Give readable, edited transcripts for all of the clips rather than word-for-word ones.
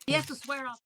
He has to swear off.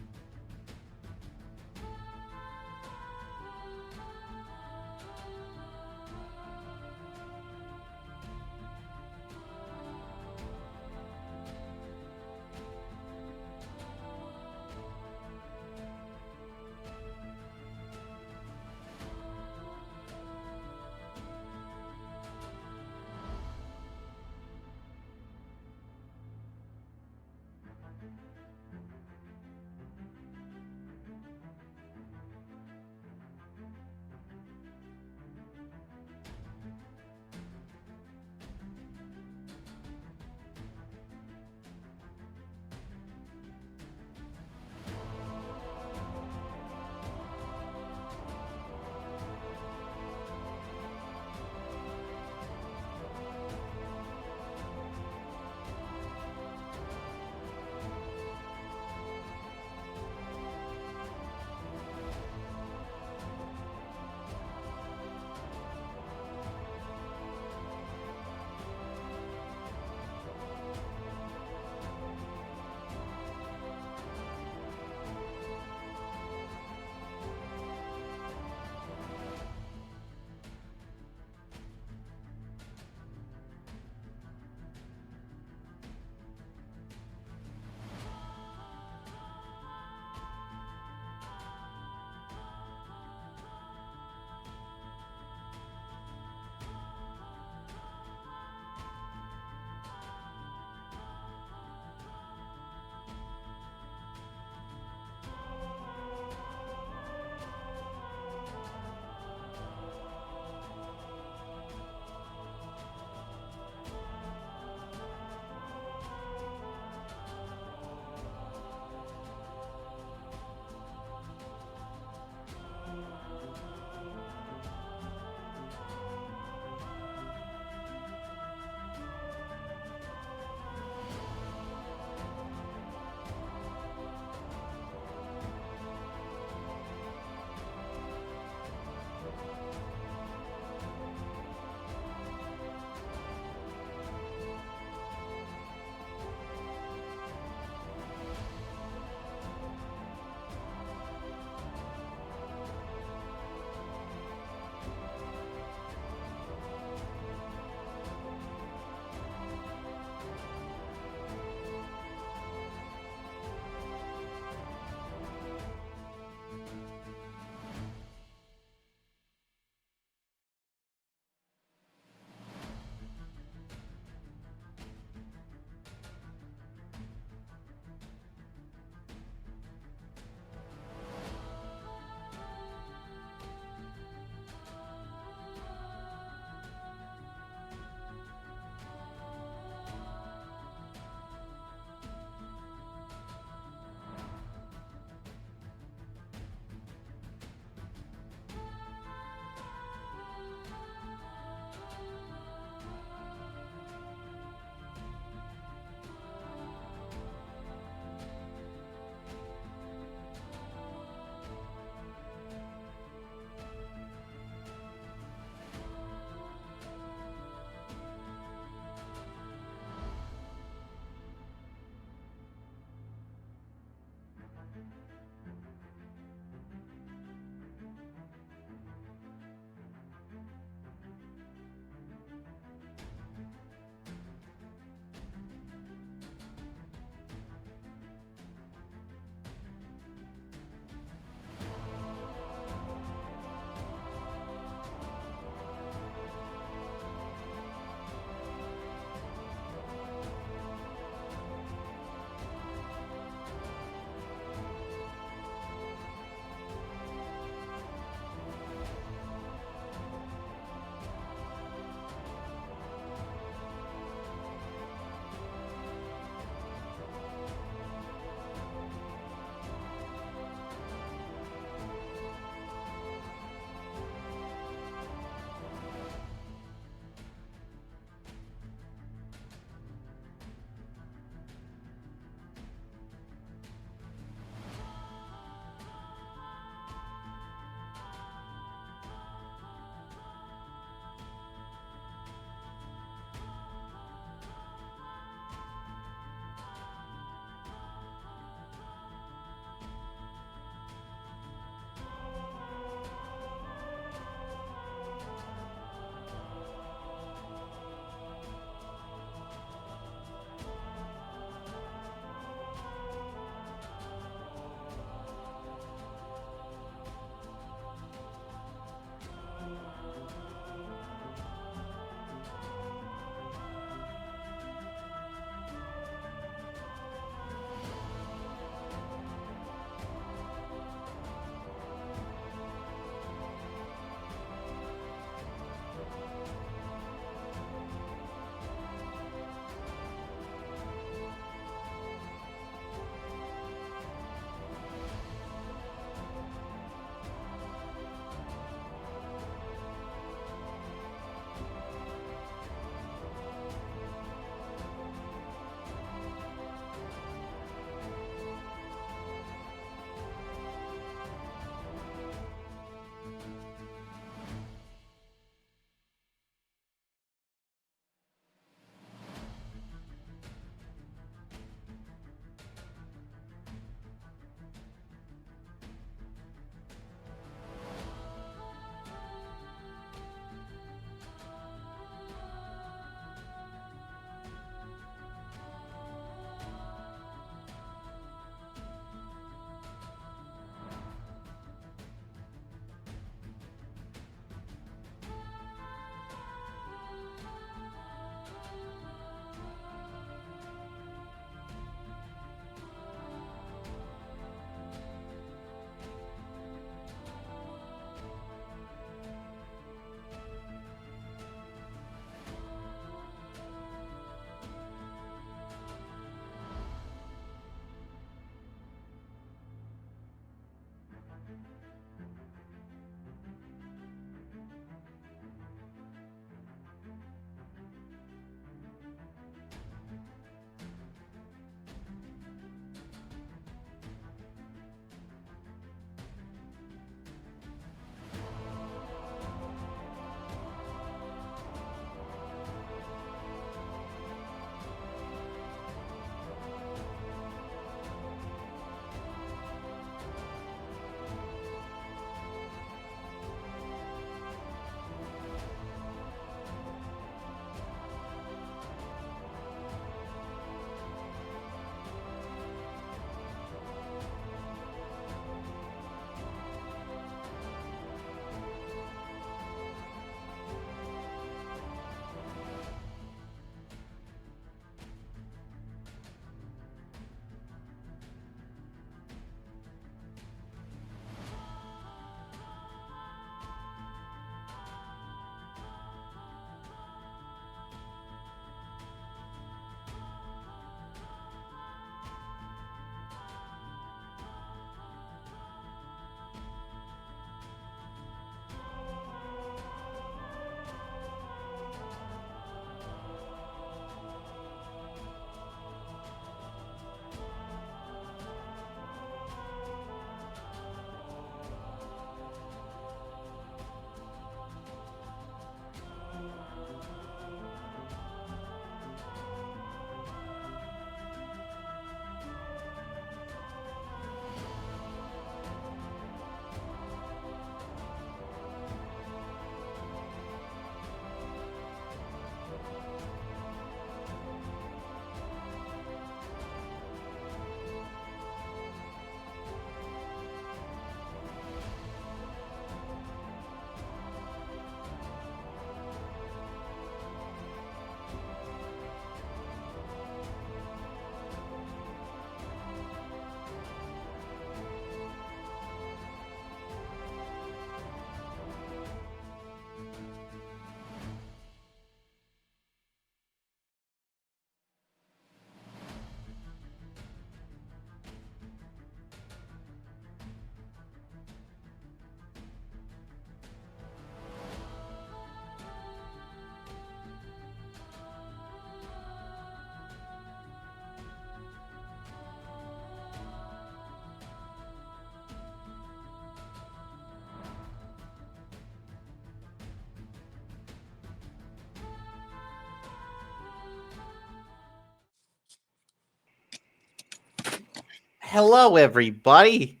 Hello, everybody.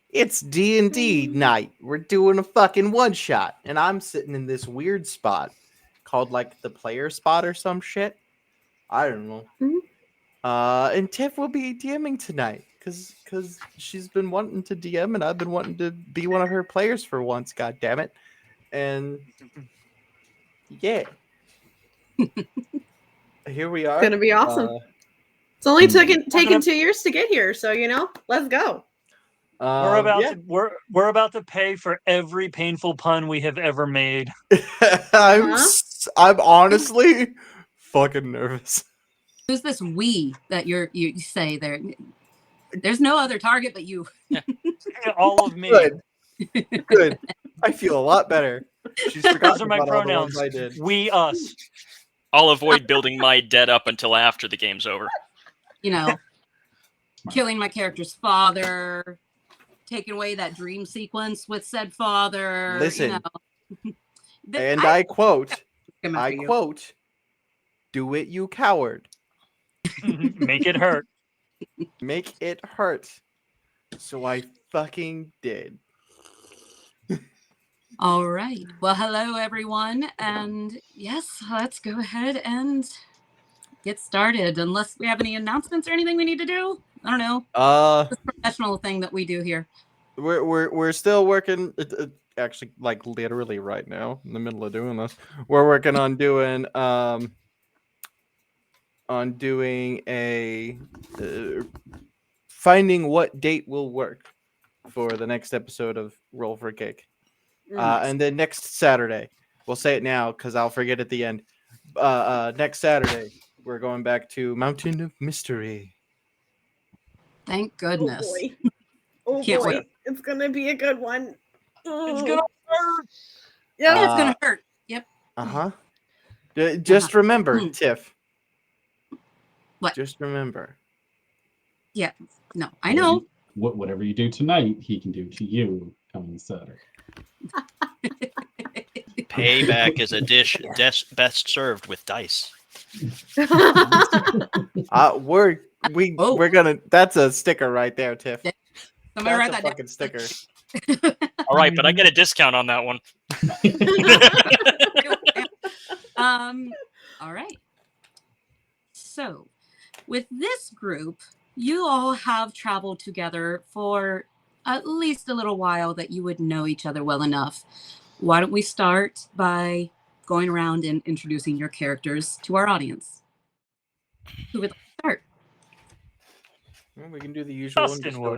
It's D&D night. We're doing a fucking one-shot, and I'm sitting in this weird spot called, like, the player spot or some shit. I don't know. And Tiff will be DMing tonight, because she's been wanting to DM, and I've been wanting to be one of her players for once, god damn it. And, yeah. Here we are. It's gonna be awesome. It's only taken 2 years to get here, so let's go. We're about to pay for every painful pun we have ever made. I'm honestly fucking nervous. Who's this we that you say there? There's no other target but you. All of me. Good. I feel a lot better. She's forgotten Those are my about pronouns. all the ones I did. We, us. I'll avoid building my debt up until after the game's over. Killing my character's father, taking away that dream sequence with said father. Listen, and I quote, "Do it, you coward." Make it hurt. Make it hurt. So I fucking did. All right. Well, hello, everyone. And yes, let's go ahead and get started. Unless we have any announcements or anything we need to do. I don't know. This professional thing that we do here. We're still working. Actually, like literally right now, in the middle of doing this, we're working on doing a finding what date will work for the next episode of Roll for Cake. And then next Saturday, we'll say it now because I'll forget at the end. Next Saturday, we're going back to Mountain of Mystery. Thank goodness. Oh boy. Can't wait. It's gonna be a good one. It's gonna hurt. Yeah, it's gonna hurt. Yep. Just remember, Tiff. What? Just remember. Yeah. No, I know. Whatever you do tonight, he can do to you coming Saturday. Payback is a dish best served with dice. We're gonna. That's a sticker right there, Tiff. Somebody write that fucking sticker. All right, but I get a discount on that one. All right. So, with this group, you all have traveled together for at least a little while that you would know each other well enough. Why don't we start by going around and introducing your characters to our audience? Who would like to start? Well, we can do the usual and just go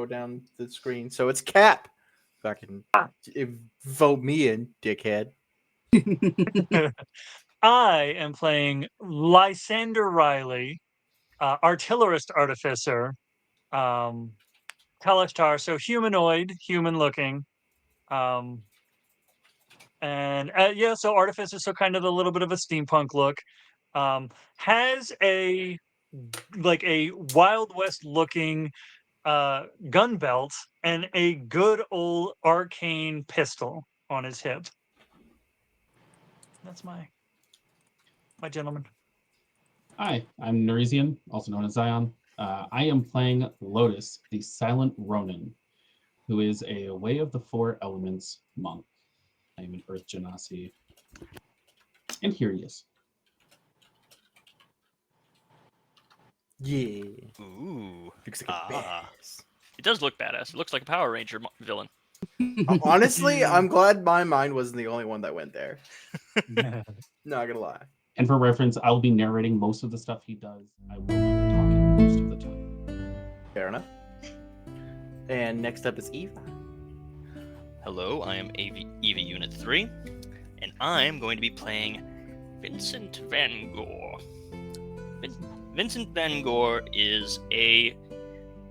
down the screen. So it's Cap. Fucking vote me in, dickhead. I am playing Lysander Riley, artillerist artificer, Kalashtar, so humanoid, human-looking, so artificer, so kind of a little bit of a steampunk look, has a Wild West looking gun belt and a good old arcane pistol on his hip. That's my gentleman. Hi, I'm N3rdy, also known as Zion. I am playing Lotus, the Silent Ronin, who is a Way of the Four Elements monk. I am an Earth Genasi. And here he is. Yeah. Ooh. Looks like a badass. It does look badass. It looks like a Power Ranger villain. Honestly, I'm glad my mind wasn't the only one that went there. Not gonna lie. And for reference, I'll be narrating most of the stuff he does. I will not be talking most of the time. Fair enough. And next up is Eve. Hello, I am Eva Unit 3, and I'm going to be playing Vincent Van Gogh. Vincent Van Gogh is a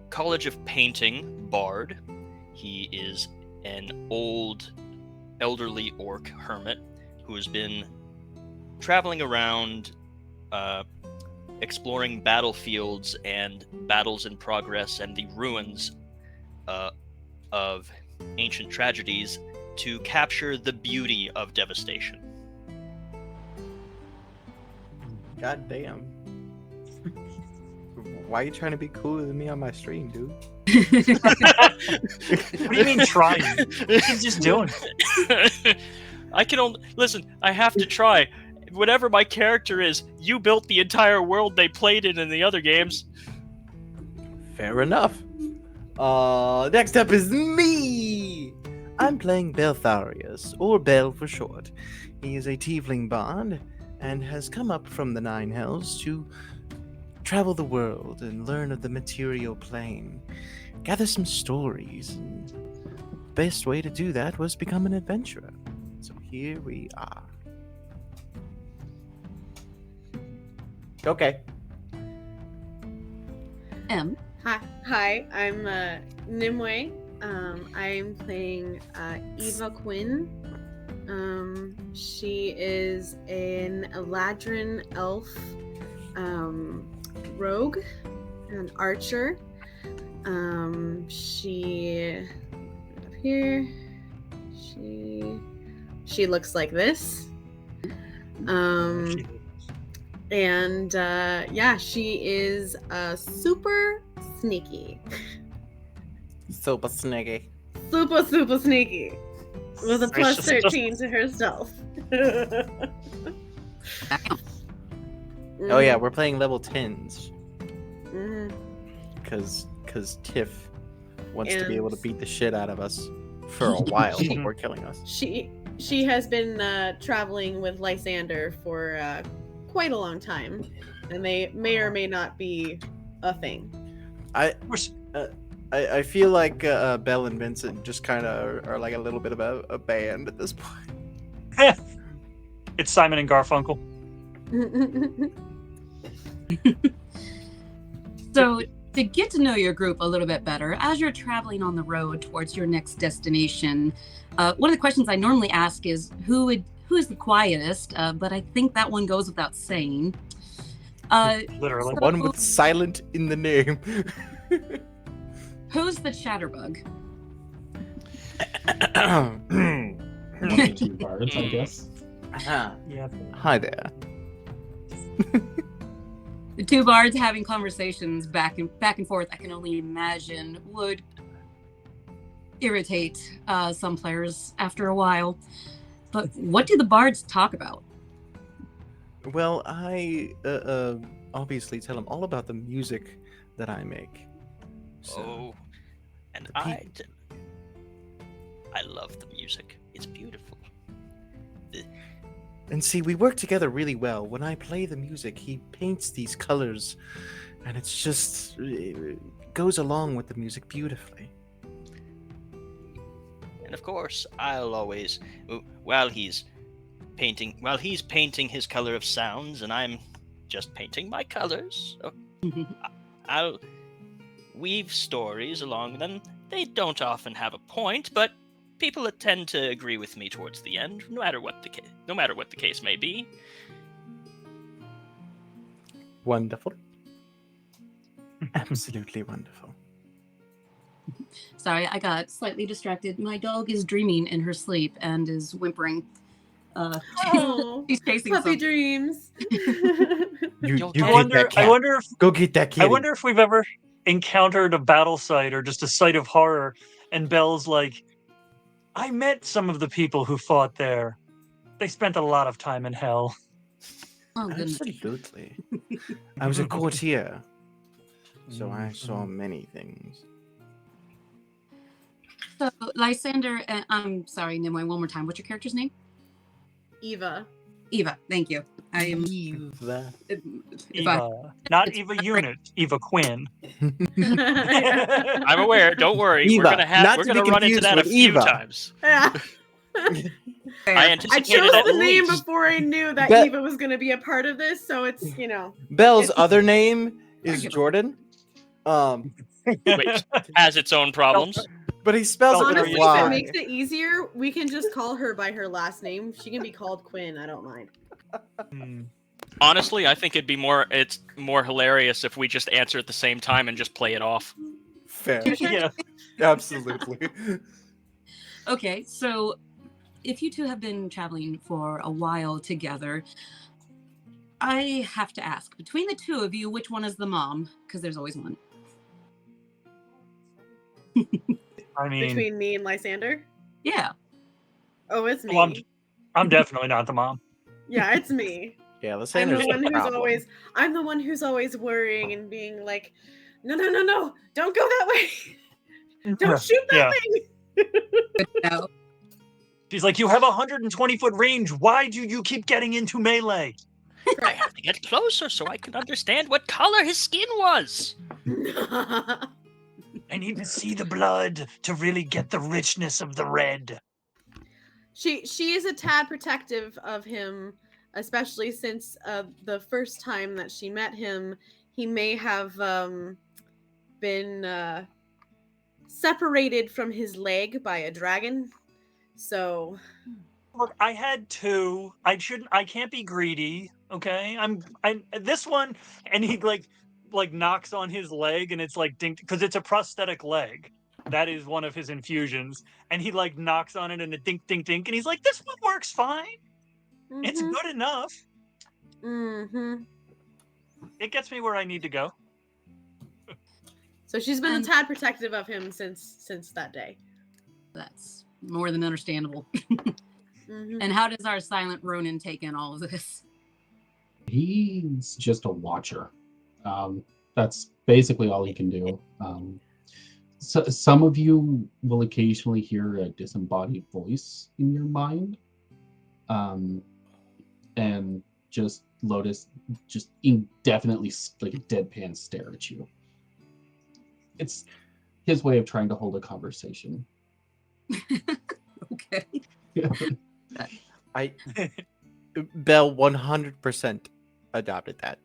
College of Painting bard. He is an old, elderly orc hermit who has been traveling around, exploring battlefields and battles in progress and the ruins of ancient tragedies to capture the beauty of devastation. God damn. Why are you trying to be cooler than me on my stream, dude? What do you mean trying? He's just doing it. I can only listen. I have to try. Whatever my character is, you built the entire world they played in the other games. Fair enough. Next up is me. I'm playing Beltharius, or Bel for short. He is a tiefling bard and has come up from the Nine Hells to travel the world and learn of the material plane, gather some stories, and the best way to do that was become an adventurer. So here we are. Okay. M. Hi, I'm Nimue. I'm playing Eva Quinn. She is an Eladrin elf rogue, an archer. She up here. She looks like this. And yeah, she is super sneaky. Super sneaky. Super sneaky. With a plus Gracious. 13 to her stealth. Oh yeah, we're playing level 10s. Mhm. Cause Tiff wants to be And- able to beat the shit out of us for a while before killing us. She has been traveling with Lysander for quite a long time, and they may or may not be a thing. I feel like Belle and Vincent just kind of are like a little bit of a band at this point. It's Simon and Garfunkel. So, to get to know your group a little bit better, as you're traveling on the road towards your next destination, one of the questions I normally ask is who is the quietest, but I think that one goes without saying. Literally. One with silent in the name. Who's the chatterbug? One of the two bards, I guess. Yeah. Hi there. The two bards having conversations back and forth, I can only imagine would irritate some players after a while. But what do the bards talk about? Well, I obviously tell them all about the music that I make. So, Oh, and the I love the music. It's beautiful. and see, we work together really well. When I play the music, he paints these colors, and it's just it goes along with the music beautifully. And of course, I'll always, while he's painting his color of sounds, and I'm just painting my colors, I'll weave stories along them. They don't often have a point, but people tend to agree with me towards the end, no matter what the case may be. Wonderful. Absolutely wonderful. Sorry, I got slightly distracted. My dog is dreaming in her sleep and is whimpering. Oh, She's chasing puppy something. dreams. You I get wonder. that cat. I wonder if. Go get that kitty. I wonder if we've ever encountered a battle site or just a site of horror, and Belle's like, "I met some of the people who fought there. They spent a lot of time in hell." Oh, goodness. Absolutely. I was a courtier, so I saw many things. So, Lysander, I'm sorry, Nimue, one more time. What's your character's name? Eva. Eva. Thank you. I am. Eva. If I, Eva, not Eva Unit, Eva Quinn. I'm aware. Don't worry. Eva, we're not to gonna be run into confused that a with few Eva. times. Yeah. I I anticipated chose at the name least. before I knew that Bet- Eva was going to be a part of this, so it's, Belle's other name is get it. Jordan. Which has its own problems. But he spells it with honestly, a if it Y. makes it easier, we can just call her by her last name. She can be called Quinn. I don't mind. Honestly, I think it's more hilarious if we just answer at the same time and just play it off. Fair. Yeah. Absolutely. okay, so if you two have been traveling for a while together, I have to ask, between the two of you, which one is the mom? Because there's always one. I mean, Between me and Lysander? Yeah. Oh, it's me. well, I'm definitely not the mom. Yeah, it's me. Yeah, I'm Lysander's the one the who's problem. always worrying and being like, no, don't go that way. Don't shoot that thing. No. She's like, you have a 120-foot range. Why do you keep getting into melee? I have to get closer so I can understand what color his skin was. I need to see the blood to really get the richness of the red. She is a tad protective of him, especially since the first time that she met him, he may have been separated from his leg by a dragon. So Look, I had two. I can't be greedy. Okay, this one, and he like knocks on his leg, and it's like dink because it's a prosthetic leg. That is one of his infusions, and he like knocks on it, and it dink dink dink, and he's like, "This one works fine. It's mhm, good enough. mhm. It gets me where I need to go." So she's been And- a tad protective of him since that day. That's more than understandable. Mhm. And how does our silent Ronin take in all of this? He's just a watcher. That's basically all he can do. So some of you will occasionally hear a disembodied voice in your mind, and just Lotus just indefinitely like a deadpan stare at you. It's his way of trying to hold a conversation. Okay. Bell 100% adopted that.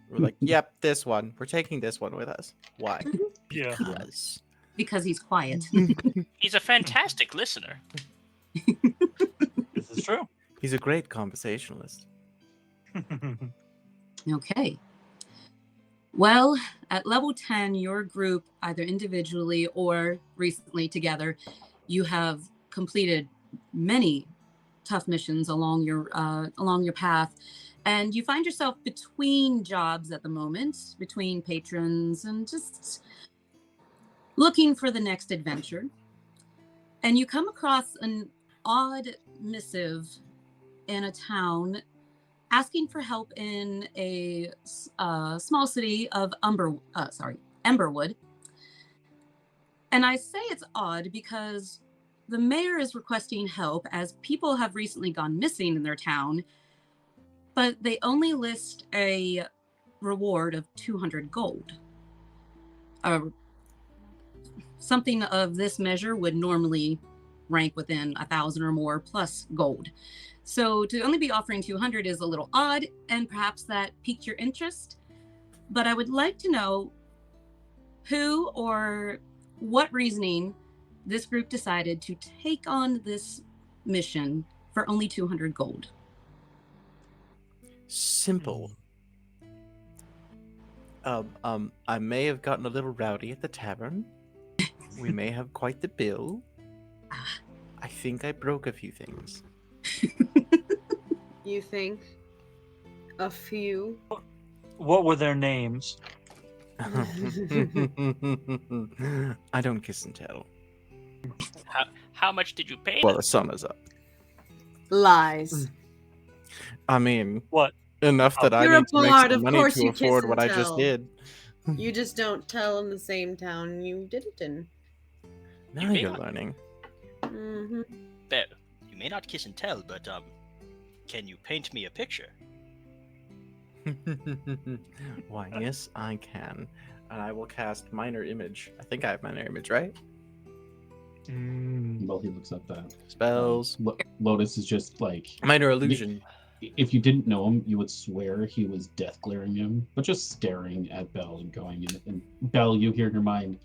We're like, yep, this one. We're taking this one with us. Why? Yeah. Because. Because he's quiet. He's a fantastic listener. This is true. He's a great conversationalist. Okay. Well, at level 10, your group, either individually or recently together, you have completed many tough missions along your path, and you find yourself between jobs at the moment, between patrons, and just looking for the next adventure. And you come across an odd missive in a town asking for help in a small city of Emberwood. And I say it's odd because the mayor is requesting help as people have recently gone missing in their town, but they only list a reward of 200 gold. Something of this measure would normally rank within 1,000 or more plus gold. So to only be offering 200 is a little odd, and perhaps that piqued your interest. But I would like to know who or what reasoning this group decided to take on this mission for only 200 gold. Simple. I may have gotten a little rowdy at the tavern. We may have quite the bill. I think I broke a few things. You think a few? What were their names? I don't kiss and tell. How much did you pay? Well, the sun is up. Lies. I mean, What? enough that I You're a need to make bard, some of money course to you kiss afford and what I just tell. did. You just don't tell in the same town you did it in. Now may you're not- learning. Mm-hmm. Bell, you may not kiss and tell, but can you paint me a picture? Why, yes, I can. And I will cast Minor Image. I think I have Minor Image, right? Well, he looks up that. Spells. Lotus is just like, Minor Illusion. if you didn't know him, you would swear he was death glaring him, but just staring at Bell and going in. And Bell, you hear in your mind,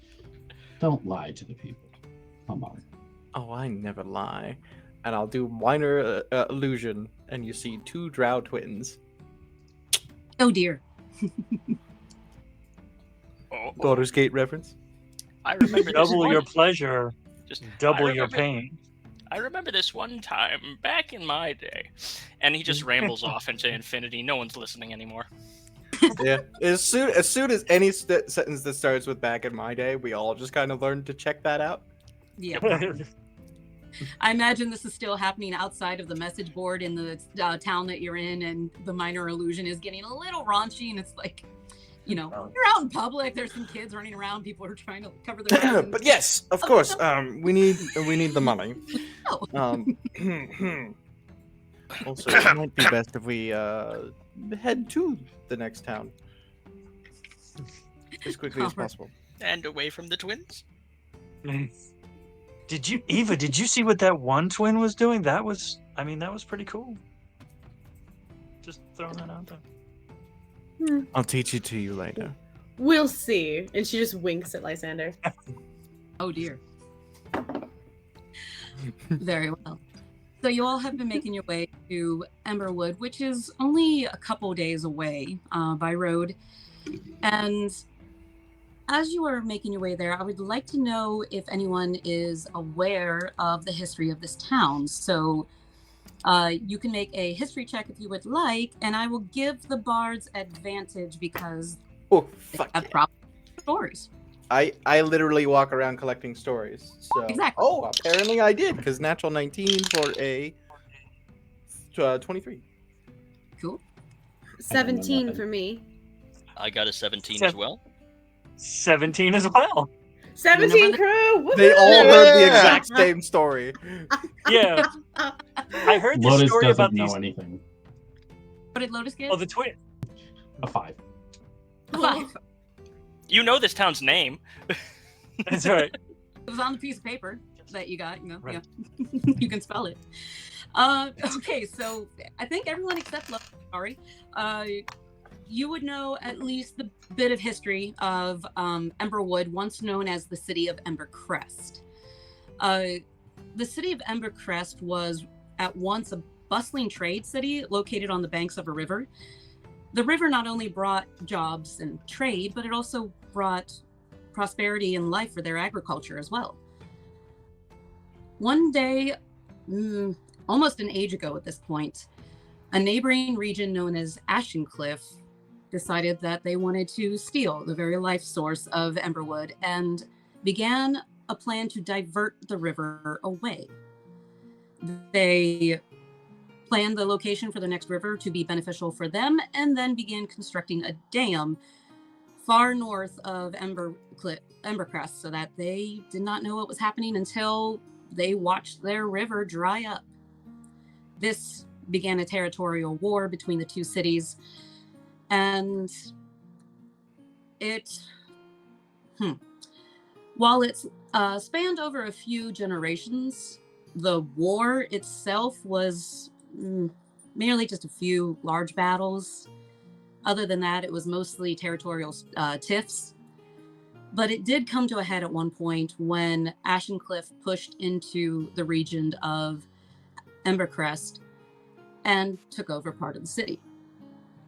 don't lie to the people. Come on. Oh, I never lie. And I'll do Minor Illusion, and you see two drow twins. Oh dear. Oh, Baldur's Gate reference. I remember this Double your one. pleasure, Just double I your remember- pain. I remember this one time back in my day. And he just rambles off into infinity. No one's listening anymore. Yeah. As soon as any sentence that starts with "back in my day," we all just kind of learn to check that out. Yeah. I imagine this is still happening outside of the message board in the town that you're in, and the minor illusion is getting a little raunchy, and it's like, you're out in public, there's some kids running around, people are trying to cover their faces. But yes, of course, we need the money. Also, it might be best if we head to the next town as quickly as possible. And away from the twins? Did you see what that one twin was doing? That was pretty cool. Just throwing that out there. I'll teach it to you later. We'll see. And she just winks at Lysander. Oh dear. Very well. So you all have been making your way to Emberwood, which is only a couple days away by road. And as you are making your way there, I would like to know if anyone is aware of the history of this town. So you can make a history check if you would like, and I will give the bards advantage because Oh, they fuck have yeah. proper stories. I literally walk around collecting stories. So Exactly. Oh, apparently I did, because natural 19 for a 23. Cool. 17 for me. I got a 17 as well. 17 as well. 17 crew! They all heard the Yeah. exact same story. Yeah. I heard this Lotus story doesn't about know these. anything. What did Lotus get? Oh, the twin. A 5. 5. You know this town's name. That's right. It was on the piece of paper that you got, Right. yeah. You can spell it. Okay, so I think everyone except Lotus, sorry. You would know at least the bit of history of Emberwood, once known as the city of Embercrest. The city of Embercrest was at once a bustling trade city located on the banks of a river. The river not only brought jobs and trade, but it also brought prosperity and life for their agriculture as well. One day, almost an age ago at this point, a neighboring region known as Ashencliff decided that they wanted to steal the very life source of Emberwood and began a plan to divert the river away. They planned the location for the next river to be beneficial for them and then began constructing a dam far north of Embercrest so that they did not know what was happening until they watched their river dry up. This began a territorial war between the two cities, and while it's spanned over a few generations, the war itself was merely just a few large battles. Other than that, it was mostly territorial tiffs. But it did come to a head at one point when Ashencliff pushed into the region of Embercrest and took over part of the city.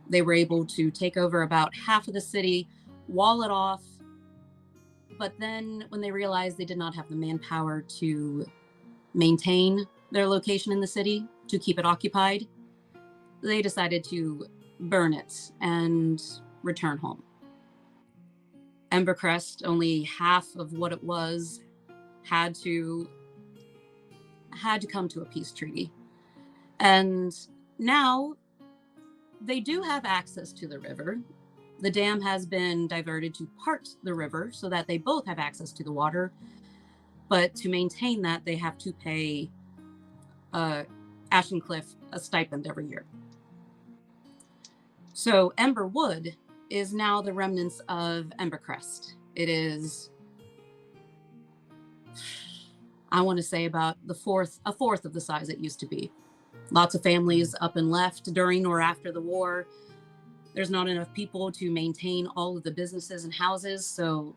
They were able to take over about half of the city, wall it off, but then when they realized they did not have the manpower to maintain their location in the city, to keep it occupied, they decided to burn it and return home. Embercrest, only half of what it was, had to come to a peace treaty. And now they do have access to the river. The dam has been diverted to part the river so that they both have access to the water. But to maintain that, they have to pay Ashencliff a stipend every year. So Emberwood is now the remnants of Embercrest. It is, I want to say, about a fourth of the size it used to be. Lots of families up and left during or after the war. There's not enough people to maintain all of the businesses and houses, so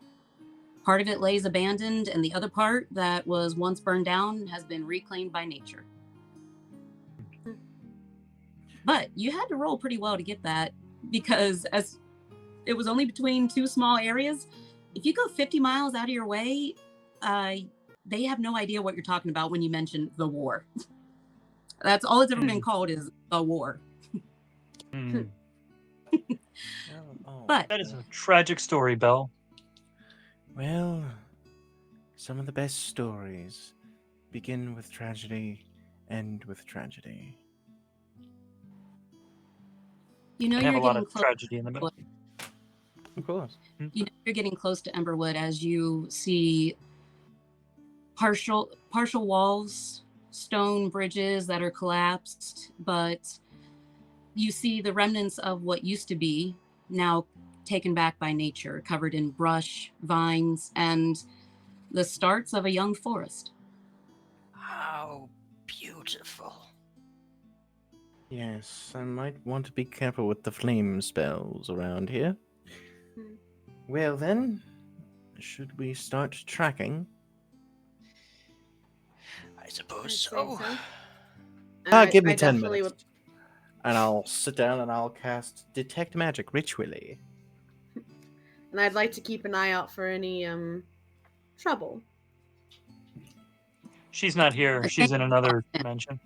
part of it lays abandoned, and the other part that was once burned down has been reclaimed by nature. But you had to roll pretty well to get that, because as it was only between two small areas, if you go 50 miles out of your way, they have no idea what you're talking about when you mention the war. That's all it's ever been called, is the war. Hmm. But That is a tragic story, Belle. Well, some of the best stories begin with tragedy, end with tragedy. you know I have you're a lot getting of close. tragedy in the middle. Of course. You know you're getting close to Emberwood as you see partial walls, stone bridges that are collapsed, but you see the remnants of what used to be now taken back by nature, covered in brush, vines, and the starts of a young forest. How beautiful. Yes, I might want to be careful with the flame spells around here. Hmm. Well then, should we start tracking? I suppose I'd say so. so. Give me I 10 definitely minutes. And I'll sit down and I'll cast Detect Magic ritually. And I'd like to keep an eye out for any trouble. She's not here. She's in another dimension.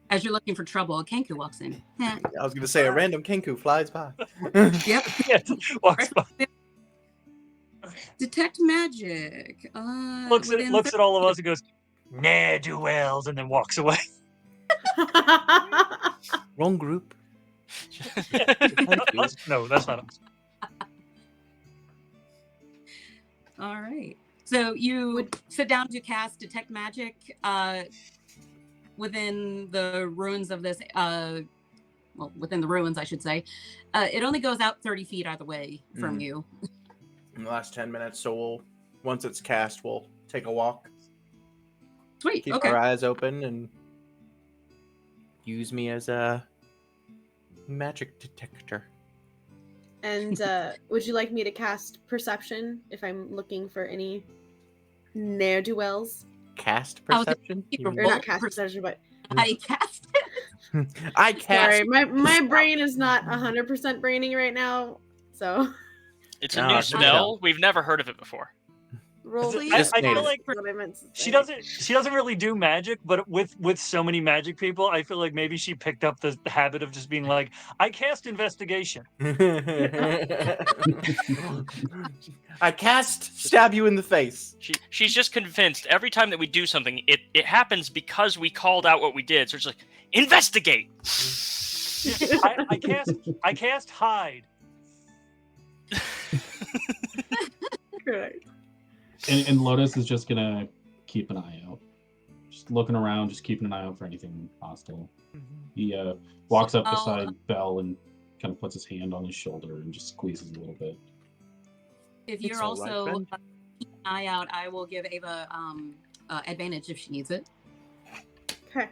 As you're looking for trouble, a Kenku walks in. I was going to say a random Kenku flies by. Yep. Yeah, walks by, Detect magic. looks within at all of us and goes, "Ne'er-do-wells," and then walks away. Wrong group. Us? No, that's not us. All right. So you sit down to cast Detect Magic within the ruins of this, well, within the ruins, I should say. It only goes out 30 feet either way from you. In the last 10 minutes, so once it's cast, we'll take a walk. Sweet. Keep Okay. our eyes open and use me as a magic detector. And would you like me to cast Perception if I'm looking for any ne'er-do-wells? Cast I was perception? keep You a mean- Or roll. not cast Perception, but... I cast it. I cast. Sorry, my brain is not 100% braining right now, so... It's a Ah, new good spell. We've never heard of it before. Roll I- please. I feel like what I meant to She say. doesn't really do magic, but with so many magic people, I feel like maybe she picked up the habit of just being like, I cast investigation. I cast stab you in the face. She's just convinced every time that we do something, it happens because we called out what we did. So it's like, investigate. I cast hide. Correct. And Lotus is just gonna keep an eye out, just looking around, just keeping an eye out for anything hostile. He walks up beside Belle and kind of puts his hand on his shoulder and just squeezes a little bit. If It's you're all right, also friend. keep an eye out, I will give Ava advantage if she needs it. Okay.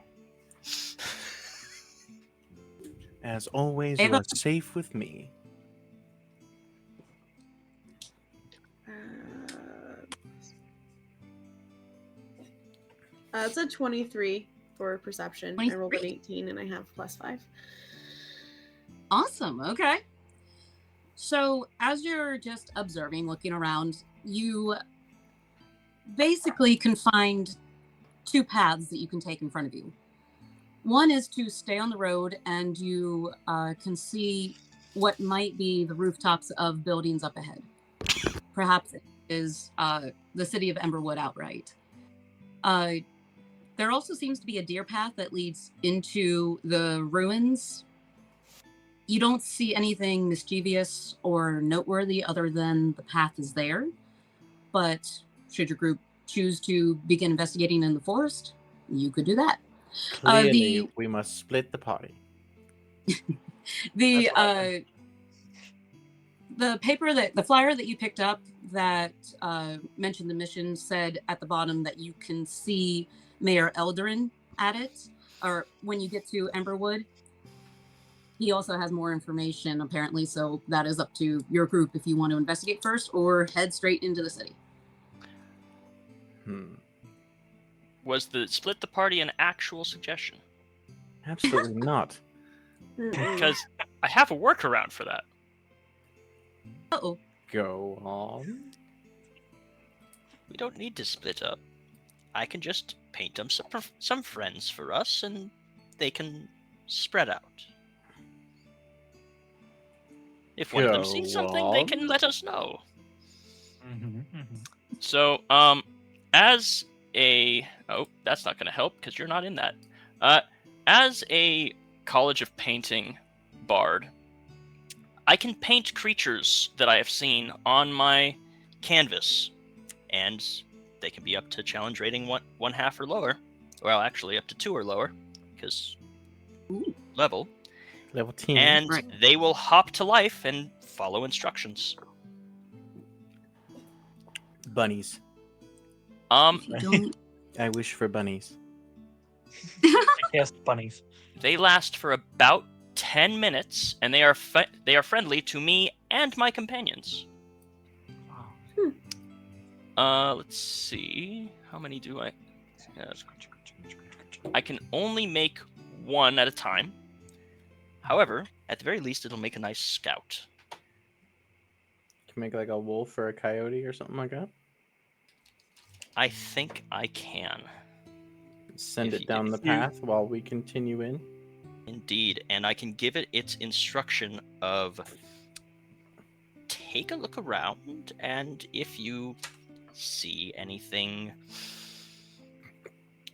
As always, you Ava- are safe with me. It's a 23 for Perception. I rolled an 23? 18 and I have +5. Awesome. Okay. So as you're just observing, looking around, you basically can find two paths that you can take in front of you. One is to stay on the road, and you can see what might be the rooftops of buildings up ahead. Perhaps it is the city of Emberwood outright. There also seems to be a deer path that leads into the ruins. You don't see anything mischievous or noteworthy other than the path is there. But should your group choose to begin investigating in the forest, you could do that. Clearly, we must split the party. The That's the flyer that you picked up that mentioned the mission said at the bottom that you can see Mayor Eldarin at it, or when you get to Emberwood. He also has more information apparently, so that is up to your group if you want to investigate first or head straight into the city. Was the split the party an actual suggestion? Absolutely not. Because I have a workaround for that. Uh-oh. Go on. We don't need to split up. I can just paint them some friends for us, and they can spread out. If one of them sees something, they can let us know. So, as a... Oh, that's not going to help, because you're not in that. As a College of Painting bard, I can paint creatures that I have seen on my canvas, and they can be up to challenge rating 1/2 or lower. Well, actually, up to 2 or lower, because level. Level 10. And Right. they will hop to life and follow instructions. Bunnies. Don't- I wish for bunnies. Yes, bunnies. They last for about 10 minutes, and they are friendly to me and my companions. Let's see. How many do I... I can only make one at a time. However, at the very least, it'll make a nice scout. Can make like a wolf or a coyote or something like that. I think I can. Send If it down you- the path while we continue in. Indeed, and I can give it its instruction of take a look around, and if you see anything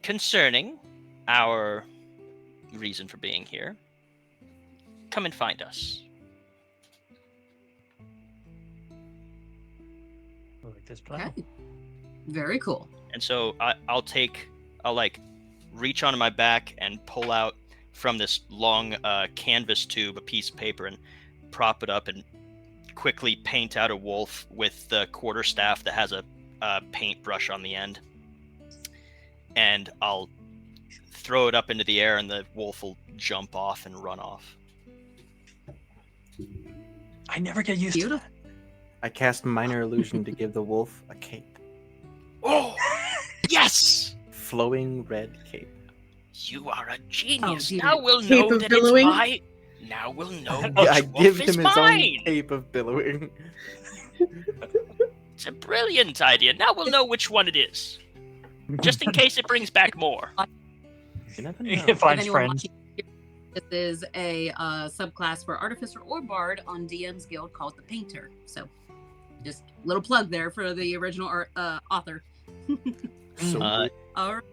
concerning our reason for being here, come and find us. I like this plan. Okay. Very cool. And so I'll like reach onto my back and pull out from this long canvas tube a piece of paper and prop it up and quickly paint out a wolf with the quarterstaff that has a paintbrush on the end. And I'll throw it up into the air, and the wolf will jump off and run off. I never get used to Beautiful. that. I cast minor illusion to give the wolf a cape. Oh, yes! Flowing red cape. You are a genius. dear. Now we'll Cape know of that billowing? it's my. Now we'll know which Yeah, I wolf give is him his mine. own cape of billowing. It's a brilliant idea. Now we'll know which one it is, just in case it brings back more. You never know. It If finds anyone friends. watching, this is a subclass for Artificer or Bard on DM's Guild called the Painter. So, just a little plug there for the original author. So Uh, All right.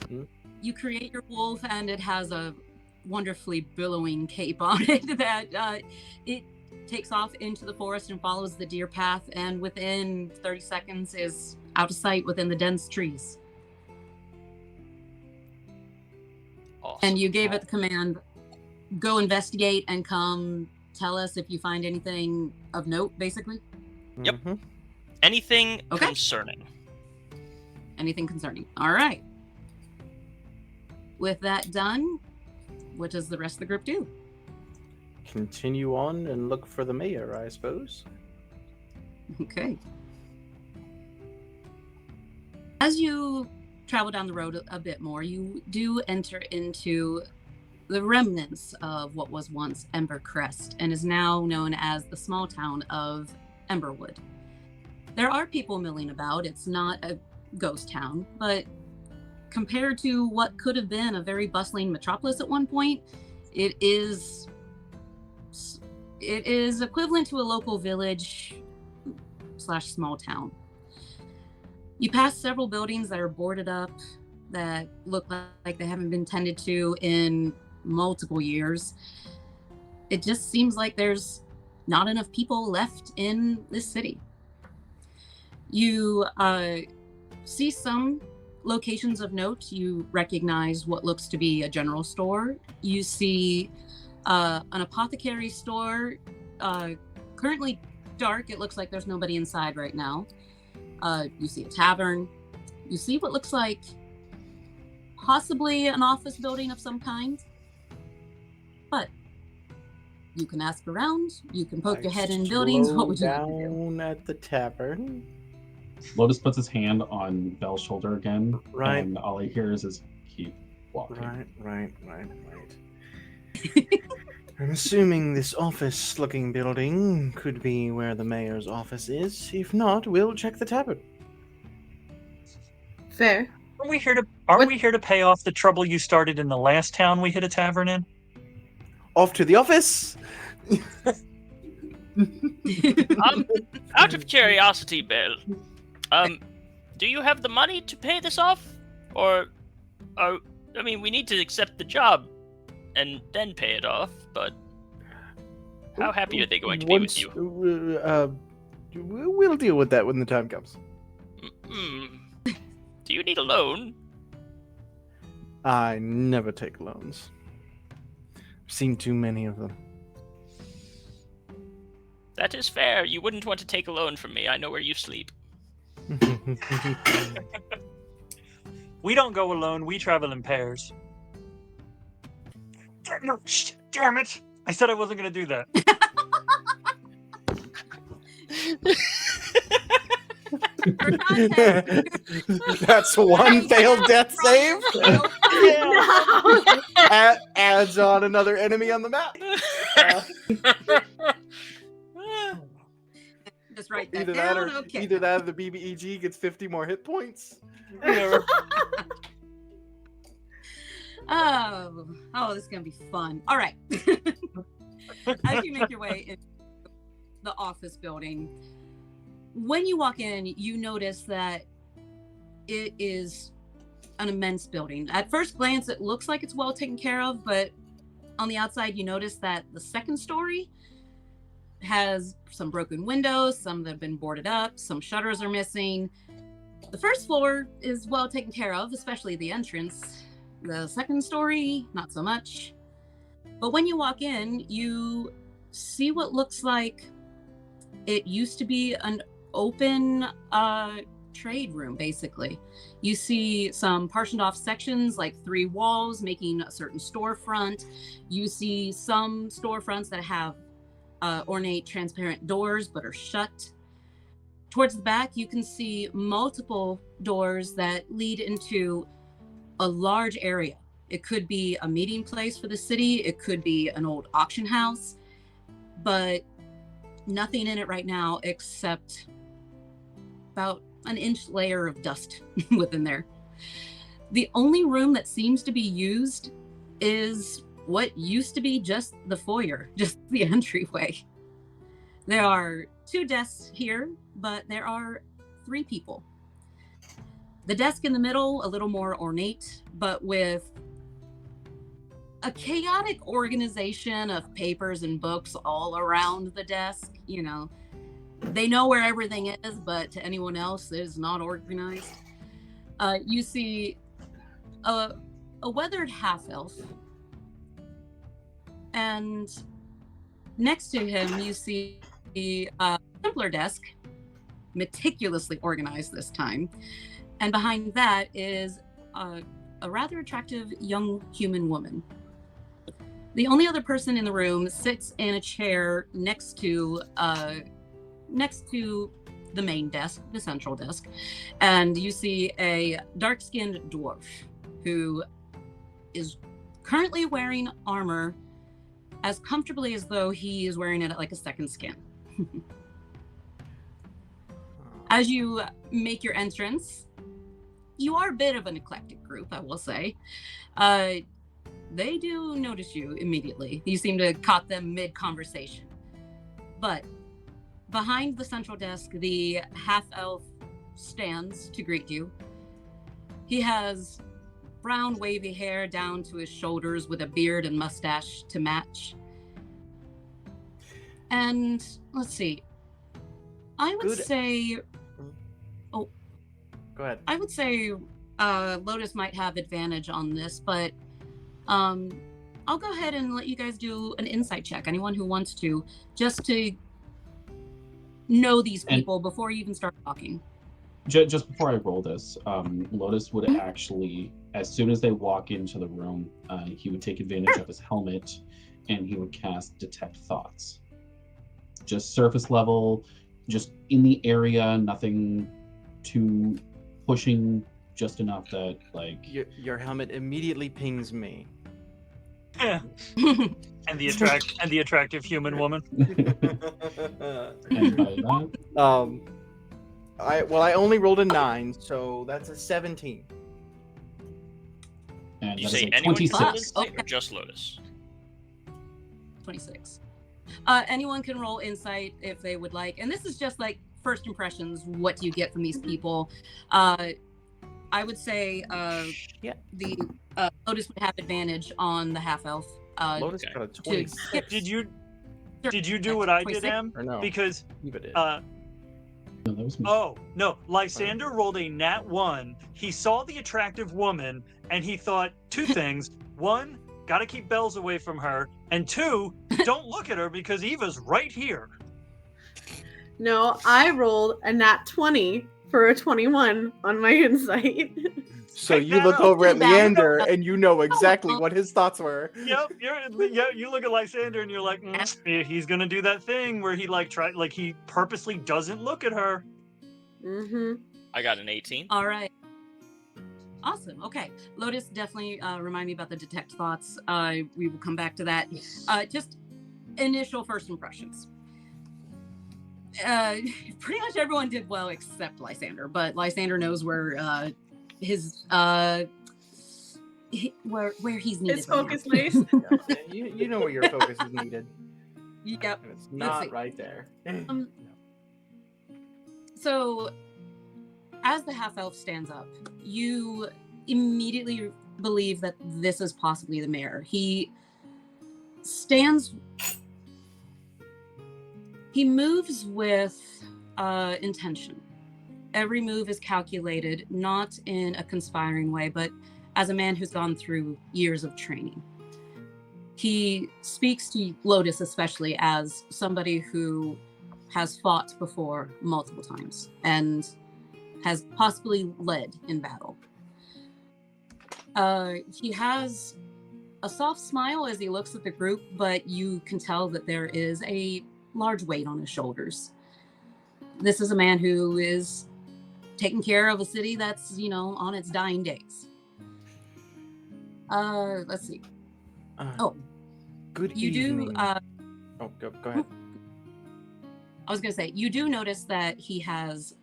Hmm? You create your wolf, and it has a wonderfully billowing cape on it that it takes off into the forest and follows the deer path, and within 30 seconds is out of sight within the dense trees. awesome. And you gave it the command, go investigate and come tell us if you find anything of note, basically. Yep. Mhm. Anything Okay. concerning. Anything concerning. All right. With that done, what does the rest of the group do? Continue on and look for the mayor, I suppose. Okay. As you travel down the road a bit more, you do enter into the remnants of what was once Embercrest and is now known as the small town of Emberwood. There are people milling about. It's not a ghost town, but compared to what could have been a very bustling metropolis at one point, it is equivalent to a local village / small town. You pass several buildings that are boarded up that look like they haven't been tended to in multiple years. It just seems like there's not enough people left in this city. You see some locations of note. You recognize what looks to be a general store. You see an apothecary store, currently dark. It looks like there's nobody inside right now. You see a tavern. You see what looks like possibly an office building of some kind. But you can ask around. You can poke your head in buildings. What would you like to do? Down at the tavern. Lotus puts his hand on Belle's shoulder again, Right. and all he hears is keep walking. Right. I'm assuming this office-looking building could be where the mayor's office is. If not, we'll check the tavern. Fair. Aren't we here to pay off the trouble you started in the last town we hit a tavern in? Off to the office. Out of curiosity, Bill, do you have the money to pay this off? Or, we need to accept the job and then pay it off, but how happy are they going to be with you? We'll deal with that when the time comes. Do you need a loan? I never take loans. I've seen too many of them. That is fair. You wouldn't want to take a loan from me. I know where you sleep. We don't go alone. We travel in pairs. No, damn it! I said I wasn't going to do that. For context, That's one failed death save. No. Adds on another enemy on the map. just write that Either down. that, or Okay. either that, or the BBEG gets 50 more hit points. Oh, this is gonna be fun. All right. As you make your way into the office building, when you walk in, you notice that it is an immense building. At first glance, it looks like it's well taken care of, but on the outside, you notice that the second story has some broken windows, some that have been boarded up, some shutters are missing. The first floor is well taken care of, especially the entrance. The second story, not so much. But when you walk in, you see what looks like it used to be an open trade room, basically. You see some partitioned off sections, like 3 walls making a certain storefront. You see some storefronts that have ornate transparent doors but are shut. Towards the back, you can see multiple doors that lead into a large area. It could be a meeting place for the city. It could be an old auction house, but nothing in it right now except about an inch layer of dust within there. The only room that seems to be used is what used to be just the foyer, just the entryway. There are 2 desks here, but there are 3 people. The desk in the middle, a little more ornate, but with a chaotic organization of papers and books all around the desk. You know, they know where everything is, but to anyone else, it is not organized. You see a weathered half-elf, and next to him, you see a simpler desk, meticulously organized this time. And behind that is a rather attractive young human woman. The only other person in the room sits in a chair next to the main desk, the central desk, and you see a dark-skinned dwarf who is currently wearing armor as comfortably as though he is wearing it like a second skin. As you make your entrance, you are a bit of an eclectic group, I will say. They do notice you immediately. You seem to have caught them mid-conversation. But behind the central desk, the half-elf stands to greet you. He has brown wavy hair down to his shoulders with a beard and mustache to match. And let's see. I would say... Oh. Go ahead. I would say Lotus might have advantage on this, but I'll go ahead and let you guys do an insight check. Anyone who wants to, just to know these people before you even start talking. Just before I roll this, Lotus would actually, as soon as they walk into the room, he would take advantage of his helmet and he would cast Detect Thoughts. Just surface level, just in the area, nothing too pushing, just enough that, like... Your helmet immediately pings me. Yeah. and the attractive human woman. And by that, I only rolled a 9, so that's a 17. And Did you that is say a anyone can roll 26. insight or just Lotus? 26. Anyone can roll insight if they would like. And this is just like first impressions. What do you get from these people? I would say Yeah. the Lotus would have advantage on the half elf. Lotus Okay. got a to 26. skip- Did you do what I did, 26? Em? Or no? Because Eva did. No, that was me. oh no, Lysander rolled a nat 1. He saw the attractive woman and he thought two things: one, gotta keep Bells away from her, and two, don't look at her because Eva's right here. No, I rolled a nat 20 for a 21 on my insight. So Check you that look out. over at Back. Leander and you know exactly what his thoughts were. Yep, you look at Lysander and you're like, he's gonna do that thing where he he purposely doesn't look at her. Mm-hmm. I got an 18. All right. Awesome. Okay. Lotus, definitely remind me about the detect thoughts. We will come back to that. Just initial first impressions. Pretty much everyone did well except Lysander, but Lysander knows where his where he's needed. His right now. focus lays. Yeah, you know where your focus is needed. Yep. And it's not see. right there. So, as the half elf stands up, you immediately believe that this is possibly the mayor. He stands. He moves with intention. Every move is calculated, not in a conspiring way, but as a man who's gone through years of training. He speaks to Lotus especially as somebody who has fought before multiple times and has possibly led in battle. He has a soft smile as he looks at the group, but you can tell that there is a large weight on his shoulders. This is a man who is taking care of a city that's, on its dying days. Let's see. Good You evening. do. Go ahead. I was going to say, you do notice that he has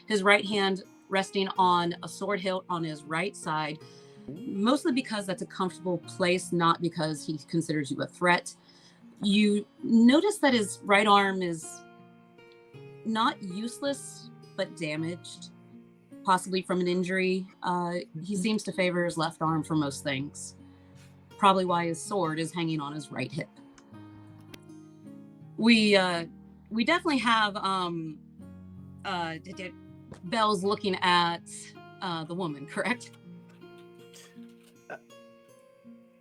his right hand resting on a sword hilt on his right side, mostly because that's a comfortable place, not because he considers you a threat. You notice that his right arm is not useless, but damaged, possibly from an injury. He seems to favor his left arm for most things. Probably why his sword is hanging on his right hip. We definitely have Belle's looking at the woman, correct?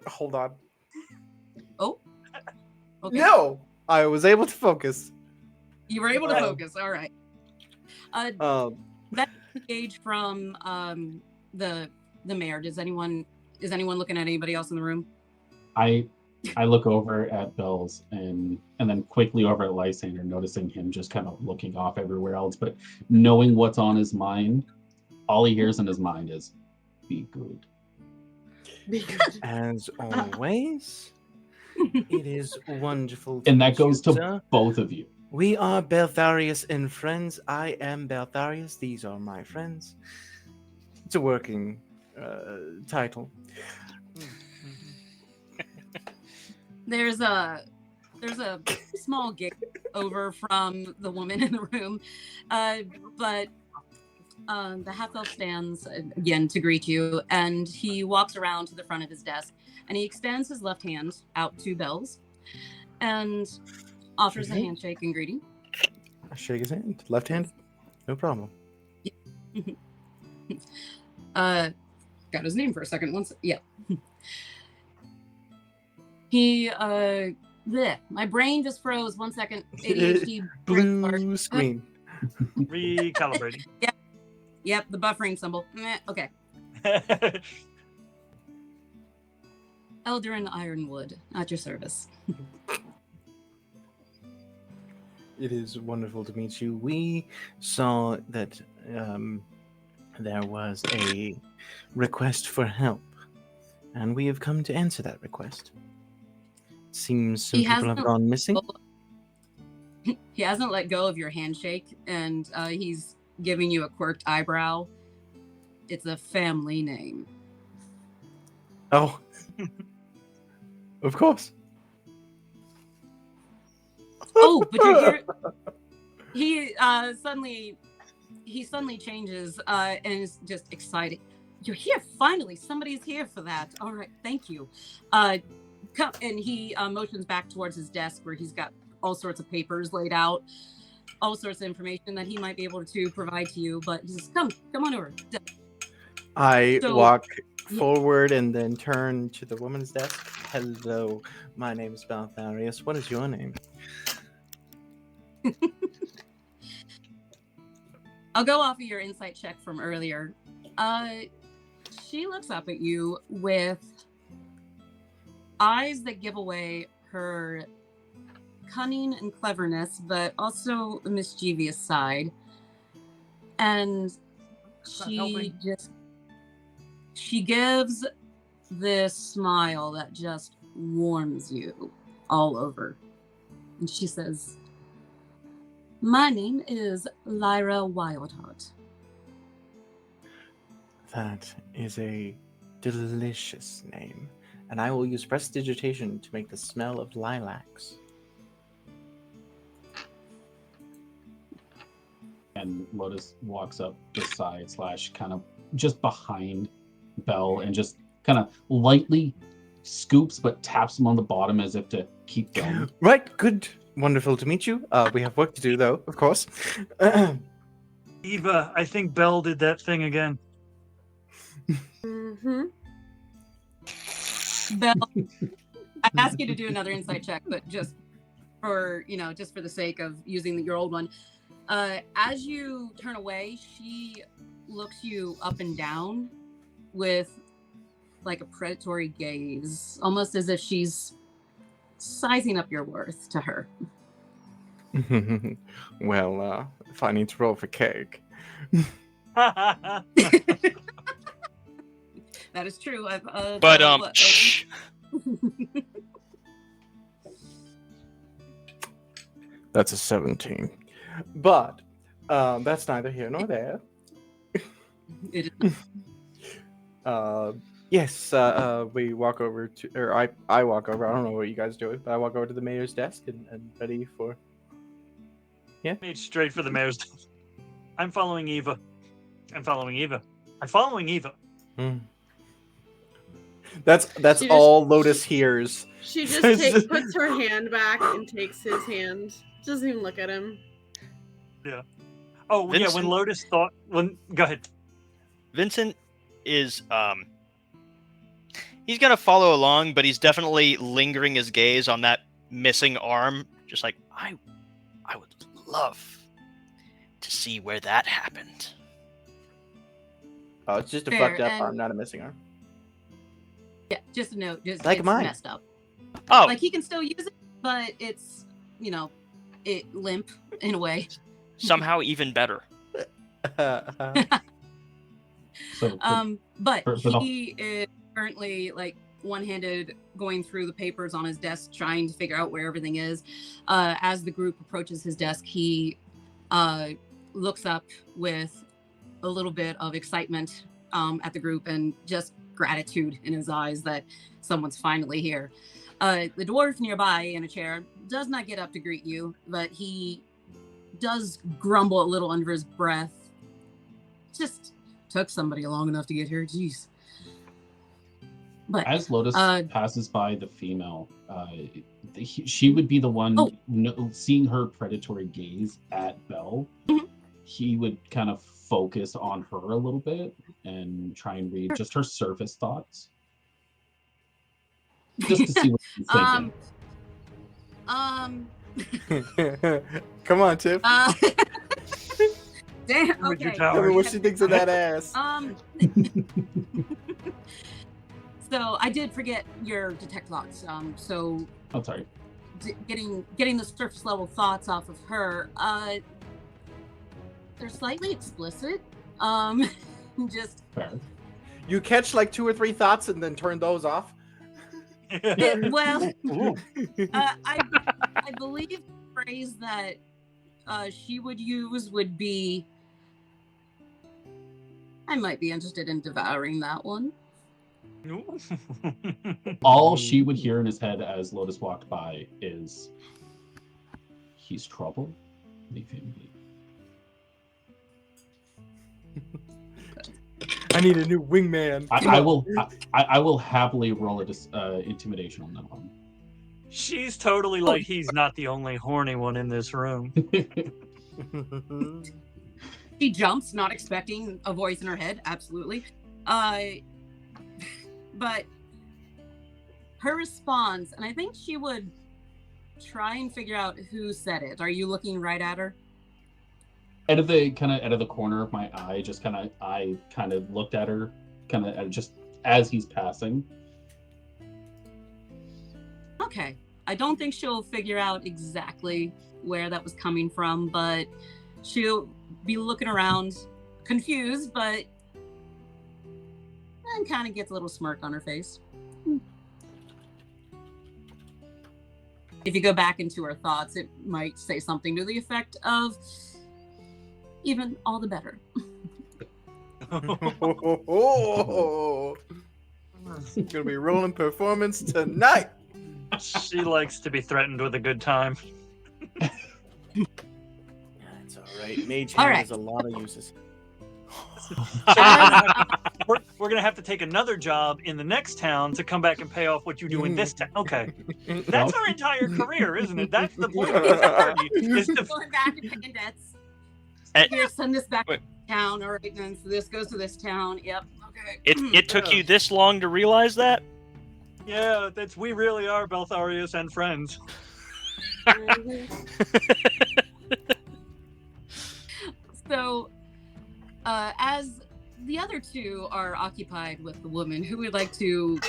Hold on. Oh, okay. No, I was able to focus. You were able to Wow. focus. All right. That engage from the mayor. Is anyone looking at anybody else in the room? I look over at Bells and then quickly over at Lysander, noticing him just kind of looking off everywhere else, but knowing what's on his mind, all he hears in his mind is, "Be good." As always, it is wonderful. And that goes meet you, to sir. both of you. We are Beltharius and friends. I am Beltharius. These are my friends. It's a working title. There's a small gig over from the woman in the room, but the half elf stands again to greet you, and he walks around to the front of his desk, and he extends his left hand out to Bells, and offers a handshake and greeting. I shake his hand. Left hand. No problem. Got his name for a second. Yeah. He bleh, my brain just froze. 1 second. ADHD Blue screen. Recalibrating. Yep, the buffering symbol. Okay. Eldarin Ironwood, at your service. It is wonderful to meet you. We saw that there was a request for help, and we have come to answer that request. Seems some He people have hasn't- gone missing. He hasn't let go of your handshake, and he's giving you a quirked eyebrow. It's a family name. Oh, of course. Oh, but you're here. He suddenly changes and is just excited. You're here finally. Somebody's here for that. All right, thank you. Come, and he motions back towards his desk where he's got all sorts of papers laid out, all sorts of information that he might be able to provide to you. But he says, "Come on over." I So- walk forward and then turn to the woman's desk. Hello, my name is Baltharius. What is your name? I'll go off of your insight check from earlier. She looks up at you with eyes that give away her cunning and cleverness, but also a mischievous side. And she gives this smile that just warms you all over. And she says, "My name is Lyra Wildheart." That is a delicious name, and I will use prestidigitation to make the smell of lilacs. And Lotus walks up beside / kind of just behind Bell and just kind of lightly scoops but taps him on the bottom as if to keep going. Right, good. Wonderful to meet you. We have work to do, though, of course. Eva, I think Belle did that thing again. Mm-hmm. Belle, I ask you to do another insight check, but just for the sake of using your old one. As you turn away, she looks you up and down with like a predatory gaze, almost as if she's sizing up your worth to her. Well, if I need to roll for cake. That is true. Shh. That's a 17. But that's neither here nor there. It is Yes, we walk over to, or I walk over. I don't know what you guys do, but I walk over to the mayor's desk and ready for. Made straight for the mayor's desk. I'm following Eva. I'm following Eva. Hmm. That's She all Lotus hears. She just puts her hand back and takes his hand. Doesn't even look at him. Oh, yeah, Vincent? when Lotus thought... Go ahead. Vincent is he's gonna follow along, but he's definitely lingering his gaze on that missing arm. Just like I would love to see where that happened. Oh, it's just a Fair, fucked up and- arm, not a missing arm. Yeah, just a note. Just Like it's mine. messed up. Oh, Like he can still use it, but it's it limp in a way. somehow even better. So But for the- he is currently like one-handed going through the papers on his desk, trying to figure out where everything is. As the group approaches his desk, he looks up with a little bit of excitement at the group and just gratitude in his eyes that someone's finally here. The dwarf nearby in a chair does not get up to greet you, but he does grumble a little under his breath. Just took somebody long enough to get here. Jeez. But as Lotus passes by the female, she would be the one seeing her predatory gaze at Belle. Mhm. He would kind of focus on her a little bit and try and read just her surface thoughts, just to see what she's thinking. Come on, Tiff. Damn. With your Okay. tower. Tell me what she thinks of that ass. So I did forget your detect thoughts. So Oh, sorry. getting the surface level thoughts off of her. They're slightly explicit. Just Fair. You catch like 2 or 3 thoughts and then turn those off. well, Ooh. I believe phrase that she would use would be, I might be interested in devouring that one. All she would hear in his head as Lotus walked by is, "He's trouble. Leave him be." I need a new wingman. I will happily roll a intimidation on that one. She's totally like, he's not the only horny one in this room. She jumps, not expecting a voice in her head. Absolutely. But her response, and I think she would try and figure out who said it. Are you looking right at her? Out of the corner of my eye, I kind of looked at her, just as he's passing. Okay. I don't think she'll figure out exactly where that was coming from, but she'll be looking around, confused, but and kind of gets a little smirk on her face. If you go back into her thoughts, it might say something to the effect of, even all the better. Gonna be rolling performance tonight. She likes to be threatened with a good time. That's all right. Mage All hand right. has a lot of uses. We're gonna have to take another job in the next town to come back and pay off what you do in this town. Okay, that's our entire career, isn't it? That's the point of N3rdy, is to Going back and paying debts. And- Here, send this back Wait. to town. All right, then. So this goes to this town. Yep. Okay. It took you this long to realize that? yeah, we really are Beltharius and friends. So, as the other two are occupied with the woman, who would like to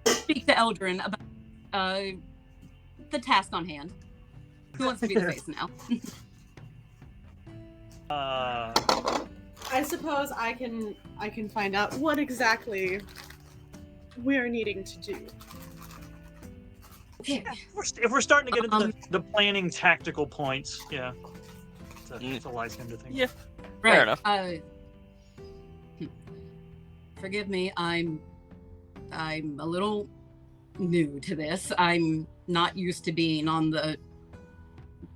speak to Eldrin about the task on hand? Who wants to be the face now? I suppose I can find out what exactly we are needing to do. Okay. If we're starting to get into the planning tactical points, yeah, it's a Lysander thing. Yeah. Right. Fair enough. Forgive me. I'm a little new to this. I'm not used to being on the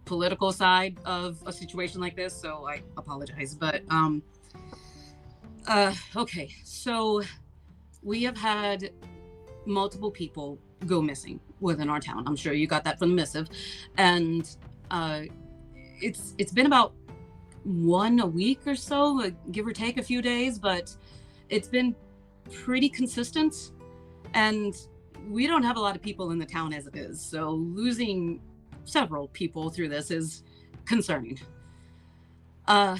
political side of a situation like this, so I apologize. But okay. So we have had multiple people go missing within our town. I'm sure you got that from the missive, and it's been about 1 a week or so, give or take a few days, but it's been pretty consistent, and we don't have a lot of people in the town as it is, so losing several people through this is concerning. I'm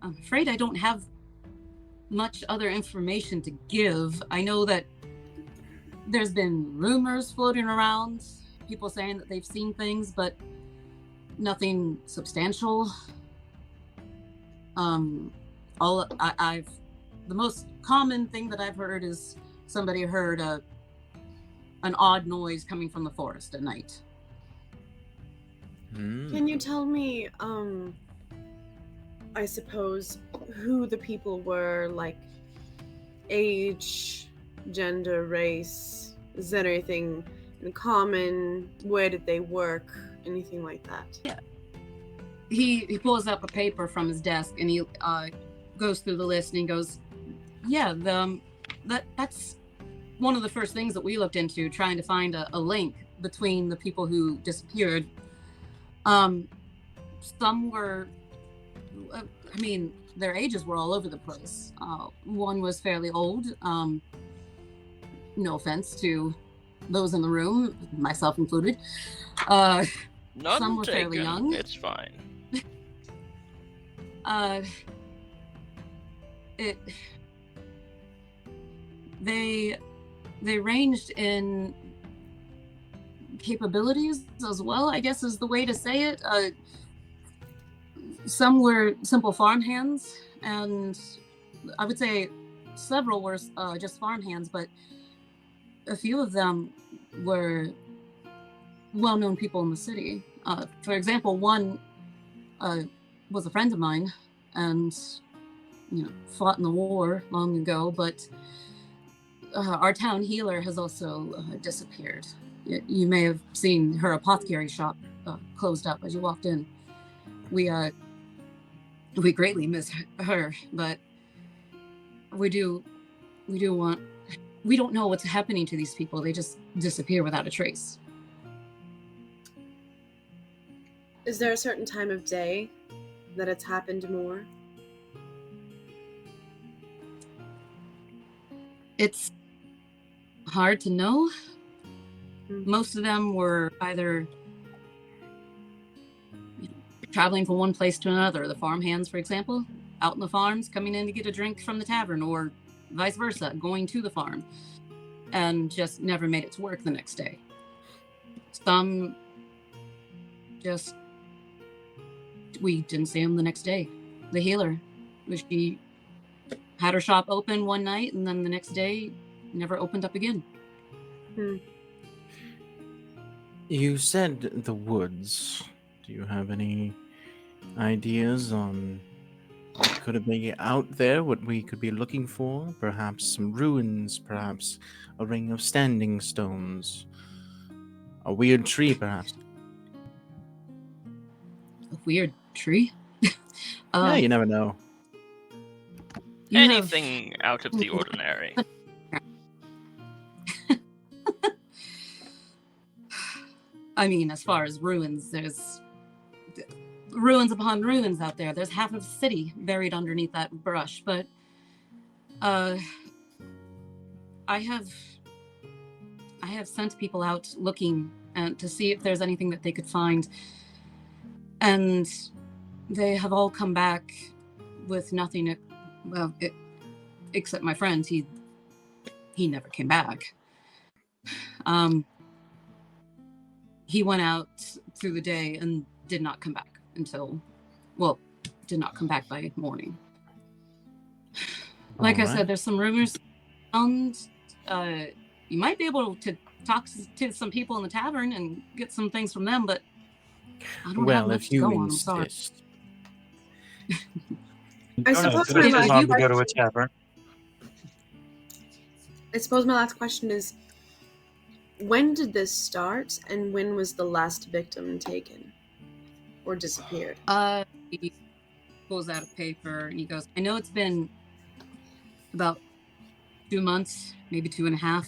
afraid I don't have much other information to give. I know that there's been rumors floating around, people saying that they've seen things, but nothing substantial. The most common thing that I've heard is somebody heard an odd noise coming from the forest at night. Can you tell me, I suppose, who the people were, like age, gender, race? Is there anything in common? Where did they work? Anything like that? Yeah. He pulls up a paper from his desk and he goes through the list and he goes, yeah, that's one of the first things that we looked into, trying to find a link between the people who disappeared. Some were, their ages were all over the place. One was fairly old. No offense to those in the room, myself included. None Some were taken. fairly young. It's fine. They ranged in capabilities as well, I guess is the way to say it. Some were simple farmhands, and I would say several were just farmhands, but a few of them were well-known people in the city. For example, one was a friend of mine, and fought in the war long ago. But our town healer has also disappeared. You may have seen her apothecary shop closed up as you walked in. We greatly miss her, but we don't know what's happening to these people. They just disappear without a trace. Is there a certain time of day that it's happened more? It's hard to know. Most of them were either traveling from one place to another. The farmhands, for example, out in the farms, coming in to get a drink from the tavern, or vice versa, going to the farm, and just never made it to work the next day. Some just, we didn't see him the next day. The healer, she had her shop open one night, and then the next day never opened up again. You said the woods. Do you have any ideas on what could have been out there, what we could be looking for? Perhaps some ruins, perhaps a ring of standing stones, a weird tree, perhaps. A weird tree? Yeah, you never know. Anything out of the ordinary. I mean, as far as ruins, there's ruins upon ruins out there. There's half of the city buried underneath that brush. But I have sent people out looking to see if there's anything that they could find, and they have all come back with nothing. Well, except my friend. He never came back. He went out through the day and did not come back did not come back by morning. Like I said, there's some rumors. You might be able to talk to some people in the tavern and get some things from them, but I don't have much if to you go on. I'm sorry. insist. I suppose It's my too last long to go to a question- tavern. I suppose my last question is, when did this start, and when was the last victim taken or disappeared? He pulls out a paper and he goes, I know it's been about 2 months, maybe 2.5.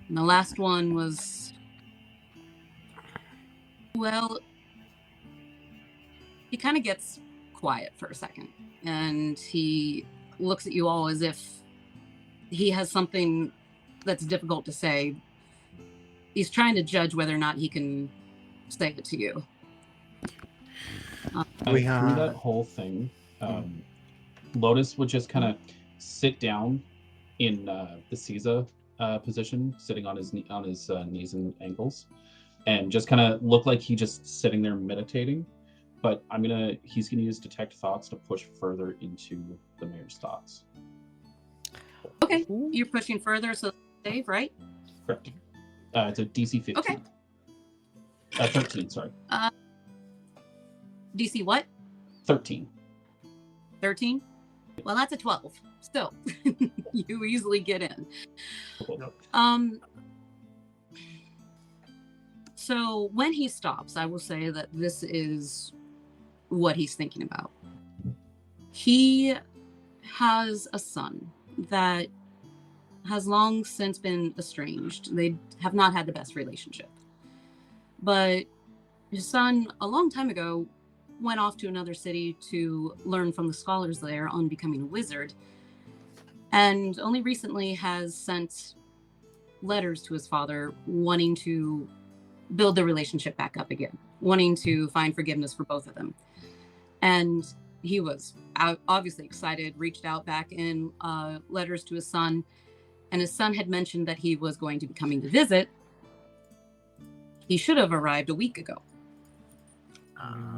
And the last one was, well, he kind of gets quiet for a second, and he looks at you all as if he has something that's difficult to say. He's trying to judge whether or not he can say it to you. Through that whole thing, Lotus would just kind of sit down in the Caesar position, sitting on his knees and ankles, and just kind of look like he's just sitting there meditating. But he's gonna use detect thoughts to push further into the mayor's thoughts. Okay, you're pushing further, so save, right? Correct. It's a DC 15. Okay. 13, sorry. DC what? 13. 13? Well, that's a 12. So you easily get in. Cool. So when he stops, I will say that this is what he's thinking about. He has a son that has long since been estranged. They have not had the best relationship. But his son, a long time ago, went off to another city to learn from the scholars there on becoming a wizard, and only recently has sent letters to his father wanting to build the relationship back up again, wanting to find forgiveness for both of them. And he was obviously excited, reached out back in letters to his son, and his son had mentioned that he was going to be coming to visit. He should have arrived a week ago,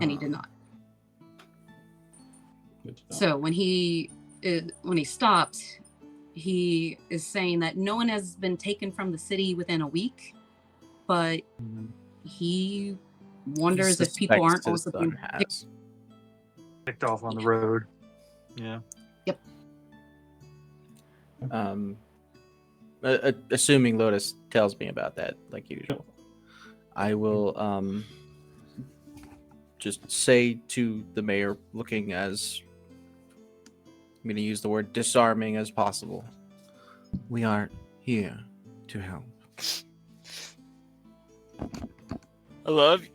and he did not. So when he stopped, he is saying that no one has been taken from the city within a week, but he wonders if people aren't Suspects his also son being has. Picked off on the road. Yeah. Assuming Lotus tells me about that, like usual, I will just say to the mayor, looking as I'm going to use the word disarming as possible, we are here to help. I love you.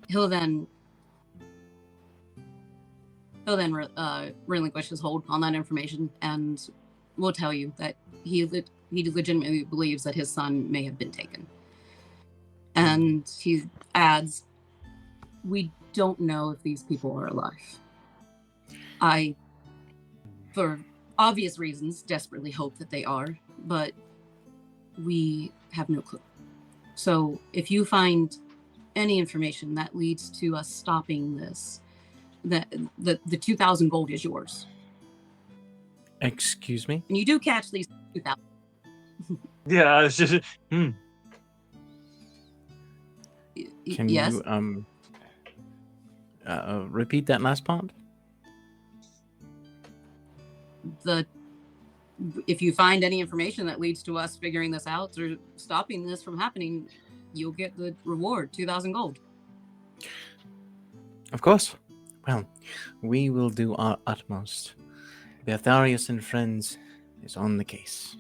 He'll then relinquish his hold on that information, and will tell you that he legitimately believes that his son may have been taken. And he adds, "We don't know if these people are alive. I, for obvious reasons, desperately hope that they are, but we have no clue. So if you find any information that leads to us stopping this, the 2,000 gold is yours." Excuse me? And you do catch these 2,000. Yeah, it's just Can Yes. you repeat that last part? If you find any information that leads to us figuring this out or stopping this from happening, you'll get the reward, 2,000 gold. Of course. Well, we will do our utmost. Beatharius and friends is on the case.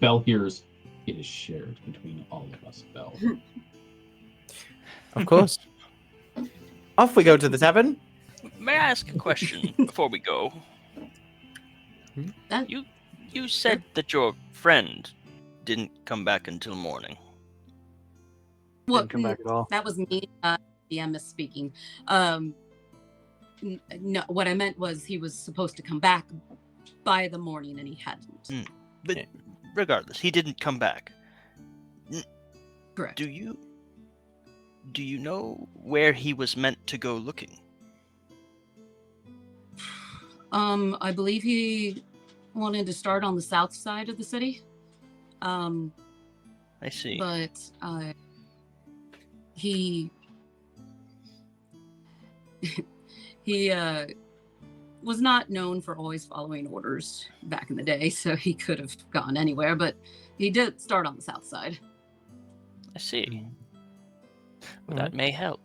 Bell hears it is shared between all of us, Bell. Of course. Off we go to the tavern. May I ask a question before we go? That- You said that your friend didn't come back until morning. didn't come back at all. That was me. DM misspeaking. No, what I meant was he was supposed to come back by the morning, and he hadn't. But Yeah. regardless, he didn't come back. Correct. Do you know where he was meant to go looking? I believe he wanted to start on the south side of the city. I see. But he was not known for always following orders back in the day, so he could have gone anywhere, but he did start on the south side. I see. Well, Alright. that may help.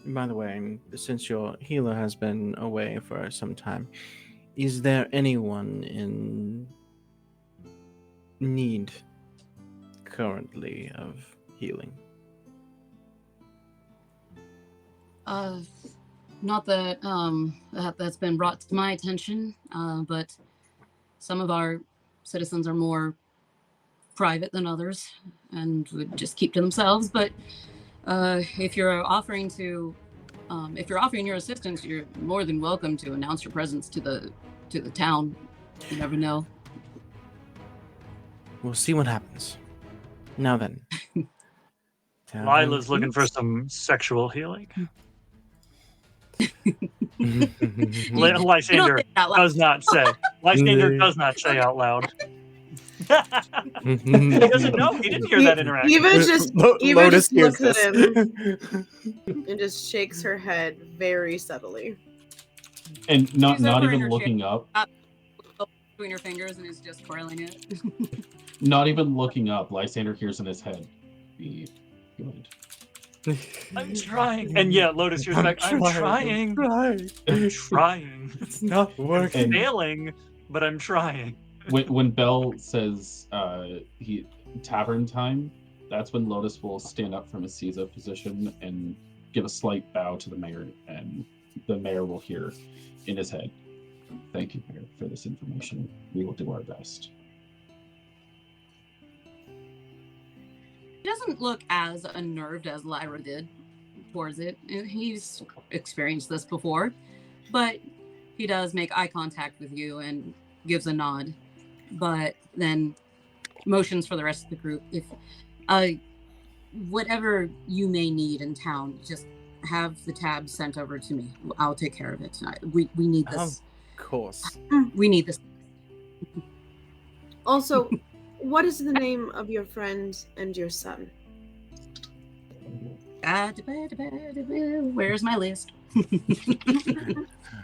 By the way, since your healer has been away for some time, is there anyone in need currently of healing? Not that that's been brought to my attention, but some of our citizens are more private than others and would just keep to themselves. But if you're offering your assistance, you're more than welcome to announce your presence to the town. You never know. We'll see what happens. Now then. Lila's looking for some sexual healing. Lysander think that loud. does not say. Lysander does not say out loud. He doesn't know. He didn't hear that interaction. Eva just looks at this. him and just shakes her head very subtly. And not She's over in even her looking up. Between your fingers and is just twirling it. Not even looking up. Lysander hears in his head, "Be good." I'm trying. And yeah, Lotus hears back, I'm trying. I'm trying. It's not working. And- Failing, but I'm trying. When Bell says he tavern time, that's when Lotus will stand up from his Caesar position and give a slight bow to the mayor, and the mayor will hear in his head, "Thank you, Mayor, for this information. We will do our best." He doesn't look as unnerved as Lyra did towards it. He's experienced this before, but he does make eye contact with you and gives a nod, but then motions for the rest of the group. If whatever you may need in town, just have the tab sent over to me. I'll take care of it tonight. We need this. Of course. We need this. Also, what is the name of your friend and your son? Where's my list?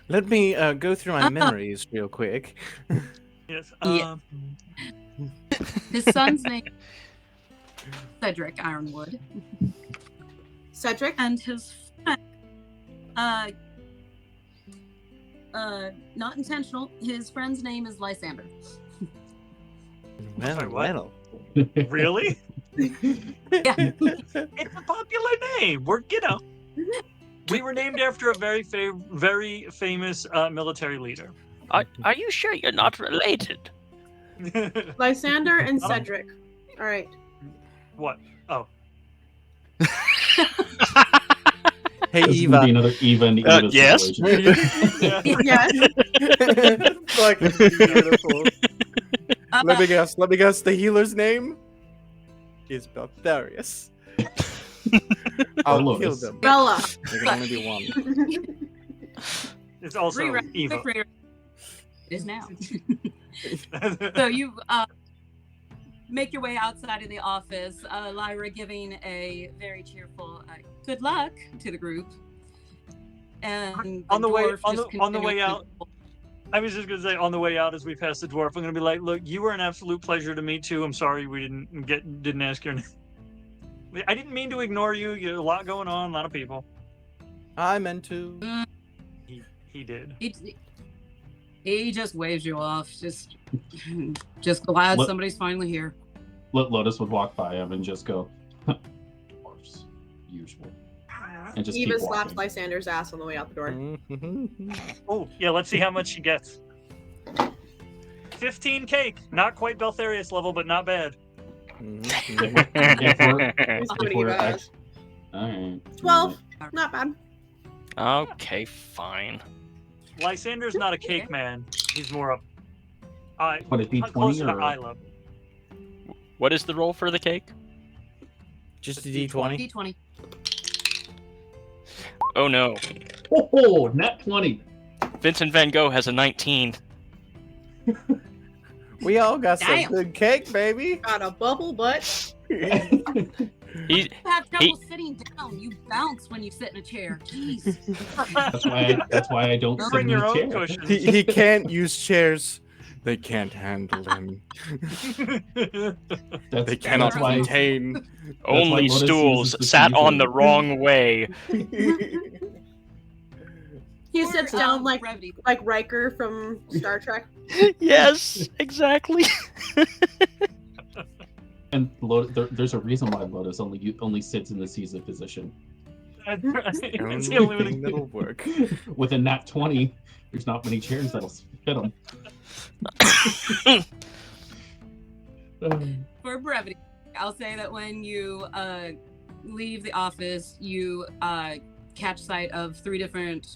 Let me go through my memories real quick. Yes. Yeah. His son's name is Cedric Ironwood. Cedric? And his friend, not intentional, his friend's name is Lysander. Well, Sorry, what? well. Really? Yeah. It's a popular name. We were named after a very famous military leader. Are you sure you're not related? Lysander and Oh. Cedric. All right. What? Oh, Hey, This is gonna be Eva. another Eva and Eva yes. situation. yeah. Yes. Fucking beautiful. Let me guess. The healer's name is Beltharius. I'll kill Lotus. them. Bella. There can only be one. It's also Eva. Quick it is now. So you make your way outside of the office, Lyra giving a very cheerful good luck to the group. And On the way dwarf on just the way continuing- out, I was just gonna say on the way out as we pass the dwarf, I'm gonna be like, look, you were an absolute pleasure to meet too. I'm sorry we didn't ask your name. I didn't mean to ignore you. You had a lot going on, a lot of people. I meant to. He did. He just waves you off. Just glad Look- somebody's finally here. Lotus would walk by him and just go, "Dwarfs, usual," and just Eva keep slaps walking. Lysander's ass on the way out the door. Oh, yeah, let's see how much she gets. 15 cake. Not quite Beltharius level, but not bad. If we're, Let's see what if we're Eva has. act- all right. 12. Not bad. Okay, fine. Lysander's not a cake man. He's more of eye, Would it be closer 20 to or eye level. What is the roll for the cake? Just a D20. D20. Oh no. oh, nat 20. Vincent Van Gogh has a 19. We all got some Damn. good cake, baby. Got a bubble butt. He, You have trouble sitting down. You bounce when you sit in a chair. Jeez. That's why I don't sit Bring in your a own chair. cushions. he can't use chairs. They can't handle him. They cannot that's why, contain. only Lotus stools uses the sat teaser. on the wrong way. He sits down like brevity. Riker from Star Trek. Yes, exactly. And there's a reason why Lotus only sits in the Caesar position. It's the only thing one. that'll work. With a nat 20, there's not many chairs that'll fit him. For brevity, I'll say that when you leave the office, you catch sight of 3 different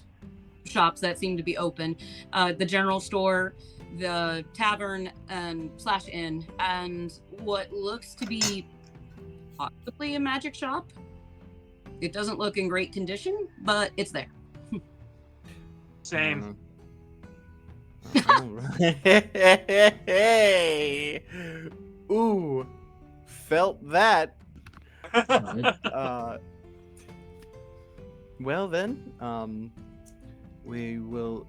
shops that seem to be open: the general store, the tavern, and / inn, and what looks to be possibly a magic shop. It doesn't look in great condition, but it's there. Same. Hey. Ooh. Felt that. Alright. Well then, we will.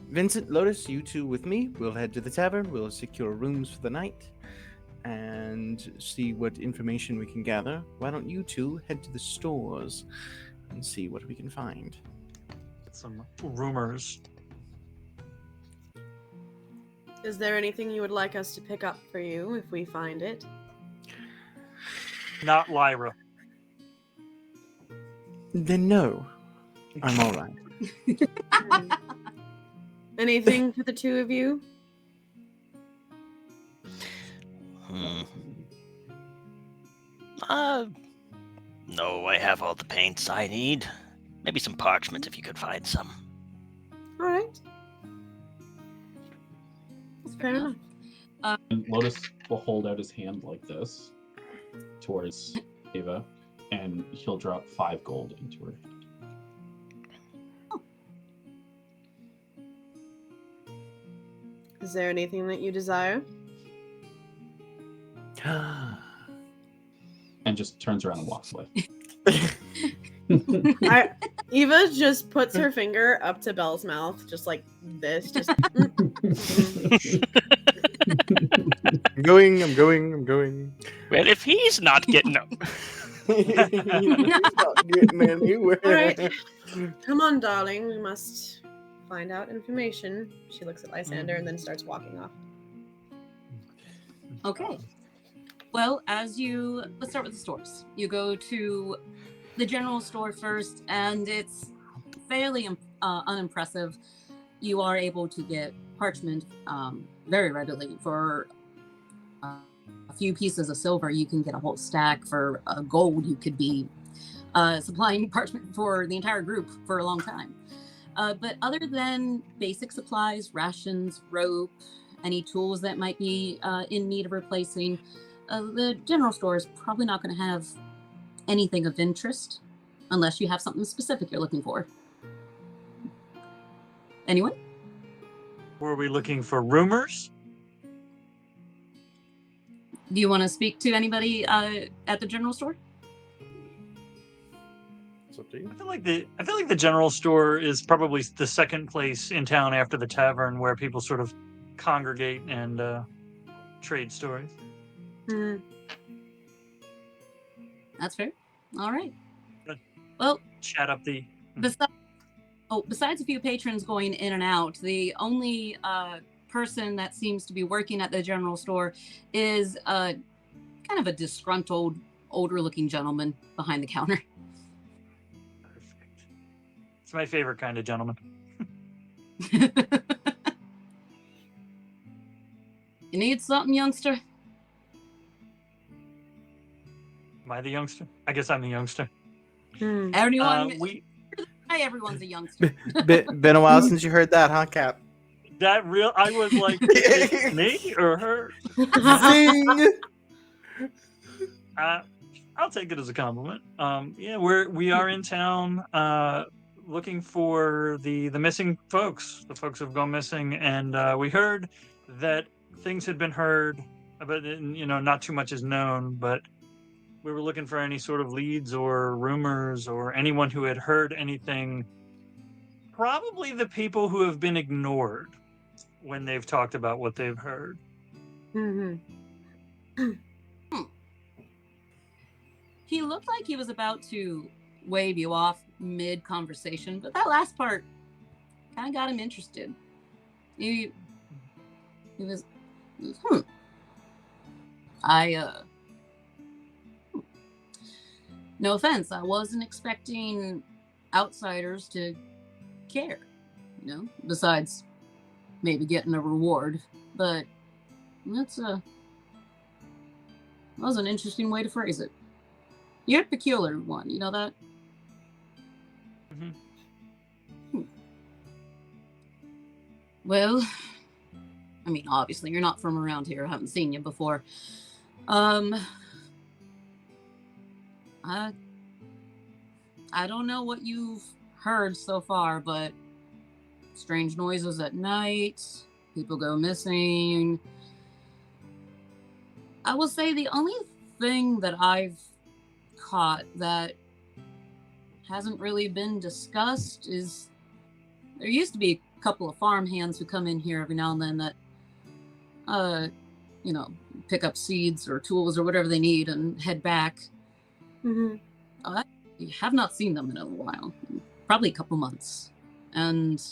Vincent, Lotus, you two with me. We'll head to the tavern. We'll secure rooms for the night, and see what information we can gather. Why don't you two head to the stores and see what we can find? Some rumors. Is there anything you would like us to pick up for you if we find it? Not Lyra. Then no, I'm all right. Anything for the two of you? No, I have all the paints I need. Maybe some parchment if you could find some. All right. Fair enough. And Lotus will hold out his hand like this towards Eva. and he'll drop 5 gold into her hand. Is there anything that you desire? And just turns around and walks away. Eva just puts her finger up to Belle's mouth, just like this. Just I'm going. Well, if he's not getting up. He's not getting anywhere. All right. Come on, darling. We must find out information. She looks at Lysander and then starts walking off. Okay. Well, let's start with the stores. You go to the general store first, and it's fairly unimpressive. You are able to get parchment very readily. For a few pieces of silver, you can get a whole stack. For gold, you could be supplying parchment for the entire group for a long time. But other than basic supplies, rations, rope, any tools that might be in need of replacing, the general store is probably not going to have anything of interest unless you have something specific you're looking for. Anyone? Were we looking for rumors? Do you want to speak to anybody at the general store? It's up to you. I feel like the general store is probably the second place in town after the tavern where people sort of congregate and trade stories. Mm. That's fair. All right. Good. Well, Chat up the. besides a few patrons going in and out, the only person that seems to be working at the general store is kind of a disgruntled, older-looking gentleman behind the counter. Perfect. It's my favorite kind of gentleman. You need something, youngster? Am I the youngster? I guess I'm the youngster. Mm. Everyone, hi, everyone's a youngster. Been a while since you heard that, huh, Cap? I was like, is it me or her? Zing! I'll take it as a compliment. Yeah, we are in town looking for the missing folks. The folks have gone missing, and we heard that things had been heard, but not too much is known. But we were looking for any sort of leads or rumors or anyone who had heard anything. Probably the people who have been ignored when they've talked about what they've heard. Mm-hmm. He looked like he was about to wave you off mid-conversation, but that last part kind of got him interested. He was no offense, I wasn't expecting outsiders to care, besides maybe getting a reward, but that was an interesting way to phrase it. You're a peculiar one, you know that? Mm-hmm. Well, I mean, obviously, you're not from around here. I haven't seen you before. I don't know what you've heard so far, but strange noises at night, people go missing. I will say the only thing that I've caught that hasn't really been discussed is there used to be a couple of farmhands who come in here every now and then that pick up seeds or tools or whatever they need and head back. Mm-hmm. I have not seen them in a while, probably a couple months, and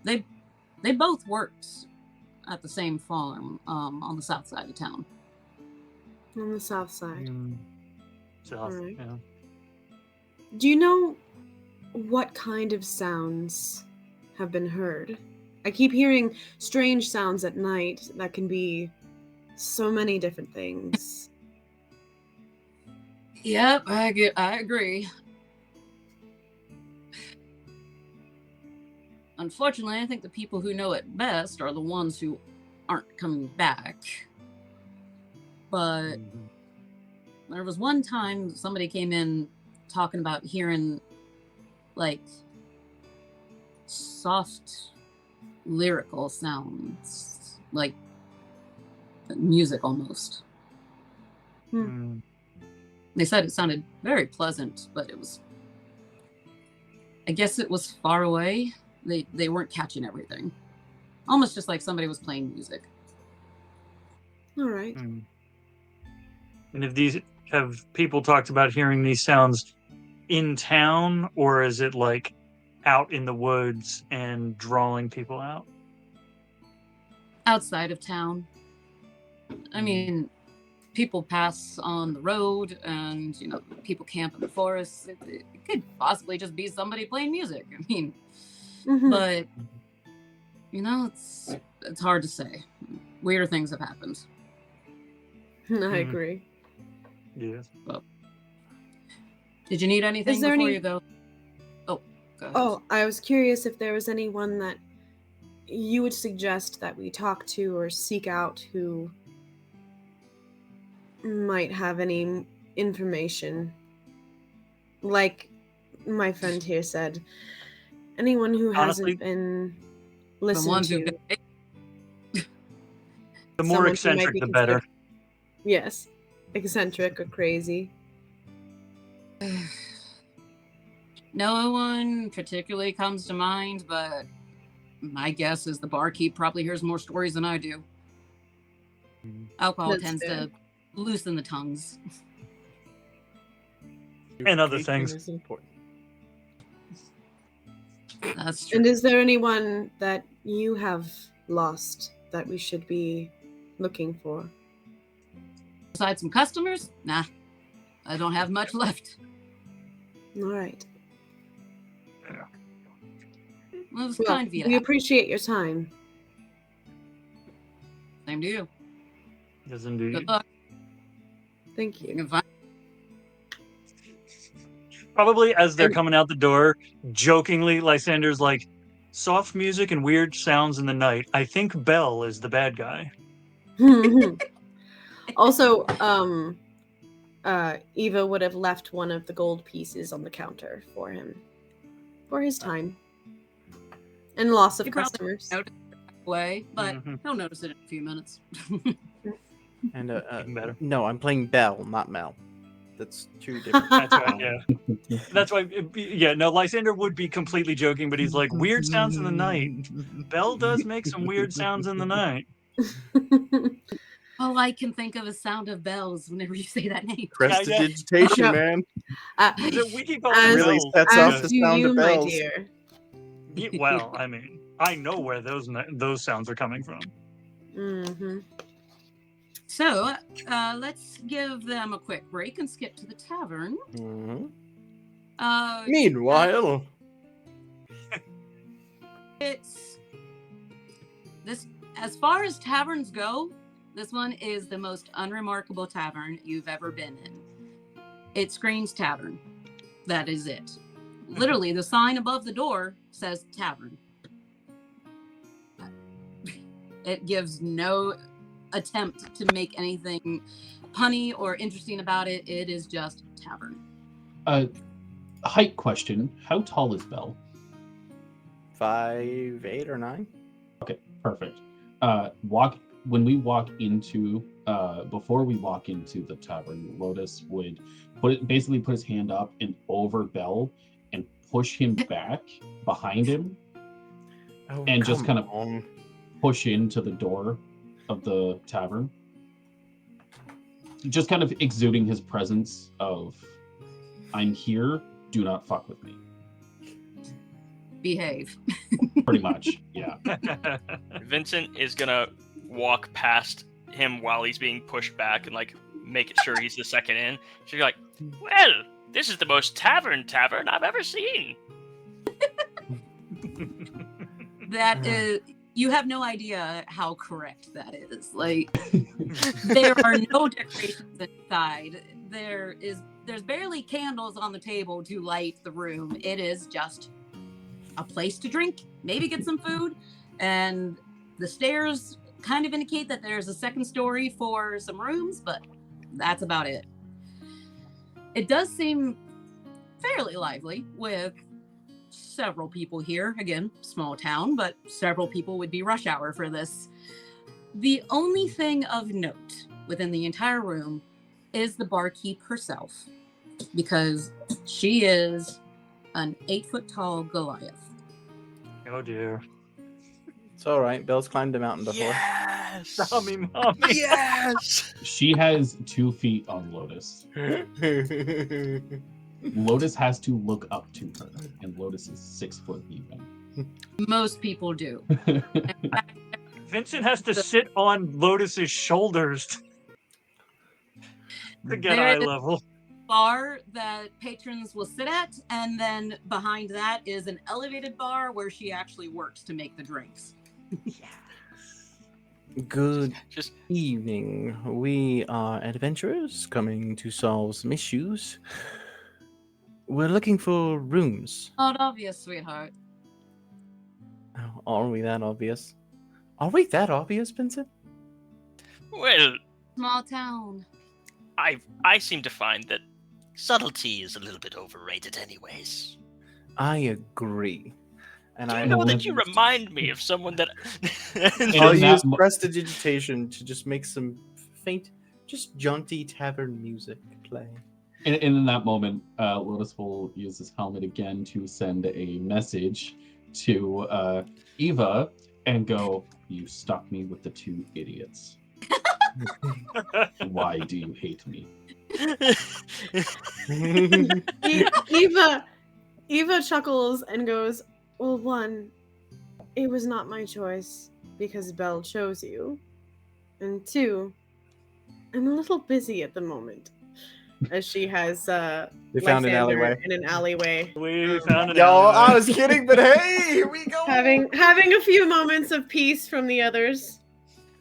they both worked at the same farm on the south side of town. On the south side. South, Alright. yeah. Do you know what kind of sounds have been heard? I keep hearing strange sounds at night that can be so many different things. Yep, I agree. Unfortunately, I think the people who know it best are the ones who aren't coming back. But There was one time somebody came in talking about hearing like soft lyrical sounds, like music almost. Hmm. They said it sounded very pleasant, but it was, I guess it was far away. They weren't catching everything. Almost just like somebody was playing music. All right. Hmm. And have people talked about hearing these sounds in town, or is it like out in the woods and drawing people out? Outside of town. I mean, people pass on the road and, you know, people camp in the forest. It could possibly just be somebody playing music. I mean, Mhm. but, you know, it's hard to say. Weirder things have happened. I agree. Yes. Did you need anything there before any- you go? Oh, go ahead. Oh, I was curious if there was anyone that you would suggest that we talk to or seek out who might have any information. Like my friend here said, anyone who Honestly, hasn't been The listened ones who've to. been the more someone who might eccentric, be the better. considered- Yes, eccentric or crazy. No one particularly comes to mind, but my guess is the barkeep probably hears more stories than I do. Alcohol That's tends fair. to loosen the tongues. And other Communication things. is important. That's true. And is there anyone that you have lost that we should be looking for? Besides some customers, nah, I don't have much left. All right. Well, it was Well, kind of you to we have. appreciate your time. Same to you. Yes, indeed. Good luck. Thank You you. can find Probably as they're And- coming out the door, jokingly, Lysander's like, soft music and weird sounds in the night. I think Bell is the bad guy. Also, Eva would have left one of the gold pieces on the counter for him for his time and loss of He probably customers. noticed it away, but Mhm. he'll notice it in a few minutes. And Even better. no, I'm playing Bell, not Mel. That's two different. That's right, yeah. That's why, yeah, no, Lysander would be completely joking, but he's like, weird sounds in the night. Bell does make some weird sounds in the night. All I can think of is sound of bells whenever you say that name. Prestidigitation, No. man. We keep calling As- it Really bells. sets As off the do sound you, of my bells. dear. Yeah, well, I mean, I know where those sounds are coming from. Mm-hmm. So, let's give them a quick break and skip to the tavern. Mhm. Meanwhile, It's this, as far as taverns go, this one is the most unremarkable tavern you've ever been in. It screams tavern. That is it. Literally, the sign above the door says tavern. It gives no attempt to make anything punny or interesting about it. It is just tavern. Height question: how tall is Bell? 5'8" or 9. Okay, perfect. When we walk into before we walk into the tavern, Lotus would basically put his hand up and over Bell and push him back behind him Oh, and just come kind of on. push into the door of the tavern. Just kind of exuding his presence of, I'm here, do not fuck with me. Behave. Pretty much, yeah. Vincent is gonna walk past him while he's being pushed back and like make sure he's the second in. She's like, "Well, this is the most tavern I've ever seen." That is, you have no idea how correct that is. Like, there are no decorations inside. There's barely candles on the table to light the room. It is just a place to drink, maybe get some food, and the stairs kind of indicate that there's a second story for some rooms, but that's about it. It does seem fairly lively with several people here. Again, small town, but several people would be rush hour for this. The only thing of note within the entire room is the barkeep herself, because she is an 8-foot-tall Goliath. Oh dear. It's all right. Bill's climbed a mountain before. Yes. Mommy. Yes. She has 2 feet on Lotus. Lotus has to look up to her, and Lotus is 6 foot even. Most people do. Vincent has to sit on Lotus's shoulders to get There eye is level. bar that patrons will sit at, and then behind that is an elevated bar where she actually works to make the drinks. Good Just evening. We are adventurers coming to solve some issues. We're looking for rooms. Not obvious, sweetheart. Oh, are we that obvious? Are we that obvious, Vincent? well, Small town. I seem to find that subtlety is a little bit overrated, anyways. I agree. And Do I you know will that you remind me of someone that? I'll in use that mo- prestidigitation to just make some faint, just jaunty tavern music play. And in that moment, Lotus will use his helmet again to send a message to Eva and go, "You stuck me with the 2 idiots. Why do you hate me?" Eva chuckles and goes, "Well, 1, it was not my choice because Belle chose you. And 2, I'm a little busy at the moment." As she has They found an Lysander alleyway. in an alleyway. We found an Yo, I alleyway. was kidding, but hey, here we go. Having a few moments of peace from the others.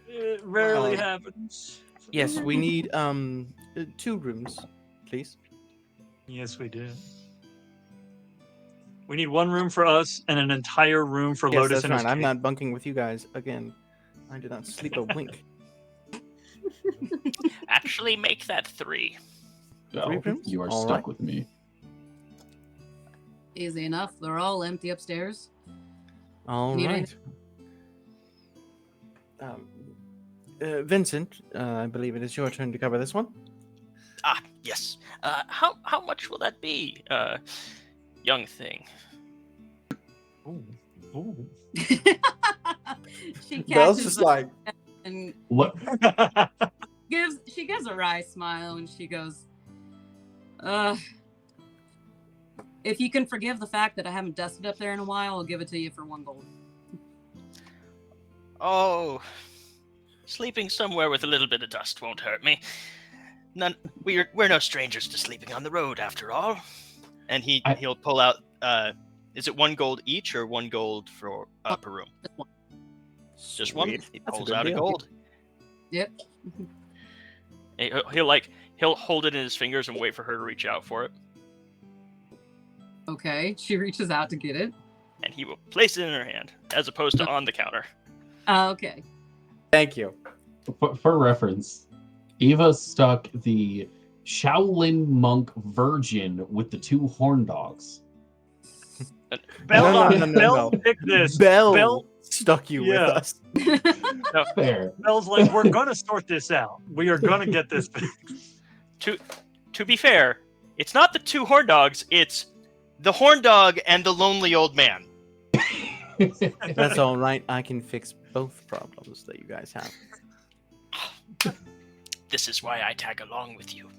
It rarely Um, happens. Yes, we need 2 rooms, please. Yes, we do. We need 1 room for us and an entire room for Yes, Lotus that's and his fine. I'm cake. not bunking with you guys again. I did not sleep a wink. Actually, make that 3. Well, 3 rooms? you are All stuck right. with me. Easy enough. They're all empty upstairs. All Need right. Vincent, I believe it is your turn to cover this one. Ah, yes. How much will that be, young thing? Ooh. Ooh. She Belle's catches just the- like, and What? gives a wry smile, and she goes, if you can forgive the fact that I haven't dusted up there in a while, I'll give it to you for 1 gold. Oh, sleeping somewhere with a little bit of dust won't hurt me. We're no strangers to sleeping on the road, after all. And he'll pull out. Is it 1 gold each or 1 gold for per room? Just 1. Just 1. Sweet. He That's a pulls good out a deal. gold. Yep. He'll hold it in his fingers and wait for her to reach out for it, Okay. She reaches out to get it. and he will place it in her hand, as opposed to on the counter. Okay. Thank you. For reference, Eva stuck the Shaolin monk virgin with the 2 horn dogs. Bell, No. Bell picked this. Belle stuck you Yeah. with us. Fair. Bell's like, we're gonna sort this out. We are gonna get this fixed. To be fair, it's not the 2 horn dogs, it's the horn dog and the lonely old man. That's all right. I can fix both problems that you guys have. This is why I tag along with you.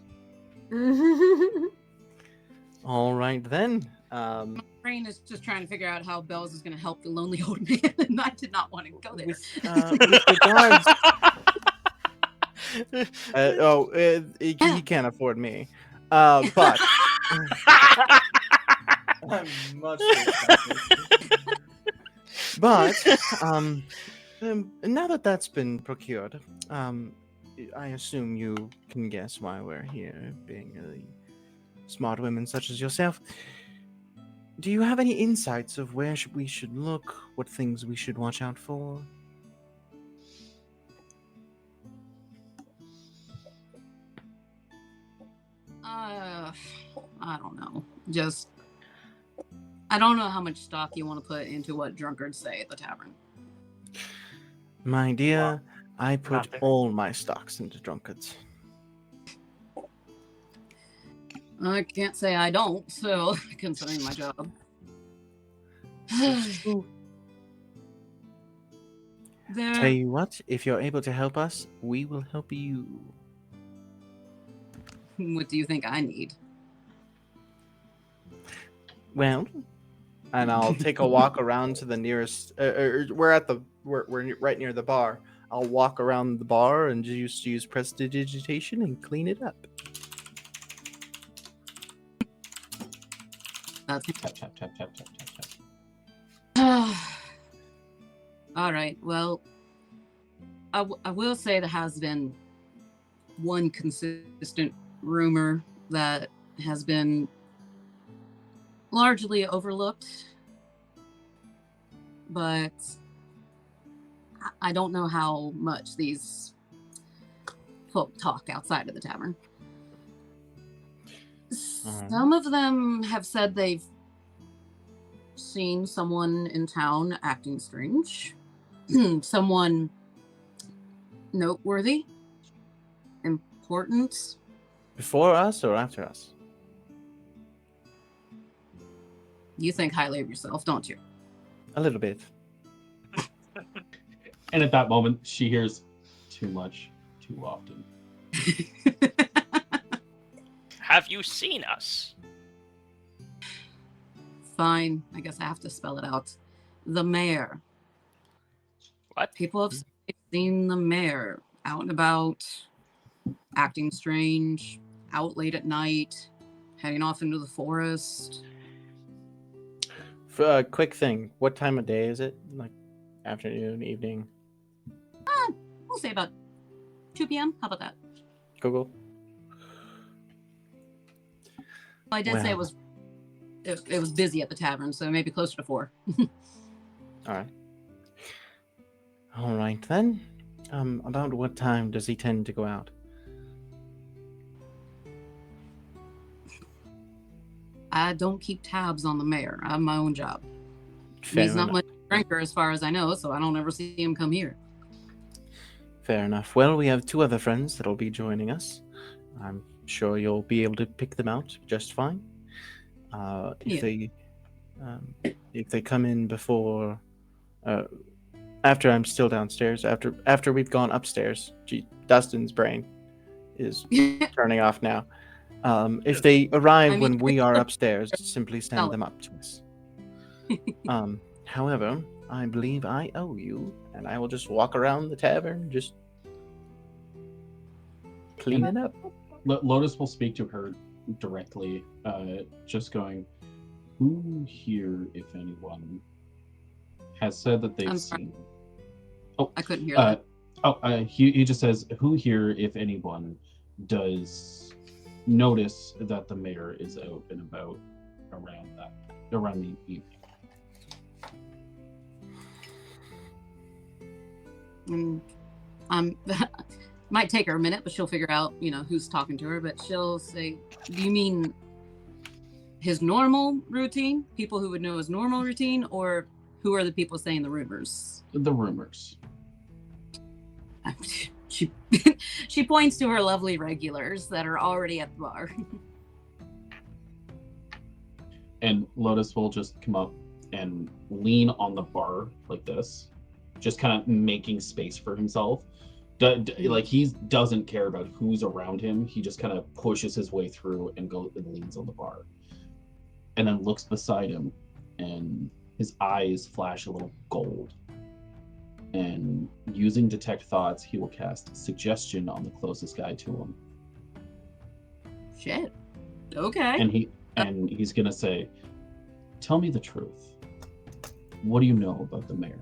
All right then. My brain is just trying to figure out how Bells is going to help the lonely old man, and I did not want to go there. With regards, he can't afford me. But I'm much too expensive. But now that that's been procured, I assume you can guess why we're here, being smart women such as yourself. Do you have any insights of where we should look, what things we should watch out for? I don't know. I don't know how much stock you want to put into what drunkards say at the tavern. My dear, I put Not there. all my stocks into drunkards. I can't say I don't, so considering my job. It's true. Tell you what, if you're able to help us, we will help you. What do you think I need? Well, and I'll take a walk around to the nearest. We're right near the bar. I'll walk around the bar and just use prestidigitation and clean it up. That's Tap, tap, tap, tap, tap, tap, tap. all right. Well, I will say there has been one consistent rumor that has been largely overlooked, but I don't know how much these folk talk outside of the tavern. Some of them have said they've seen someone in town acting strange. Someone noteworthy, important. Before us or after us? You think highly of yourself, don't you? A little bit. And at that moment, she hears too much, too often. Have you seen us? Fine, I guess I have to spell it out. The mayor. What? People have seen the mayor out and about, acting strange, out late at night, heading off into the forest. For a quick thing, what time of day is it? Like afternoon, evening? We'll say about 2 p.m. How about that? Google. Well, I did say Well. it was busy at the tavern, so maybe closer to 4. All right. All right then. About what time does he tend to go out? I don't keep tabs on the mayor. I have my own job. Fair He's not enough. much of a drinker as far as I know, so I don't ever see him come here. Fair enough. Well, we have 2 other friends that'll be joining us. I'm sure you'll be able to pick them out just fine. If they come in before, after I'm still downstairs, after we've gone upstairs. Dustin's brain is turning off now. If they arrive when we are upstairs, simply send them up to us. However, I believe I owe you, and I will just walk around the tavern, just clean it up. Lotus will speak to her directly, just going, who here, if anyone, has said that they've I'm sorry. seen... Oh, I couldn't hear that. He just says, who here, if anyone, does notice that the mayor is out and about around the evening? Might take her a minute, but she'll figure out, who's talking to her. But she'll say, "Do you mean his normal routine? People who would know his normal routine, or who are the people saying the rumors?" The rumors. She points to her lovely regulars that are already at the bar. And Lotus will just come up and lean on the bar like this, just kind of making space for himself. Like he doesn't care about who's around him. He just kind of pushes his way through and goes and leans on the bar, and then looks beside him, and his eyes flash a little gold. And using detect thoughts, he will cast suggestion on the closest guy to him. Shit. Okay. And he's gonna say, "Tell me the truth. What do you know about the mayor?"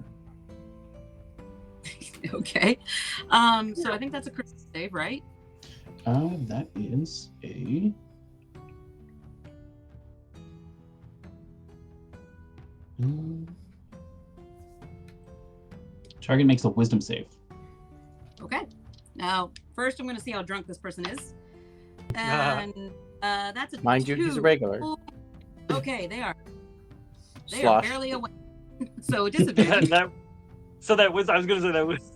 Okay. So I think that's a critical save, right? That is a... Target makes a wisdom save. Okay. Now, first I'm going to see how drunk this person is. And That's a Mind you, he's a 2. regular. Okay, they are Slosh. barely awake. So disadvantage. that was. I was gonna say that was.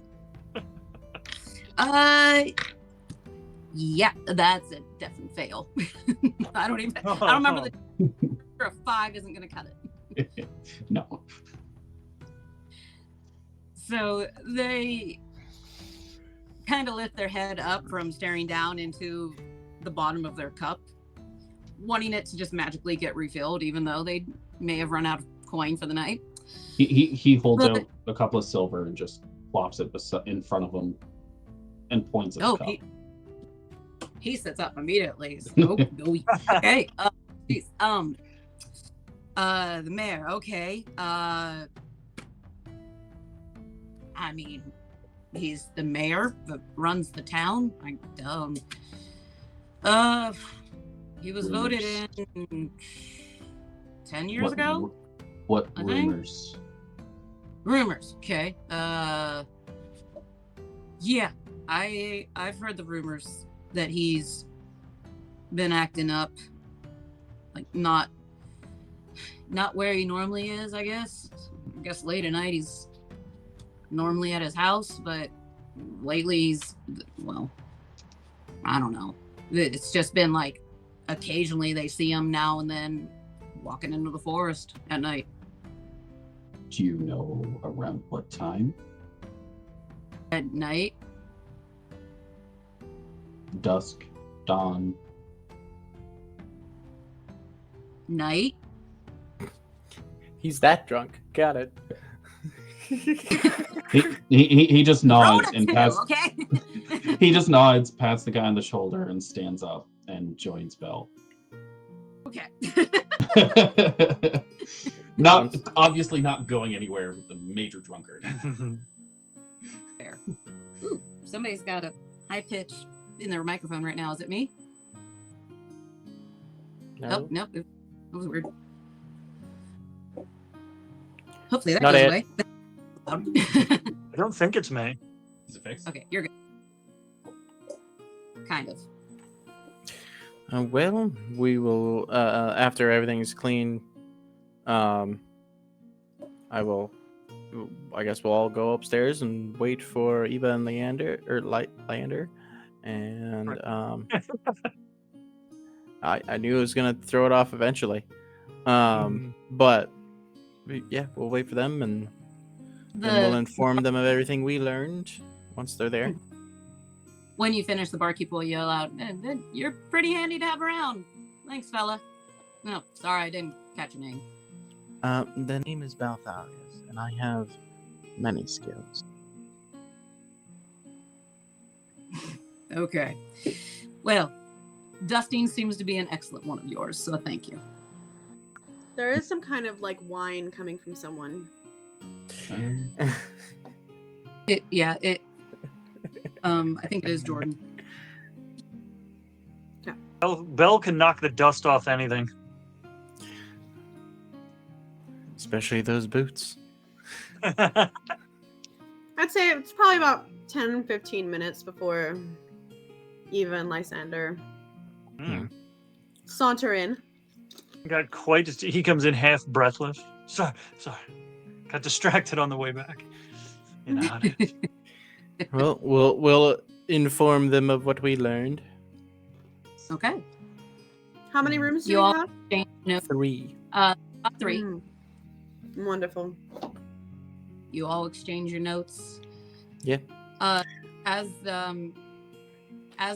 Yeah, that's a definite fail. I don't remember a 5 isn't gonna cut it. No. So they kind of lift their head up from staring down into the bottom of their cup, wanting it to just magically get refilled, even though they may have run out of coin for the night. He holds out a couple of silver and just plops it in front of him and points at the cup. He sits up immediately. So, okay. Geez. The mayor. Okay. I mean, he's the mayor that runs the town. He was voted in 10 years ago. What rumors? Rumors. Okay. Yeah, I've heard the rumors that he's been acting up, like not where he normally is. I guess late at night he's normally at his house, but lately he's, well, I don't know. It's just been like occasionally they see him now and then walking into the forest at night. Do you know around what time? At night. Dusk, dawn. Night. He's that drunk. Got it. He just nods and passes. Okay. He just nods, pats the guy on the shoulder, and stands up and joins Belle. Okay. Obviously not going anywhere with the major drunkard. Fair. Ooh, somebody's got a high pitch in their microphone right now. Is it me? No. Oh, nope. That was weird. Hopefully that Not goes it. away. I don't think it's me. Is it fixed? Okay, you're good. Kind of. Well, we will after everything's clean. I guess we'll all go upstairs and wait for Eva and Leander, and I knew it was gonna throw it off eventually. But yeah, we'll wait for them and then we'll inform them of everything we learned once they're there. When you finish, the barkeep will yell out, "You're pretty handy to have around. Thanks, fella." No, sorry, I didn't catch your name. The name is Baltharius, and I have many skills. Okay. Well, dusting seems to be an excellent one of yours, so thank you. There is some kind of like whine coming from someone. I think it is Jordan. Belle can knock the dust off anything. Especially those boots. I'd say it's probably about 10-15 minutes before Eva and Lysander saunter in. Got he comes in half breathless. Sorry. Got distracted on the way back. You know how it is. Well, we'll inform them of what we learned. Okay. How many rooms do You you all have? exchange notes. 3. 3. Wonderful. You all exchange your notes. Yeah. As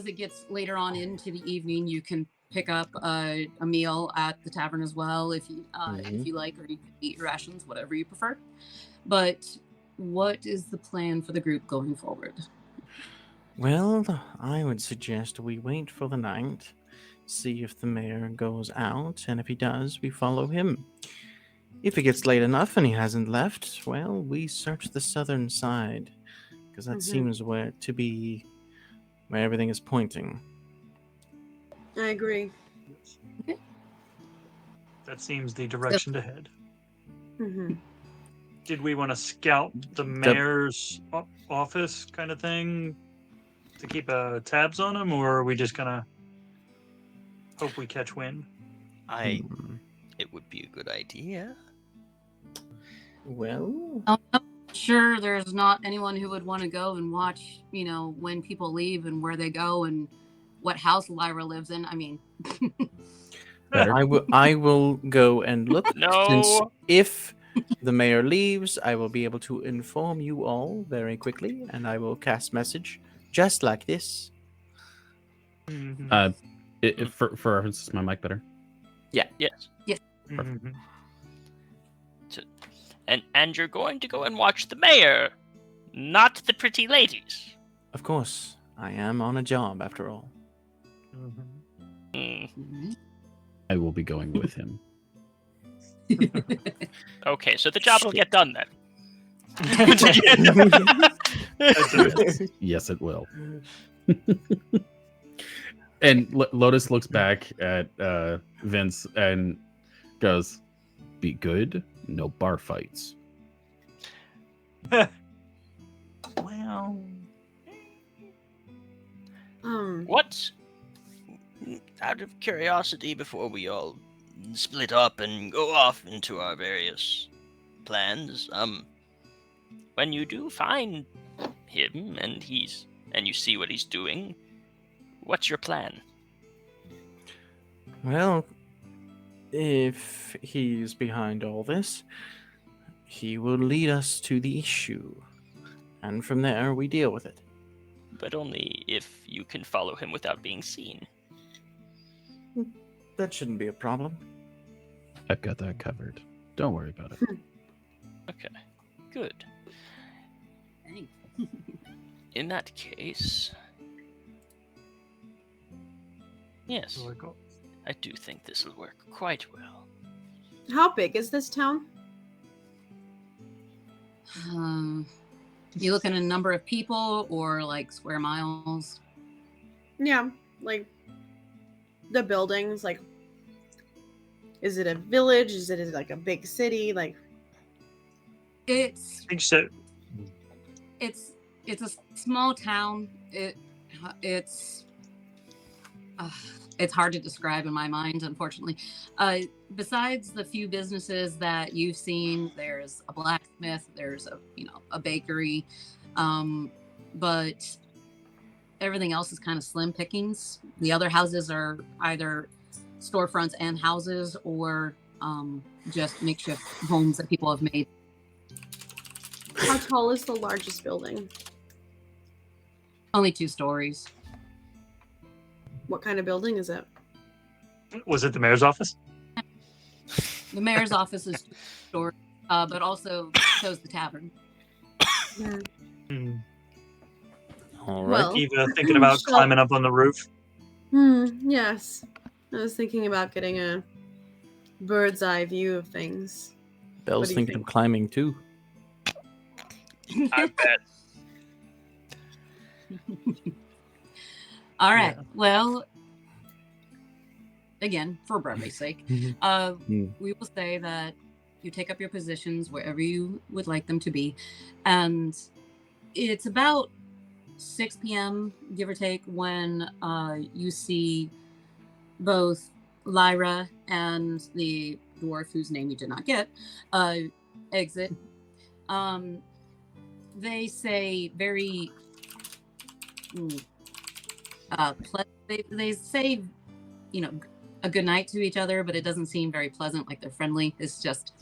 it gets later on into the evening, you can pick up a meal at the tavern as well if you like, or you can eat your rations, whatever you prefer. But what is the plan for the group going forward? Well, I would suggest we wait for the night, see if the mayor goes out, and if he does, we follow him. If it gets late enough and he hasn't left, well, we search the southern side, because that seems where everything is pointing. I agree. Okay. That seems the direction to head. Mm-hmm. Did we want to scout the mayor's office kind of thing to keep tabs on him, or are we just gonna Hope we catch wind. Hmm. It would be a good idea. Well, I'm sure there's not anyone who would want to go and watch, when people leave and where they go and what house Lyra lives in. I mean, Better. I will go and look. Since No. if the mayor leaves, I will be able to inform you all very quickly, and I will cast message just like this. Mhm. For reference, is my mic better? Yes. Mhm. And you're going to go and watch the mayor, not the pretty ladies. Of course, I am on a job after all. Mhm. Hmm. I will be going with him. Okay, so the job will get done then. Yes, it will. And Lotus looks back at Vince and goes, "Be good, no bar fights." Well, What? Out of curiosity, before we all split up and go off into our various plans, when you do find him and you see what he's doing, what's your plan? Well, if he's behind all this, he will lead us to the issue, and from there we deal with it. But only if you can follow him without being seen. That shouldn't be a problem. I've got that covered. Don't worry about it. Okay, good. Dang. In that case, yes, so I go- I do think this will work quite well. How big is this town? You looking at a number of people or like square miles? Yeah, like the buildings. Like, is it a village? Is it like a big city? Like, It's I think so. it's a small town. It's hard to describe in my mind, unfortunately. Besides the few businesses that you've seen, there's a blacksmith, there's a bakery, but everything else is kind of slim pickings. The other houses are either storefronts and houses, or just makeshift homes that people have made. how tall is the largest building? Only 2 stories. What kind of building is it? Was it the mayor's office? The mayor's office is 2 stories, but also so's the tavern. Hmm. All right. Well, Eva thinking about shall- climbing up on the roof. Yes. I was thinking about getting a bird's eye view of things. Belle's what do you thinking think? of climbing too. I bet. All right. Yeah. Well, again, for brevity's sake, Mm. we will say that you take up your positions wherever you would like them to be, and it's about 6 p.m., give or take, when you see both Lyra and the dwarf, whose name you did not get, exit. They say very they say a good night to each other, but it doesn't seem very pleasant, like they're friendly. It's just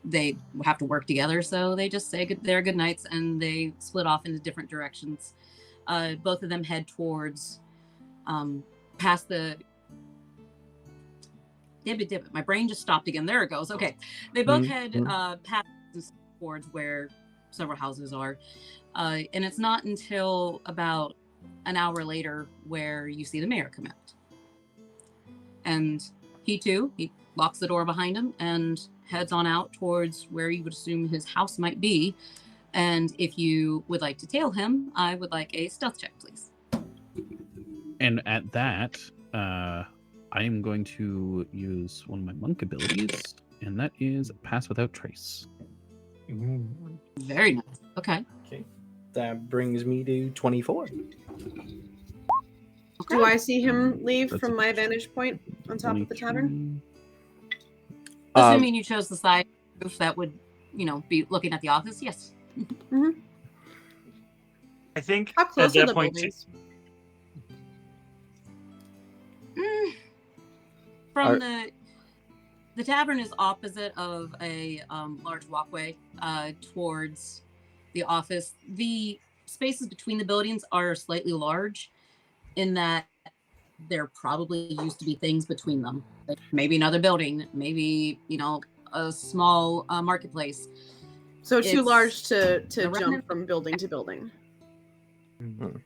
they have to work together, so they just say their good nights and they split off into different directions. Both of them head towards past the Dibbit. My brain just stopped again. There it goes. Okay. They both head past towards where several houses are. And it's not until about an hour later where you see the mayor come out. And he locks the door behind him and heads on out towards where you would assume his house might be. And if you would like to tail him, I would like a stealth check, please. And at that, I am going to use one of my monk abilities, and that is Pass Without Trace. Very nice. Okay. Okay. That brings me to 24. Do I see him leave That's from a- my vantage point on top of the tavern? Assuming you chose the side roof that would, be looking at the office, yes. I think How close at are that the point, buildings? From the tavern is opposite of a large walkway towards the office. The spaces between the buildings are slightly large in that there probably used to be things between them. Like maybe another building, maybe, a small marketplace. So too It's large to around jump it. from building to building.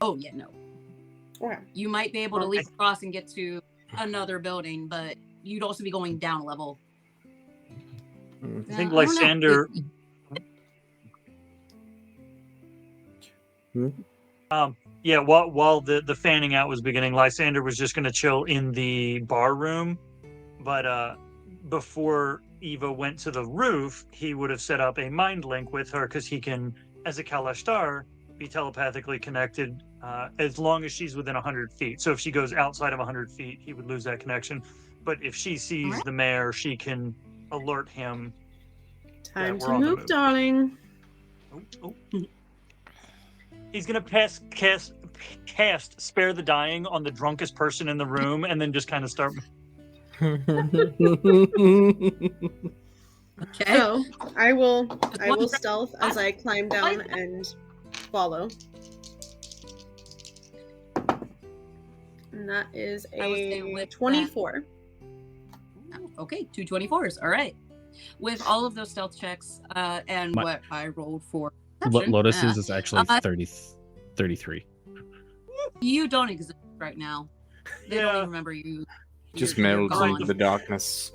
Oh, yeah, no. Okay. You might be able to leap across and get to another building, but you'd also be going down a level. I think I don't know. Lysander. Yeah, while the fanning out was beginning, Lysander was just going to chill in the bar room, but before Eva went to the roof, he would have set up a mind link with her because he can, as a Kalashtar, be telepathically connected as long as she's within 100 feet. So if she goes outside of 100 feet, he would lose that connection. But if she sees the mayor, she can alert him. Time we're to on the move, move. darling. Oh. He's gonna cast Spare the Dying on the drunkest person in the room, and then just kind of start. Okay. So I will stealth as I climb down and follow. And that is I would say a with 24. Okay, 2 24s. All right. With all of those stealth checks and what I rolled for perception, Lotus's is actually 33. You don't exist right now. They don't Yeah. even remember you. Just You're melds gone. into the darkness.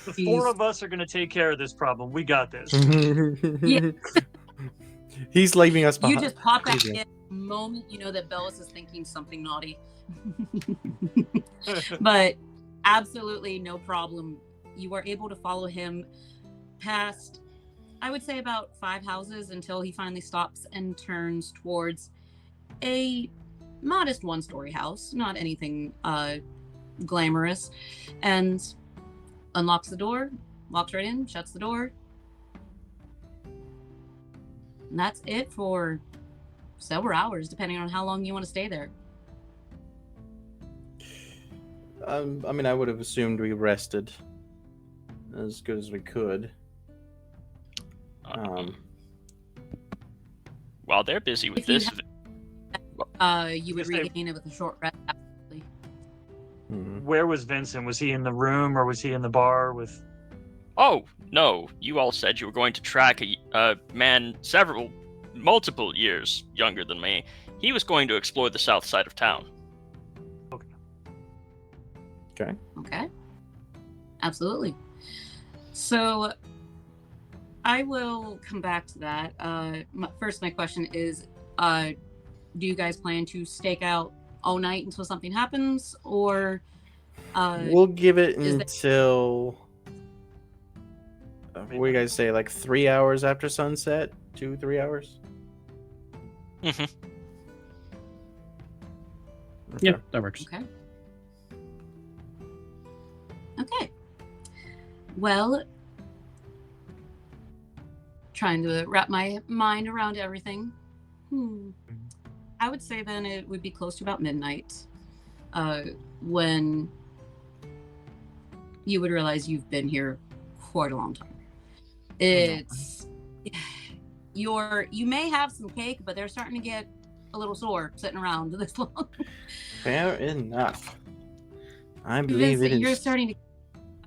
The four of us are gonna take care of this problem. We got this. He's leaving us You behind. just pop back Easy. in the moment you know that Bellis is thinking something naughty. But absolutely no problem. You are able to follow him past, I would say, about 5 houses until he finally stops and turns towards a modest 1-story house, not anything glamorous, and unlocks the door, walks right in, shuts the door. And that's it for several hours, depending on how long you want to stay there. I mean, I would have assumed we rested as good as we could. While they're busy with If you this, you would Yes, regain it with a short rest. Absolutely. Where was Vincent? Was he in the room or was he in the bar with? oh no, you all said you were going to track a man multiple years younger than me. He was going to explore the south side of town. Okay. Absolutely. So I will come back to that. First, my question is, do you guys plan to stake out all night until something happens, or We'll give it is that- until. What do you guys say? Like 3 hours after sunset? 2-3 hours? Mhm. Yeah, that works. Okay. Okay. Well, trying to wrap my mind around everything. I would say then it would be close to about midnight when you would realize you've been here quite a long time. It's you may have some cake, but they're starting to get a little sore sitting around this long. Fair enough. I believe Vincent, it you're is. starting to get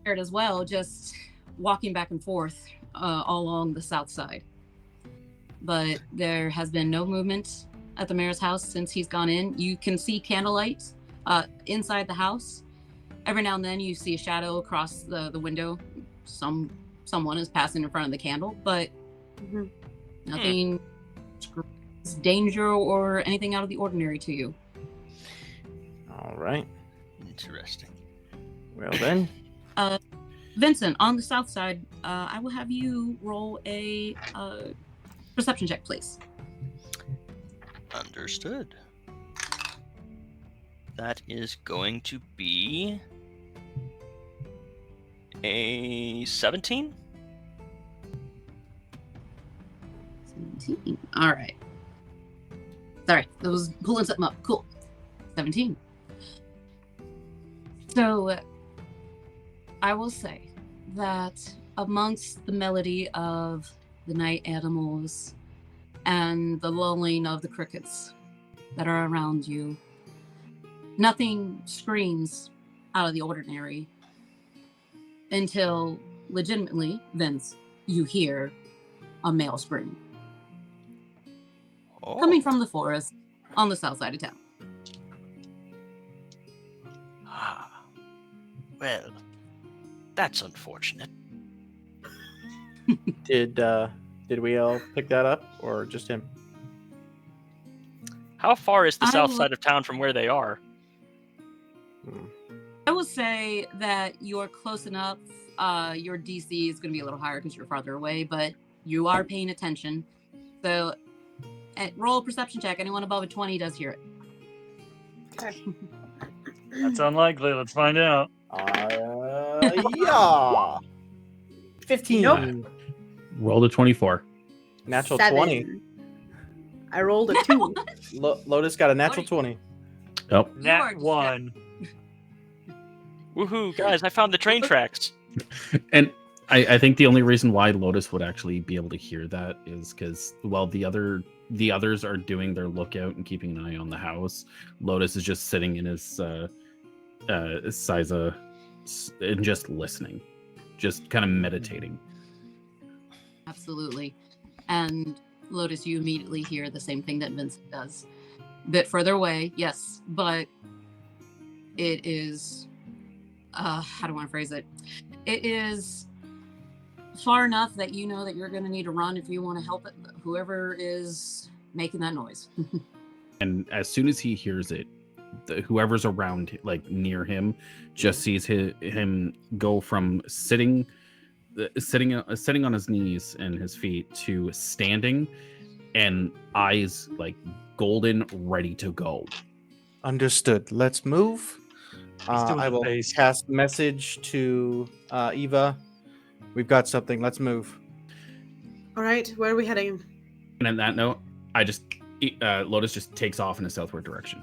tired as well, just walking back and forth all along the south side. But there has been no movement at the mayor's house since he's gone in. You can see candlelight inside the house. Every now and then you see a shadow across the window. Someone is passing in front of the candle, but nothing screams danger or anything out of the ordinary to you. All right. Interesting. Well then. Vincent, on the south side, I will have you roll a perception check, please. Understood. That is going to be a 17. 17. All right. Sorry, I was pulling something up. Cool. 17. So, I will say that amongst the melody of the night animals and the lulling of the crickets that are around you, nothing screams out of the ordinary until, legitimately, Vince, you hear a male scream coming from the forest on the south side of town. Ah, well, that's unfortunate. Did we all pick that up, or just him? How far is the I south will- side of town from where they are? I will say that you're close enough. Your DC is going to be a little higher because you're farther away, but you are paying attention. So, roll a perception check. Anyone above a 20 does hear it. That's unlikely. Let's find out. Yeah. 15. Nope. Roll to 24. Natural 7. 20. I rolled a 2. Lotus got a natural 20. Oh, You are Nat just- 1. Woohoo, guys, I found the train tracks. and I think the only reason why Lotus would actually be able to hear that is because while the others are doing their lookout and keeping an eye on the house, Lotus is just sitting in his Siza and just listening, just kind of meditating. Absolutely. And Lotus, you immediately hear the same thing that Vincent does. Bit further away, yes, but it is, how do I want to phrase it? It is far enough that you know that you're going to need to run if you want to help it, whoever is making that noise. And as soon as he hears it, whoever's around, like near him, just sees him go from sitting on his knees and his feet to standing, and eyes like golden, ready to go. Understood. Let's move. Still I the will base. cast message to Eva. We've got something. Let's move. All right, where are we heading? And on that note, Lotus just takes off in a southward direction.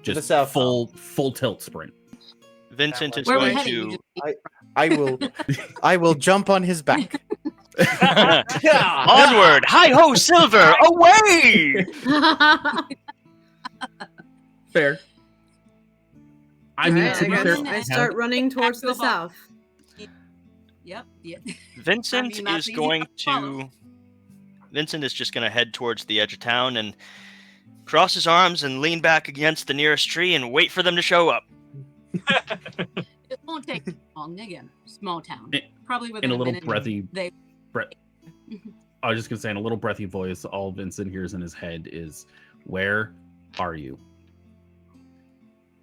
To the Just south. full tilt sprint. Vincent is Where we're going heading, you to just I will jump on his back. onward. Hi ho, Silver, away! Fair. I All mean, right, to I be guess fair, I start running towards the Go south. Yep. Vincent I mean, that's is easy going to follow. to. Vincent is just going to head towards the edge of town and cross his arms and lean back against the nearest tree and wait for them to show up. It won't take long. Again, small town. In- Probably within in a little minute. breathy, They I was just gonna say in a little breathy voice, all Vincent hears in his head is, "Where are you?"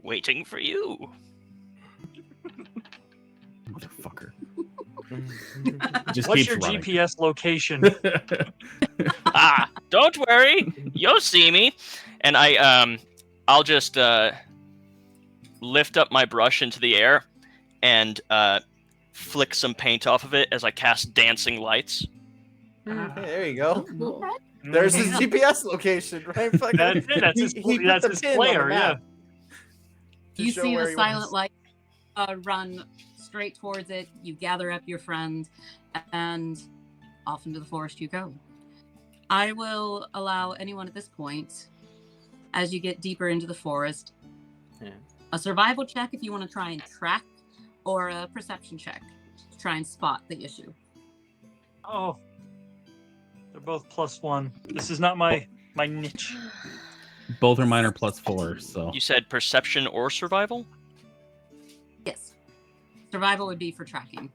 Waiting for you. Motherfucker. Just What's keeps your running. GPS location? Don't worry, you'll see me. And I'll just lift up my brush into the air and flick some paint off of it as I cast dancing lights. Hey, there you go. Cool. There's his Mhm. GPS location, right? Fucking- That's it. That's his, he put that's the his pin on the player, yeah. map to You show see where the he silent was. light run straight towards it. You gather up your friend, and off into the forest you go. I will allow anyone at this point, as you get deeper into the forest, Yeah. a survival check if you want to try and track, or a perception check to try and spot the issue. Oh. They're both +1. This is not my niche. Both are minor +4, so You said perception or survival? Yes. Survival would be for tracking.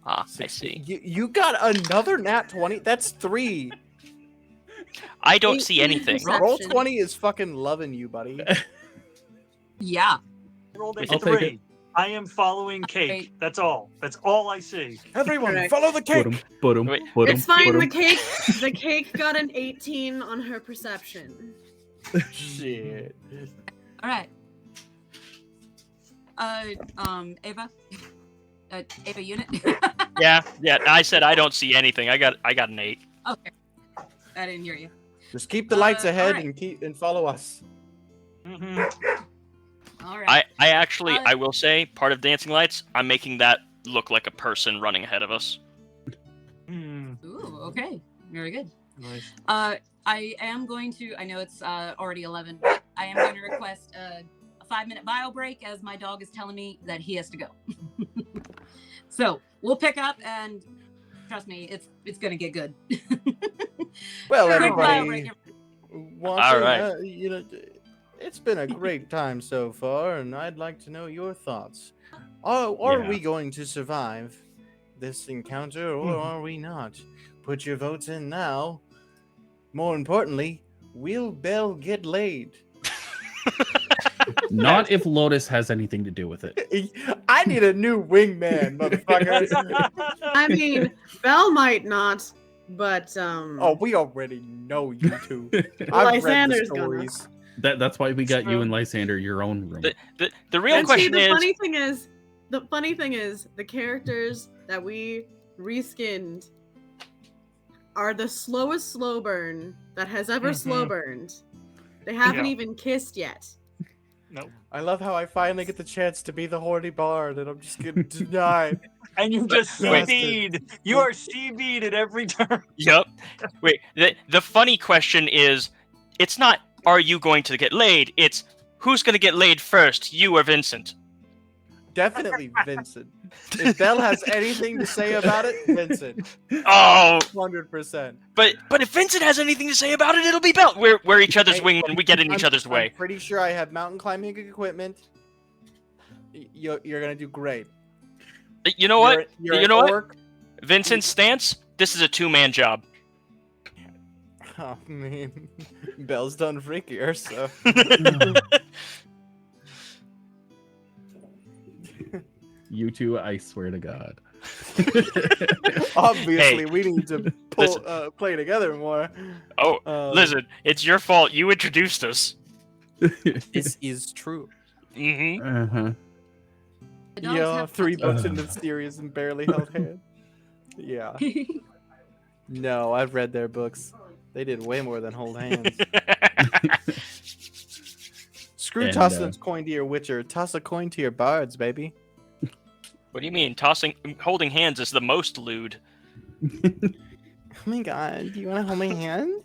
I see. You got another nat 20? That's 3. I don't see anything. Roll Perception. 20 is fucking loving you, buddy. Yeah. I rolled a I'll take 3. I am following cake. That's all. That's all I see. Everyone, Correct. follow the cake. Wait. It's fine. The cake got an 18 on her perception. Shit. All right. Ava? Ava unit? Yeah. I said I don't see anything. I got an 8. Okay. I didn't hear you. Just keep the lights ahead alright. and follow us. All right. I actually, I will say, part of Dancing Lights, I'm making that look like a person running ahead of us. Ooh, okay. Very good. Nice. I am going to, I know it's already 11, but I am going to request a 5-minute bio break as my dog is telling me that he has to go. So we'll pick up and trust me, it's going to get good. Well, Quick bio everybody, break. All right. It's been a great time so far, and I'd like to know your thoughts. Are we going to survive this encounter, or are we not? Put your votes in now. More importantly, will Belle get laid? Not if Lotus has anything to do with it. I need a new wingman, motherfucker. I mean, Belle might not, but Oh, we already know you two. I've read the Lysander's gonna. stories. That's why we got you and Lysander your own room. The real And see, question the is, funny thing is, the characters that we reskinned are the slowest slow burn that has ever slow burned. They haven't even kissed yet. Nope. I love how I finally get the chance to be the horny bard, and I'm just getting denied. And you just Bastard. CB'd. You are CB'd at every turn. Yep. Wait, the funny question is, it's not, are you going to get laid? It's, who's going to get laid first, you or Vincent? Definitely Vincent. If Belle has anything to say about it, Vincent. Oh, 100%. but if Vincent has anything to say about it, it'll be Belle. We're each other's Hey, wingmen. We get in each other's way. I'm pretty sure I have mountain climbing equipment. You're gonna do great. You know what? You're You an know what? orc. Vincent's stance, this is a 2-man job. Oh man, Belle's done freakier, so. You two, I swear to God. Obviously, we need to play together more. Oh, listen, it's your fault. You introduced us. This is true. Mm-hmm. Uh-huh. The dogs Yeah, have 3 puppies. books into the series and barely held hands. Yeah. No, I've read their books. They did way more than hold hands. Screw And, tossing a coin to your witcher. Toss a coin to your bards, baby. What do you mean? Holding hands is the most lewd. Oh my god, do you want to hold my hand?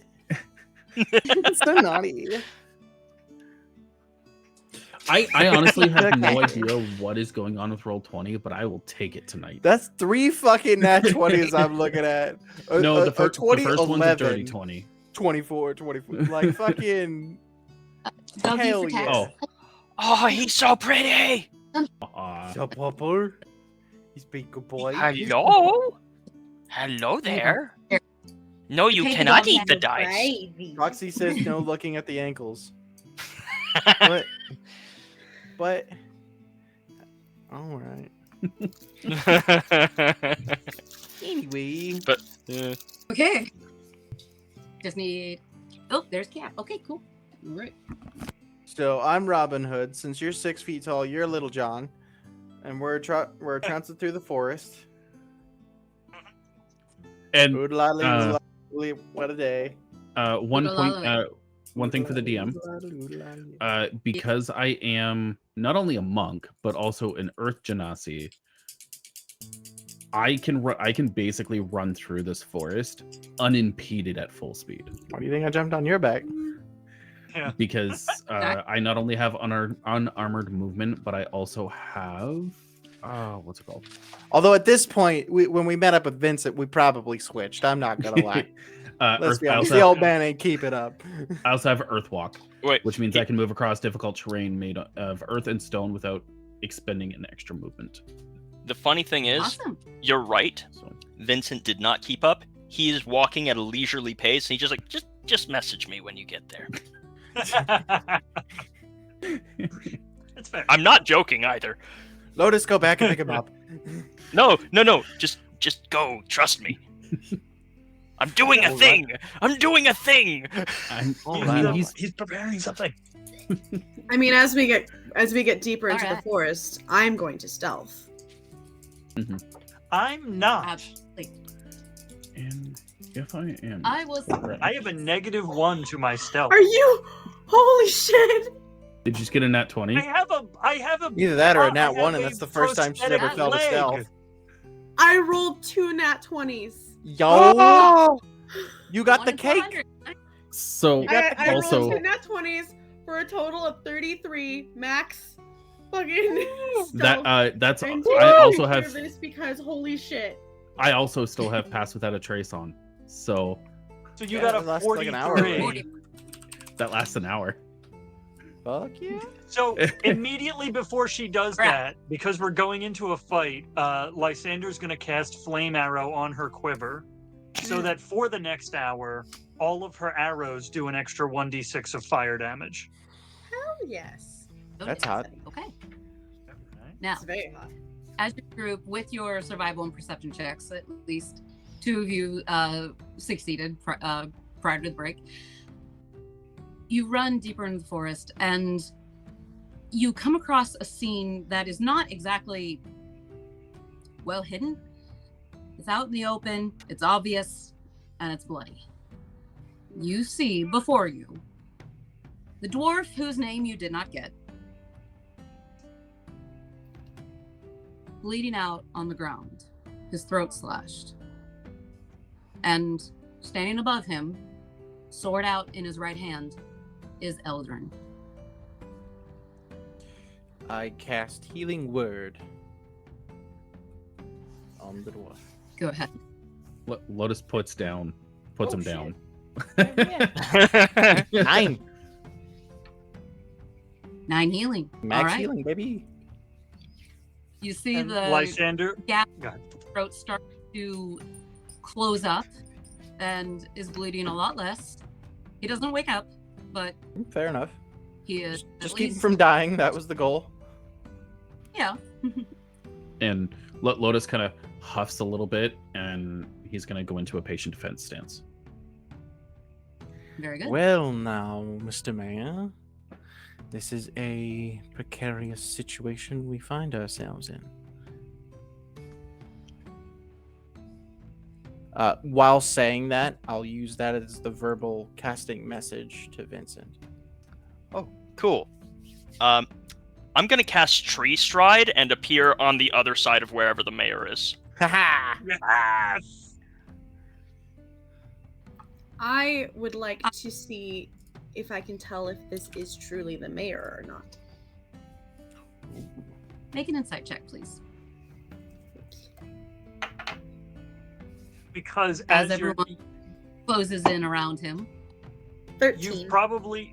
It's so naughty. I honestly have no idea what is going on with Roll20, but I will take it tonight. That's 3 fucking nat 20s I'm looking at. No, the first 20, one's a 11, dirty 20. 24, 24. Like fucking Doggy hell for yeah. text. Oh, he's so pretty. Aw. So, Popper. He's big good boy. Hello? Hello there. No, you Take the cannot dog eat the hand. dice. Roxy says no looking at the ankles. But all right. Anyway, But Okay. Just need. Oh, there's Cap. Okay, cool. All right. so I'm Robin Hood. Since you're 6 feet tall, you're Little John, and we're trouncing through the forest. And Oodalali, oodalali, what a day! one thing for the DM. Because I am not only a monk but also an Earth Genasi, I can basically run through this forest unimpeded at full speed. Why do you think I jumped on your back? Yeah. Because I not only have unarmored movement, but I also have what's it called? Although at this point, when we met up with Vincent, we probably switched. I'm not gonna lie. Let's be honest, the old man ain't keeping up. I also have Earthwalk, wait, which means I can move across difficult terrain made of earth and stone without expending an extra movement. the funny thing is, Awesome. you're right. So Vincent did not keep up. He is walking at a leisurely pace. And he's just like, just message me when you get there. That's fair. I'm not joking either. Lotus, go back and pick him up. No. Just go. Trust me. I'm doing a All right. thing. I'm doing a thing. I'm, All I right. mean, He's preparing something. I mean, as we get as we get deeper into the Alright. forest, I'm going to stealth. I'm not. Absolutely. And if I am, I was. I have a -1 to my stealth. Are you? Holy shit! did you just get a nat 20? I have a. Either that or a I nat have 1, and a that's the first time she's prosthetic ever felt a leg. stealth. I rolled 2 nat 20s. Yo! You got the One in cake! 400. So You got the I rolled also 2 nat 20s for a total of 33 max. Fucking that's I'm I also taking have this because holy shit. I also still have pass without a trace on. So So you Yeah, got it a lasts like an hour, 43. that lasts an hour. Fuck yeah. So immediately before she does that, because we're going into a fight, Lysander's going to cast Flame Arrow on her quiver, so that for the next hour, all of her arrows do an extra 1d6 of fire damage. Hell yes. Oh, That's yes. hot. Okay. Now, It's very hot. as your group, with your survival and perception checks, at least 2 of you succeeded prior to the break. You run deeper into the forest, and you come across a scene that is not exactly well hidden. It's out in the open, it's obvious, and it's bloody. You see before you the dwarf whose name you did not get, bleeding out on the ground, his throat slashed. And standing above him, sword out in his right hand, is Eldrin. I cast Healing Word on the dwarf. Go ahead. Lotus puts him Oh, down. shit. 9. 9 healing. Max All right. healing, baby. You see And the Lysander, gap go ahead. throat start to close up and is bleeding a lot less. He doesn't wake up, but Fair enough. he is Just at keep him least, from dying. That was the goal. yeah. And Lotus kind of huffs a little bit, and he's going to go into a patient defense stance. Very good. Well, now, Mr. Mayor, this is a precarious situation we find ourselves in. While saying that, I'll use that as the verbal casting message to Vincent. Cool. I'm gonna cast Tree Stride and appear on the other side of wherever the mayor is. Haha! Yes! I would like to see if I can tell if this is truly the mayor or not. Make an insight check, please. Because As as you're, everyone closes in around him. 13. you've probably.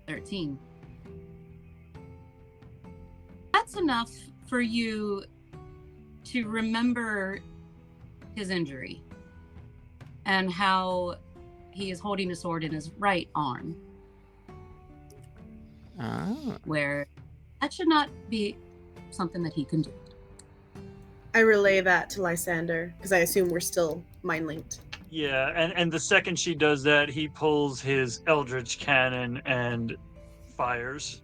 13. That's enough for you to remember his injury and how he is holding a sword in his right arm, Ah. where that should not be something that he can do. I relay that to Lysander because I assume we're still mind linked. Yeah, and the second she does that, he pulls his Eldritch Cannon and fires.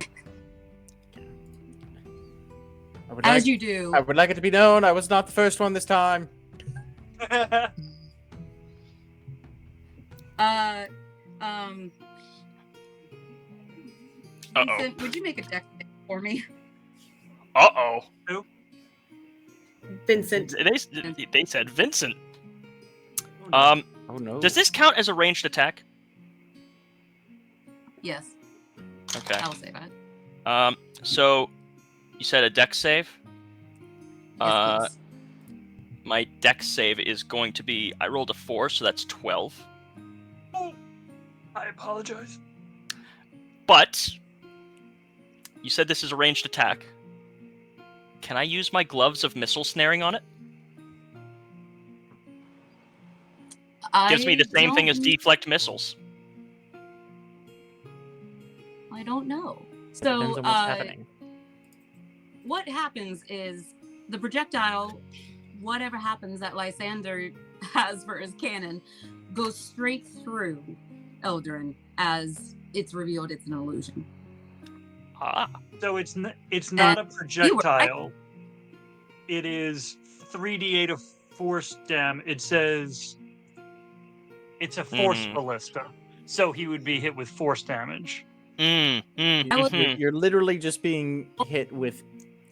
As you do, I would like it to be known I was not the first one this time. Uh-oh. Vincent, would you make a deck save for me? Uh-oh. Vincent. They said Vincent. Oh no. Does this count as a ranged attack? Yes, Okay. I'll say that. So you said a dex save? Yes, please. My dex save is going to be, I rolled a 4, so that's 12. I apologize. But you said this is a ranged attack. Can I use my gloves of missile snaring on it? Gives me the same thing as deflect missiles. I don't know. Depends So, on what's happening. what happens is the projectile, whatever happens that Lysander has for his cannon, goes straight through Eldrin as it's revealed it's an illusion. Ah. So it's not a You were right. projectile. It is 3d8 of force dam. It says it's a force ballista. So he would be hit with force damage. You're literally just being hit with,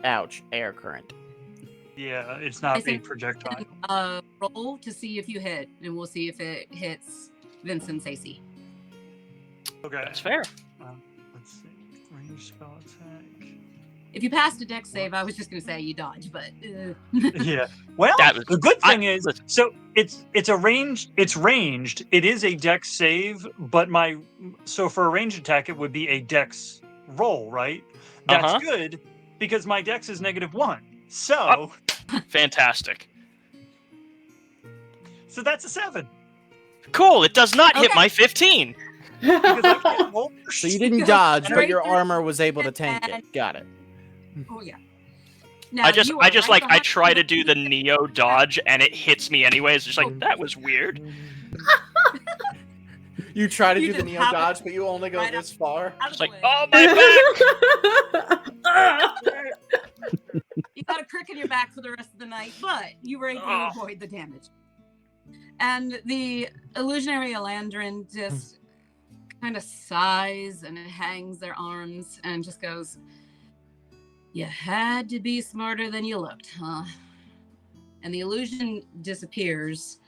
ouch, air current. Yeah, it's not a think- projectile. Roll to see if you hit, and we'll see if it hits Vincent's AC. Okay. That's fair. Let's see. Range spell attack. If you passed a dex save, I was just going to say you dodge, but Yeah. Well, That was- the good thing is, listen. so it's a range. It's ranged. It is a dex save, but so for a ranged attack, it would be a dex roll, right? That's good because my dex is -1. So, Fantastic. so that's a 7. Cool. It does not hit Okay. my 15. Because I can't roll for So you shit. didn't Go dodge, but straight your through armor was able to tank it. Got it. oh yeah. Now, I just you are right I behind try to the- do the Neo dodge and it hits me anyways. It's just like that was weird. You try to You do the just Neo have it dodge, but you only go right this far. out of It's the like, way. oh my back! You got a crick in your back for the rest of the night, but you were able to Oh. avoid the damage. And the illusionary Elandrin just kind of sighs and hangs their arms and just goes, "You had to be smarter than you looked, huh?" And the illusion disappears,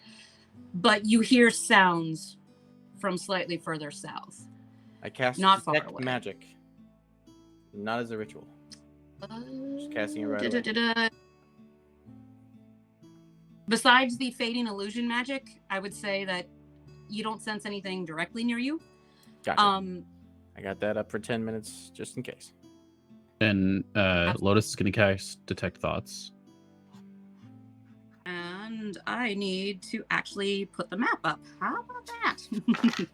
but you hear sounds from slightly further south. I cast Not far detect away. magic. Not as a ritual. Just casting it right away. Besides the fading illusion magic, I would say that you don't sense anything directly near you. Gotcha. I got that up for 10 minutes just in case. And Lotus is going to cast Detect Thoughts. And I need to actually put the map up. How about that?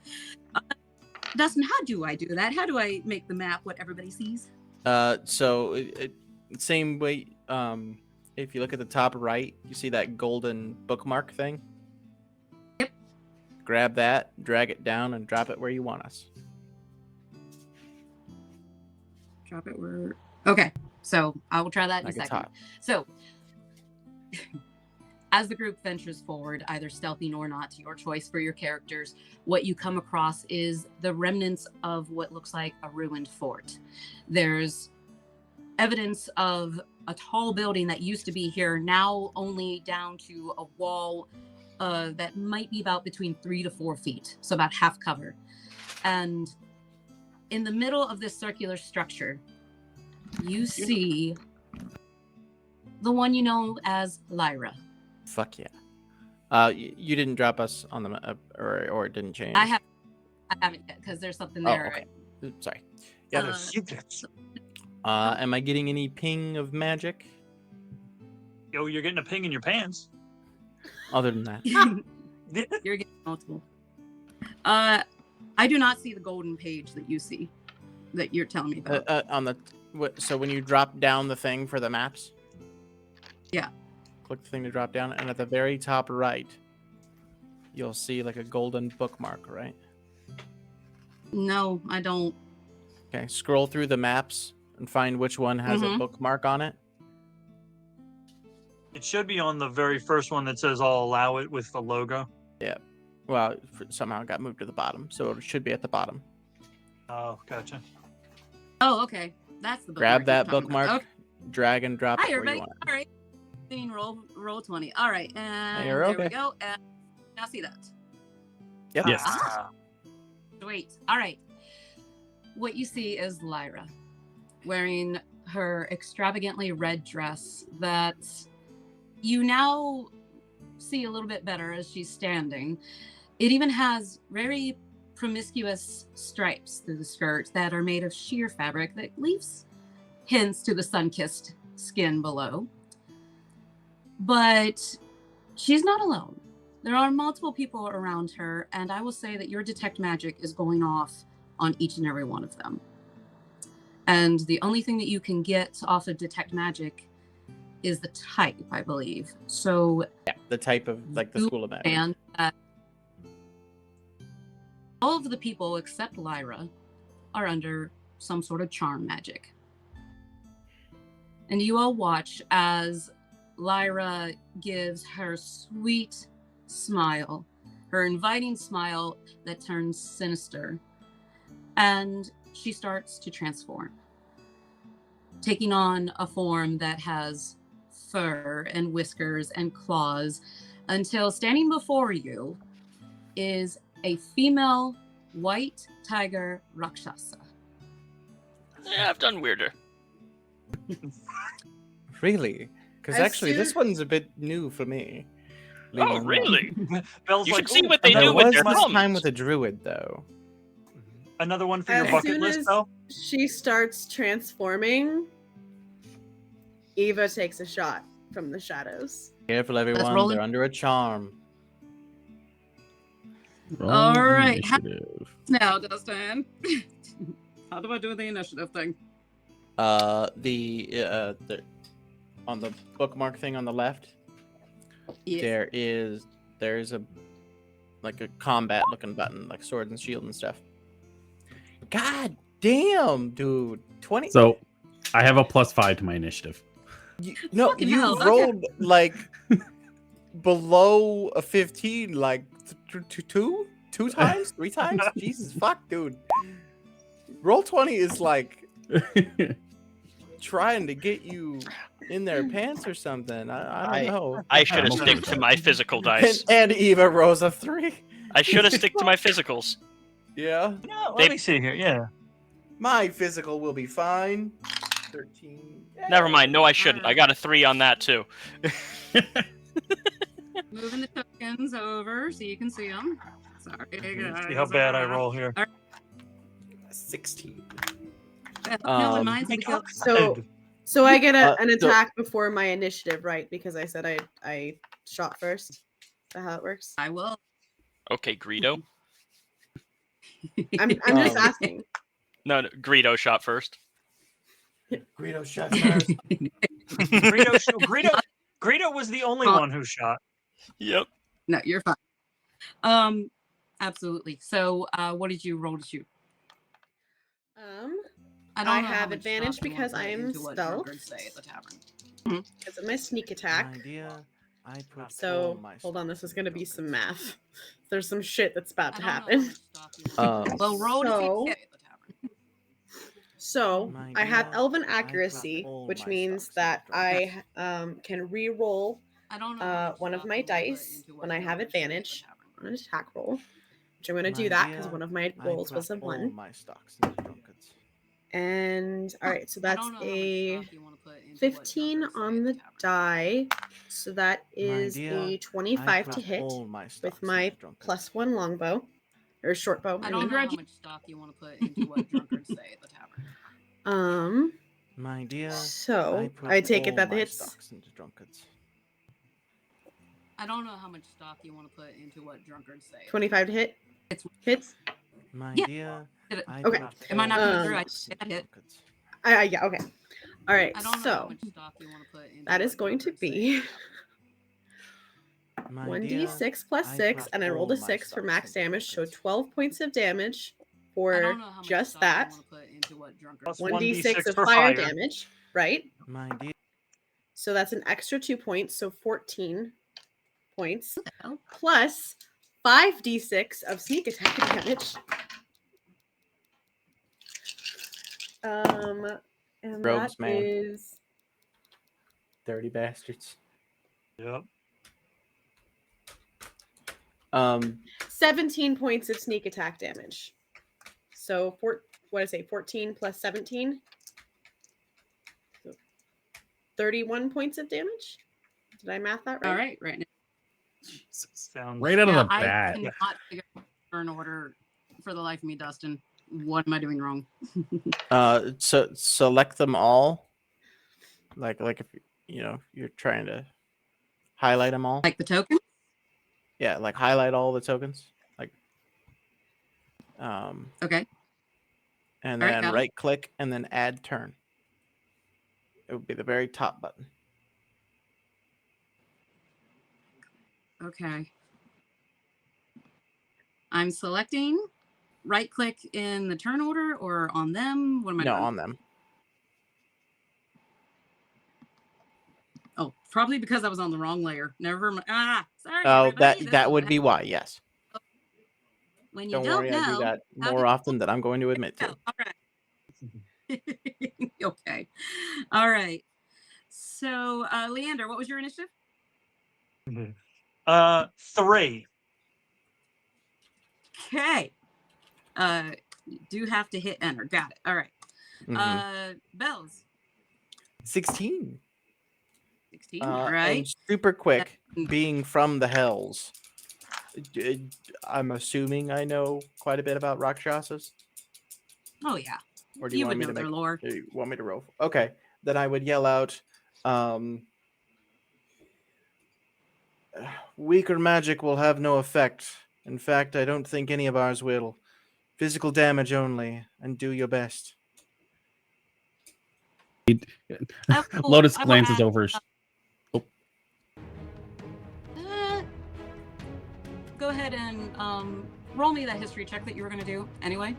Dustin, how do I do that? How do I make the map what everybody sees? So same way. If you look at the top right, you see that golden bookmark thing. Yep. Grab that, drag it down, and drop it where you want us. Drop it where... Okay, so I will try that in Like a it's second. hot. So, as the group ventures forward, either stealthy or not, to your choice for your characters, what you come across is the remnants of what looks like a ruined fort. There's evidence of a tall building that used to be here, now only down to a wall that might be about between 3 to 4 feet, so about half cover. And in the middle of this circular structure, you see the one you know as Lyra. Fuck yeah. You didn't drop us on the map, or it didn't change. I haven't yet because there's something Oh, there. okay. Oops, sorry. Yeah, Uh, there's secrets. Am I getting any ping of magic? Yo, you're getting a ping in your pants. Other than that, You're getting multiple. I do not see the golden page that you see, that you're telling me about. on the so when you drop down the thing for the maps, Yeah. click the thing to drop down, and at the very top right, you'll see like a golden bookmark, right? No, I don't. Okay, scroll through the maps and find which one has a Mhm. bookmark on it. It should be on the very first one that says "I'll allow it" with the logo. Well, somehow it got moved to the bottom, so it should be at the bottom. Oh, gotcha. Oh, okay. That's the bookmark. Grab you're that talking about. bookmark, Okay. drag and drop Hi, it where everybody. you want. All right. Roll 20. All right. And You're there okay. we go. And now see that. Yep. Yes. Ah, Sweet. All right. What you see is Lyra wearing her extravagantly red dress that you now see a little bit better as she's standing. It even has very promiscuous stripes through the skirt that are made of sheer fabric that leaves hints to the sun-kissed skin below. But she's not alone. There are multiple people around her, and I will say that your detect magic is going off on each and every one of them. And the only thing that you can get off of detect magic is the type, I believe. So The type of like the You school of magic. and all of the people except Lyra are under some sort of charm magic. And you all watch as Lyra gives her sweet smile, her inviting smile that turns sinister, and she starts to transform, taking on a form that has fur and whiskers and claws, until standing before you is a female white tiger Rakshasa. Yeah, I've done weirder. Really? Because As actually, this soon- one's a bit new for me. Oh, really? Bell's You like, should see "Ooh, what they There do with was their this thumbs. time with a druid, though. another one for your As bucket soon list, as Bell." she starts transforming, Eva takes a shot from the shadows. Careful, everyone. roll They're it. under a charm. Roll All right. initiative. Now, Dustin. How do I do the initiative thing? The on the bookmark thing on the left, Yes. there's a like a combat looking button, like sword and shield and stuff. God damn, dude. 20. So I have a +5 to my initiative. No, Fucking you hell, okay. rolled like below a 15, like two times, 3 times. Jesus fuck, dude. Roll 20 is like trying to get you in their pants or something. I don't know. I should have I'm okay stick with to that. my physical dice. And Eva rolls a 3. I should have stick to my physicals. Yeah. No, They- let me see here. Yeah. My physical will be fine. 13. Never mind. No, I shouldn't. I got a 3 on that too. Moving the tokens over so you can see them. Sorry, See how bad I roll here. 16. No, in Um, mine's because So I get an so- attack before my initiative, right? Because I said I shot first. Is that how it works? I will. Okay, Greedo. I'm just Um, asking. No, Greedo shot first. Greedo shot first. Greedo was the only one who shot. Yep. No, you're fine. Absolutely. So, what did you roll to shoot? I don't know how have much advantage stock you wanna because put I am into what stealth. drunkards say at the tavern. Because of my sneak attack. Idea. I put all So my hold on, this is gonna be stuff some in math. There's some shit that's about to I don't know how happen. much stock you wanna put. Well, roll to see so- what you get at the tavern. So My I have dear, Elven I put accuracy, all which my means stocks that into I can re-roll I don't know how much one of stock my you wanna put dice into when what I have drunkards say at the advantage tavern. on an attack roll. Which I'm gonna do My that because dear, one of my I rolls put was a all 1. my stocks into drunkards. And all right, so I that's don't know how much a stock you wanna put into what 15 drunkards say on at the tavern. die. So that is dear, a I 25 to put hit all my stocks with my into drunkards. +1 longbow or short bow. I I don't mean. know how much stock you want to put into what drunkards say at the tavern. My dear, So put I take it all that the my hits. stocks into drunkards. I don't know how much stock you want to put into what drunkards say. 25 to hit. It's Hits. My Yeah. dear, Did it- I Okay. put Am I not all coming my through? I stocks did into that hit. drunkards. Yeah. Okay. All right. I don't know how So much stock you want to put into that is what going to drunkards say be at the tavern. My 1d6 plus I 6, put and I rolled a all my 6 for stocks max into damage, so drunkards. 12 points of damage I for don't know how much just stock that. you want to put into what drunkards Plus say. 1d6 of for fire fire. damage, right? My dear, So that's an extra 2 points, so 14 points, What the hell? plus 5d6 of sneak attack damage. And Rogues, that man. is dirty bastards. Yep. 17 points of sneak attack damage. So what did I say? 14 plus 17? So 31 points of damage? Did I math that right? All right, right now. Sounds Right out of Yeah, the I bat. cannot figure out turn order for the life of me, Dustin. What am I doing wrong? So select them all. Like if you're trying to highlight them all. Like the token? Yeah, like highlight all the tokens. Like Okay. and All right, then got it. right click and then add turn. It would be the very top button. Okay. I'm selecting right click in the turn order or on them? What am I No, doing? on them. Oh, probably because I was on the wrong layer. Never mind. Sorry, Oh, everybody. This that is would what be why. Yes. when you Don't don't worry, I do know. that How more can often than I'm going to admit you to. All right. Okay. All right. So, Leander, what was your initiative? 3. Okay. You do have to hit enter. Got it. All right. Mhm. Bells. 16. 16. All right. And super quick, And- being from the Hells, I'm assuming I know quite a bit about Rakshasas. Oh yeah. Or do you, You want would me know to their make? lore. Do you want me to roll? Okay, then I would yell out, "Weaker magic will have no effect. In fact, I don't think any of ours will. Physical damage only, and do your best." Lotus I will glances add, over. Go ahead and roll me that history check that you were going to do anyway,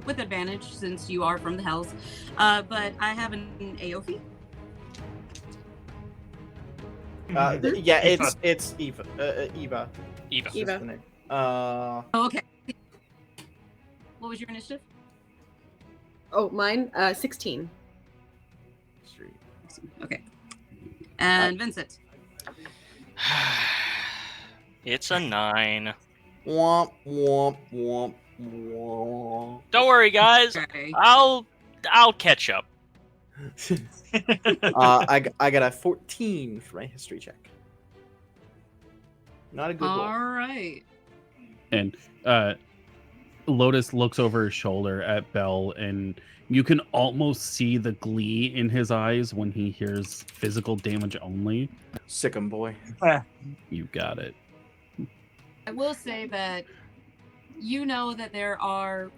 with advantage since you are from the Hells. But I have an AOV. Yeah, Eva. it's Eva. Eva. Eva. That's Eva. the name. Oh, okay. What was your initiative? Oh, mine, 16. Okay. And Vincent. It's a 9. Womp womp womp womp. Don't worry, guys. Okay. I'll catch up. I got a 14 for my history check. Not a good roll. All right. And Lotus looks over his shoulder at Bell, and you can almost see the glee in his eyes when he hears physical damage only. Sick 'em, boy. You got it. I will say that you know that there are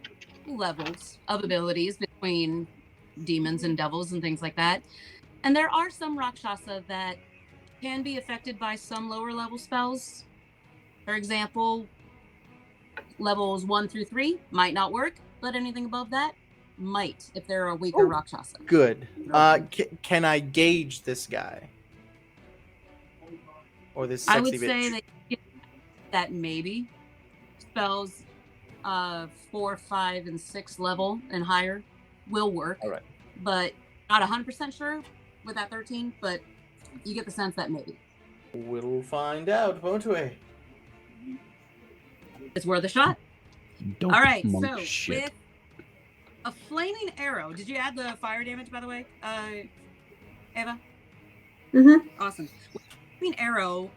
levels of abilities between demons and devils and things like that. And there are some Rakshasa that can be affected by some lower level spells. For example, levels 1 through 3 might not work, but anything above that might if they're a weaker Oh, Rakshasa. Good. Can I gauge this guy? Or this sexy I would bitch? say that maybe spells 4, 5, and 6 level and higher will work. All right. But not 100% sure with that 13, but you get the sense that maybe. We'll find out, won't we? It's worth a shot. Don't All right, monk so shit. with a flaming arrow, did you add the fire damage, by the way, Eva? Mm-hmm. Awesome. With a flaming arrow,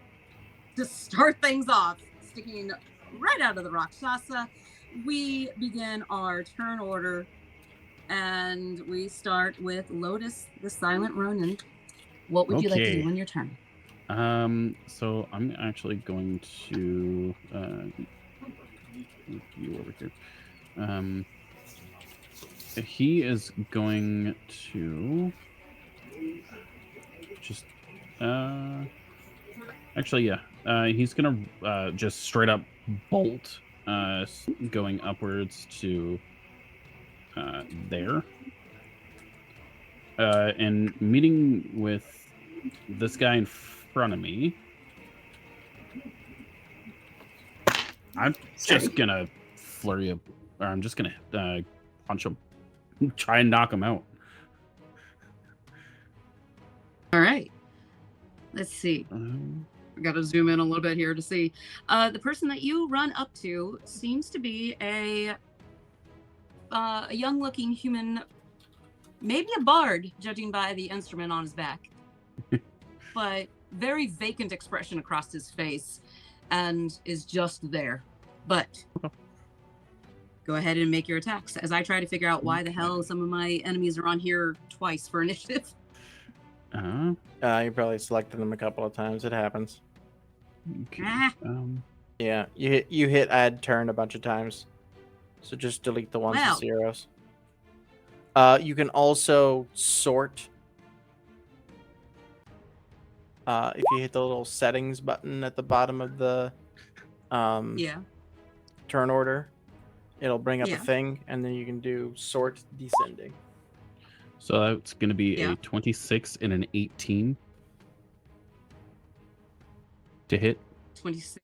to start things off, sticking right out of the Rakshasa, we begin our turn order, and we start with Lotus, the Silent Ronin. What would you like to Okay. do on your turn? So I'm actually going to move you over here. He is going to just actually, yeah. He's gonna just straight up bolt, going upwards to there, and meeting with this guy in front of me. I'm just gonna flurry of, or I'm just gonna punch him, try and knock him out. All right. Let's see. I got to zoom in a little bit here to see. The person that you run up to seems to be a young-looking human, maybe a bard, judging by the instrument on his back, but very vacant expression across his face, and is just there. But go ahead and make your attacks as I try to figure out why the hell some of my enemies are on here twice for initiative. You probably selected them a couple of times. It happens. Okay. Ah. Yeah, you hit add turn a bunch of times, so just delete the ones Well. with zeros. You can also sort. If you hit the little settings button at the bottom of the Yeah. turn order, it'll bring up Yeah. a thing, and then you can do sort descending. So that's going to be Yeah. a 26 and an 18 to hit. 26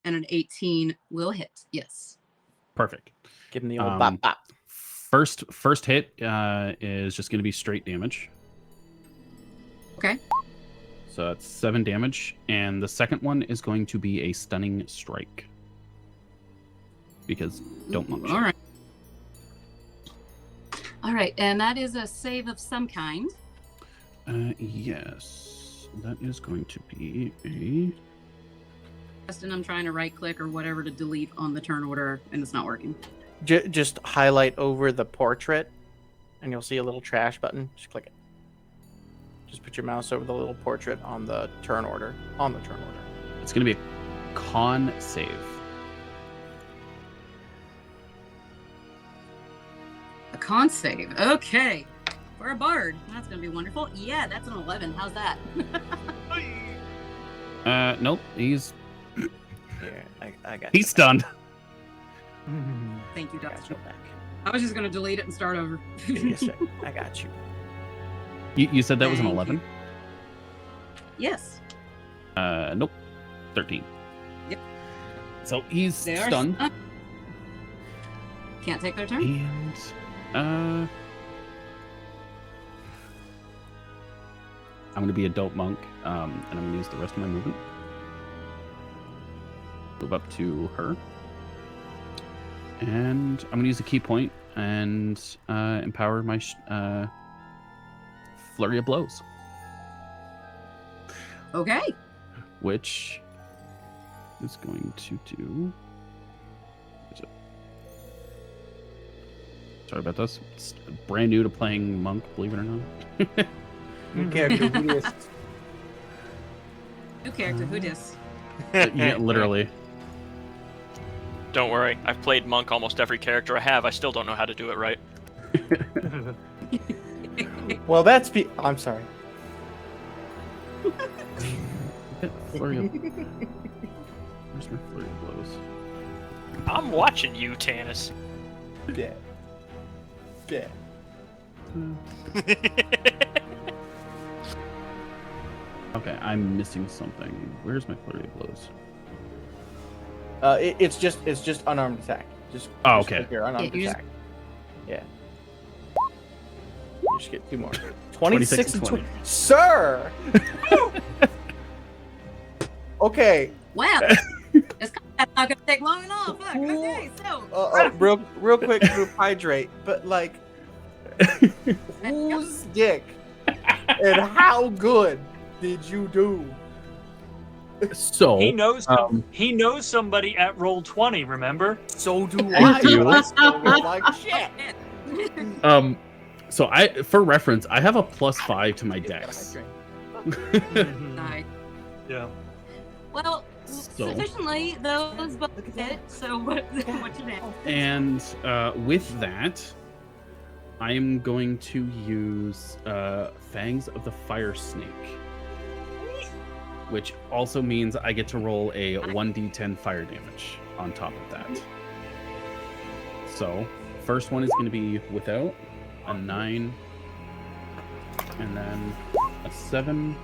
and an 18 will hit. Yes. Perfect. Give him the old bop bop. First hit is just going to be straight damage. Okay. So that's 7 damage, and the second one is going to be a stunning strike. Because don't monk. All right. All right, and that is a save of some kind. Yes, that is going to be a. And I'm trying to right click or whatever to delete on the turn order, and it's not working. Just highlight over the portrait, and you'll see a little trash button. Just click it. Just put your mouse over the little portrait on the turn order. It's going to be a con save. A con save. Okay. For a bard. That's going to be wonderful. Yeah, that's an 11. How's that? Nope, he's Here, I got. he's stunned. Thank you, I got Doctor. you back. I was just going to delete it and start over. Yes, sir. I got you. You said that was an Thank 11? Yes. Nope, 13. Yep. So he's They are stunned. Can't take their turn. And I'm gonna be adult monk, and I'm gonna use the rest of my movement. Move up to her, and I'm gonna use a key point and empower my flurry of blows, Okay. which is going to do. Sorry about this. It's brand new to playing monk, believe it or not. New character, who is? New character. Who dis? Yeah, literally. Don't worry, I've played monk almost every character I have. I still don't know how to do it right. Well, I'm sorry. Flurry of... Where's my flurry of blows? I'm watching you, Tanis. Yeah. Yeah. Okay, I'm missing something. Where's my flurry of blows? It's just unarmed attack. Just okay. click your unarmed Yeah, you just- attack. Yeah. You just get 2 more. 26 and 20. Sir! Okay. Wow. It's not going to take long enough. Fuck. Okay, so. Real quick, group hydrate. But like, whose dick and how good did you do? So He knows he knows somebody at roll 20, remember? So do Thank I. you. But I still was like shit. so for reference, I have a +5 to my dex. Nice. Yeah. Well, So- sufficiently, those both Look at hit. So what's your name? And with that, I am going to use Fangs of the Fire Snake, which also means I get to roll a 1d10 fire damage on top of that. So, first one is going to be without a 9, and then a 7.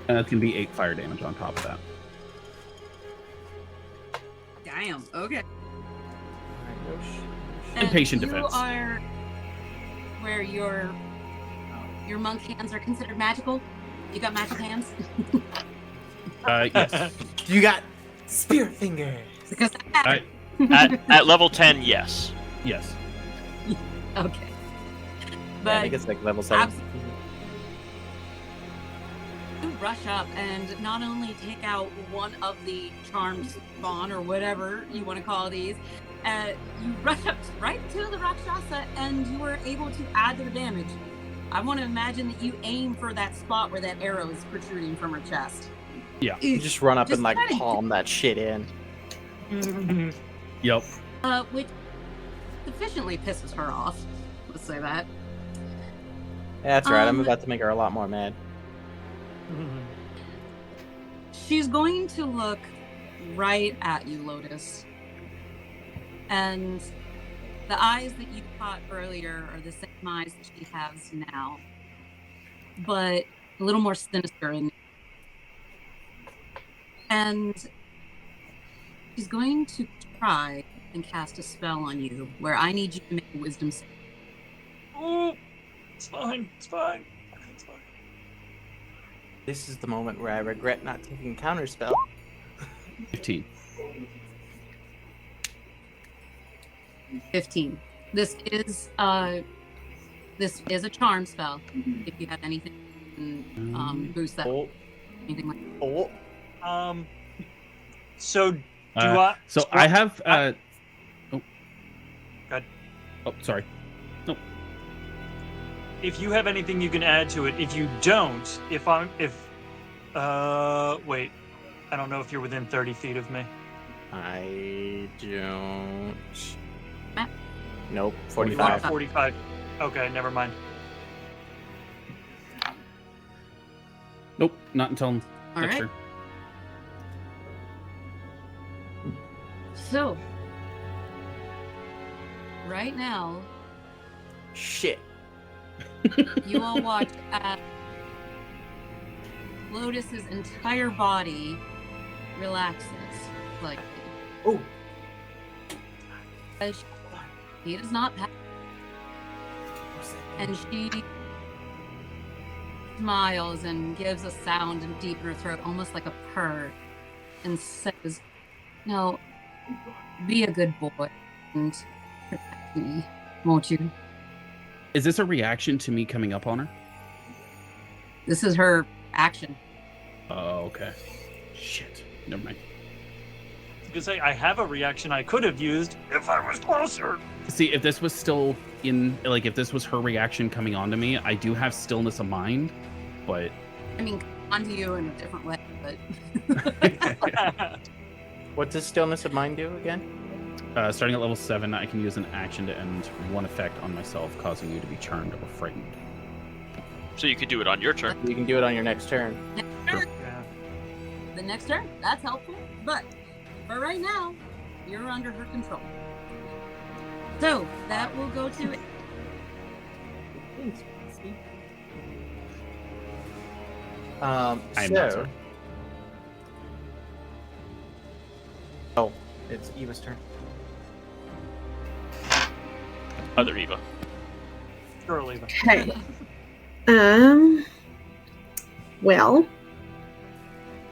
And that's going to be 8 fire damage on top of that. Damn. Okay. And patient you defense. are where your monk hands are considered magical. You got magic hands. Yes. You got spirit fingers. Because At level 10, yes. Yes. okay. I But think it's like level 7. you rush up and not only take out one of the charmed spawn or whatever you want to call these, you rush up right to the Rakshasa and you were able to add their damage. I want to imagine that you aim for that spot where that arrow is protruding from her chest. Yeah. You just run up Just and like kinda- palm that shit in. Yep. Which sufficiently pisses her off. Let's say that. Yeah, that's right. I'm Um, about to make her a lot more mad. She's going to look right at you, Lotus. And the eyes that you caught earlier are the same eyes that she has now, but a little more sinister. And she's going to try and cast a spell on you where I need you to make a wisdom save. Oh, it's fine. It's fine. It's fine. This is the moment where I regret not taking counterspell. 15. 15. This is a charm spell. If you have anything, boost that. Oh, Anything like oh. So do I have. Go ahead. Oh, sorry. If you have anything you can add to it. If you don't, wait, I don't know if you're within 30 feet of me. I don't. Matt? Nope. 45. 45. 45. Okay, never mind. Nope, not until All next right. turn. So, right now, Shit. you all watch as Lotus's entire body relaxes slightly. Oh. As he does not pass, and she smiles and gives a sound deep in her throat, almost like a purr, and says, "Now, be a good boy and protect me, won't you?" Is this a reaction to me coming up on her? This is her action. Oh, okay. Shit. Never mind. I was gonna say I have a reaction I could have used if I was closer. See, if this was still in, like, if this was her reaction coming onto me, I do have stillness of mind, but. I mean, onto you in a different way, but What does stillness of mind do again? Starting at level 7, I can use an action to end one effect on myself, causing you to be charmed or frightened. So you could do it on your turn. You can do it on your next turn. Sure. Yeah. the next turn, that's helpful. But for right now, you're under her control. So that will go to it. I'm not So. sorry. Oh, it's Eva's turn. Other Eva. Sure, Eva. Okay. Well,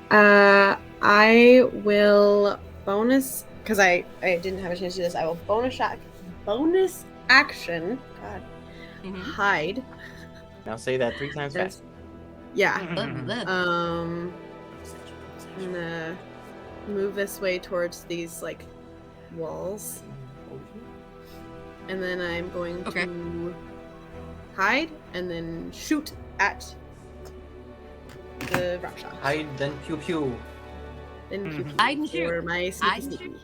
I will bonus because I didn't have a chance to do this. I will bonus action. God, hide. Now say that 3 times fast. Yeah. Mhm. I'm gonna move this way towards these like walls, and then I'm going Okay. to hide and then shoot at the Raksha. Hide, then pew pew. Then pew Mhm. pew Hide and shoot. for my Hide sneaky and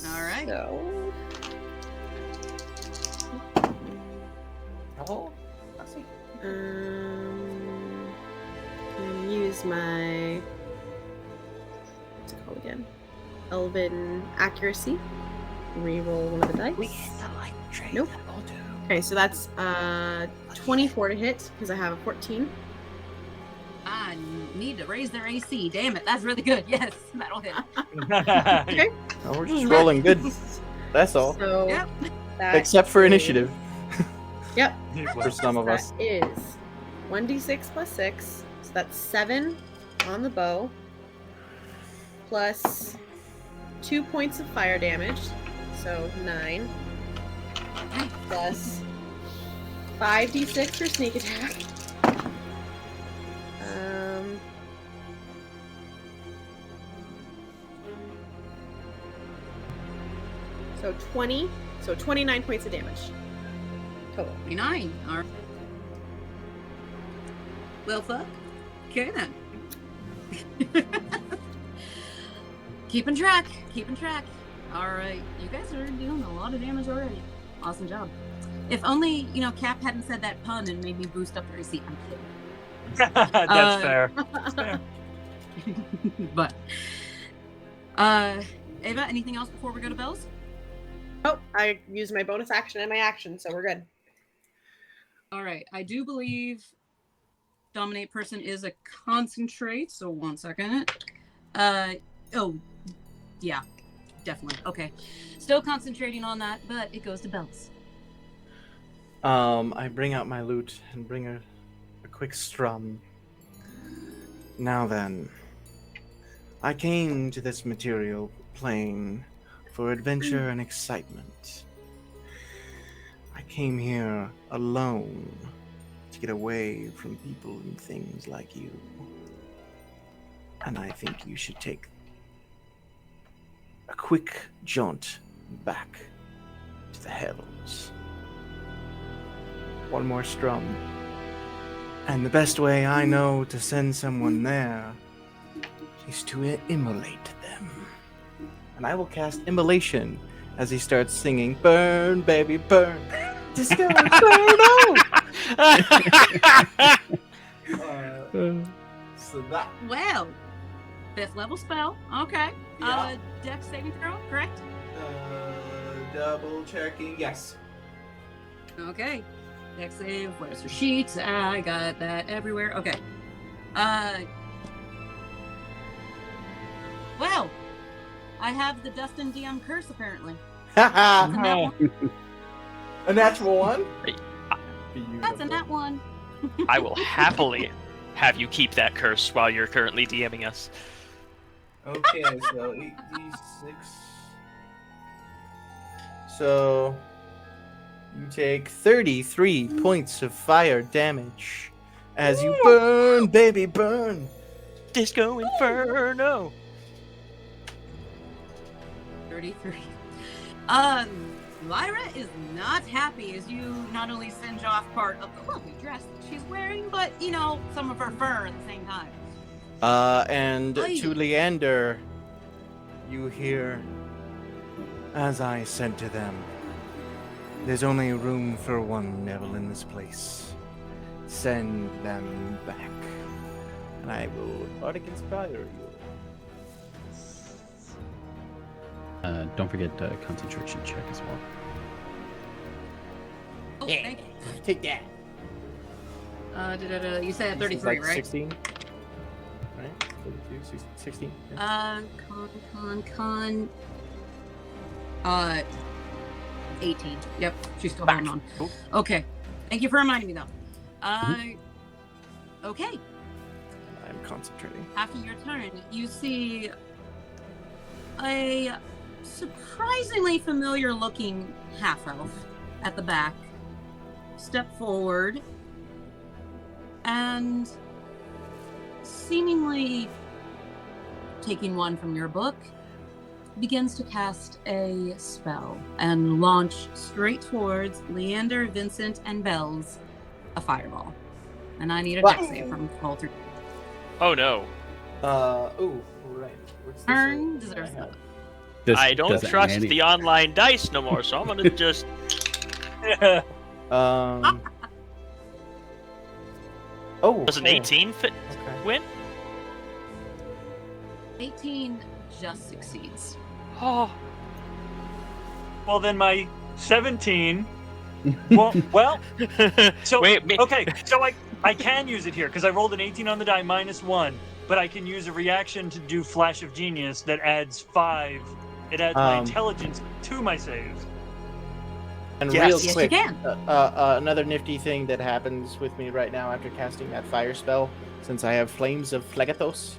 sneaky. All right. So Oh, I see. gonna use my what's it called again? Elven accuracy. Reroll one of the dice. Nope. Okay, so that's 24 to hit because I have a 14. I need to raise their AC. Damn it, that's really good. Yes, that'll hit. Okay. Oh, we're just rolling good. That's all. So Yep. that Except for is- initiative. Yep. For some of us. That is 1d6 plus 6. So that's 7 on the bow. Plus 2 points of fire damage. So 9. Plus 5d6 for sneak attack. So 20. So 29 points of damage. Total. 29. All right. Well, fuck. Okay, then. Keeping track. Keeping track. All right. You guys are doing a lot of damage already. Awesome job. If only, Cap hadn't said that pun and made me boost up their AC. I'm kidding. That's fair. That's fair. But Ava, anything else before we go to Bells? Oh, I used my bonus action and my action, so we're good. All right. I do believe dominate person is a concentrate, so 1 second. Oh, yeah, definitely. Okay. Still concentrating on that, but it goes to Bells. I bring out my lute and bring a quick strum. Now then, I came to this material plane for adventure and excitement. I came here alone to get away from people and things like you. And I think you should take a quick jaunt back to the hells. One more strum. And the best way I know to send someone there is to immolate them. And I will cast immolation as he starts singing, "Burn, baby, burn. Disco Inferno!" So that. Well, 5th level spell. Okay. Yeah. Dex saving throw, correct? Double checking. Yes. Okay. Dex save. Where's the sheet? I got that everywhere. Okay. Well, I have the Dustin DM curse apparently. Haha. That's a nat one. A natural one? That's a nat one. I will happily have you keep that curse while you're currently DMing us. Okay, so 8d6. So you take 33 points of fire damage as you burn, baby, burn. Disco Inferno! 33. Lyra is not happy as you not only singe off part of the lovely dress that she's wearing, but, you know, some of her fur at the same time. And Oy. to Leander, you hear, as I said to them, there's only room for one devil in this place. Send them back. And I will bardic inspire you. Don't forget concentration check as well. Oh, thank you. Take that. You said This is 33, like right? 16. Right? 32, 16. Yeah. Con. 18. Yep, she's still Back. holding on. Cool. Okay. Thank you for reminding me, though. Okay. I'm concentrating. After your turn, you see a surprisingly familiar looking half-elf at the back step forward and seemingly taking one from your book begins to cast a spell and launch straight towards Leander, Vincent, and Bells a fireball. And I need a dex save from all three. Oh no. Ooh, right. What's this Turn one? deserves I have? I don't trust the online dice no more, so I'm gonna just... Oh. Does an yeah. 18 fit Okay. win? 18 just succeeds. Oh. Well, then my 17. Well, so Wait, okay, so I can use it here because I rolled an 18 on the die -1, but I can use a reaction to do Flash of Genius that adds 5. It adds my intelligence to my saves. And Yes. real Yes, quick, you can. another nifty thing that happens with me right now after casting that fire spell, since I have Flames of Phlegathos,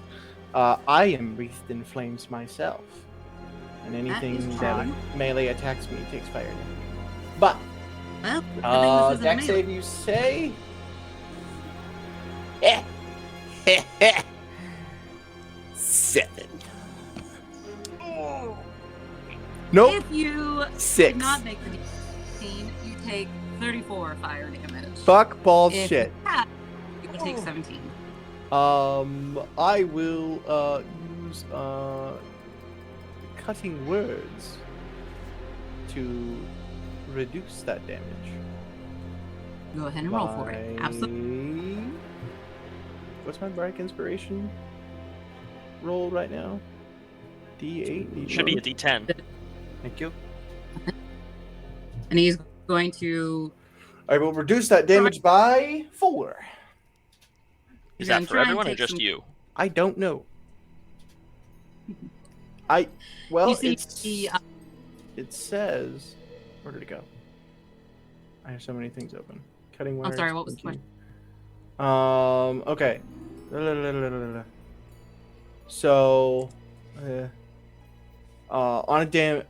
I am wreathed in flames myself. And anything is that true. melee attacks me takes fire damage. But, Well, good thing this isn't dex a save you say? 7. Nope. If you 6. did not make the 18, you take 34 fire damage. Fuck balls If shit. you pass, you will take 17. I will use cutting words to reduce that damage. Go ahead and roll for it. Absolutely. What's my bardic inspiration? roll right now? D8. D8. Should be a D10. Thank you. And he's going to. I will reduce that damage by 4. Is You're that gonna for try and everyone or take just some- you? I don't know. You see it says, where did it go? I have so many things open. Cutting wires. I'm sorry, what was the thinking. question? Okay. So, on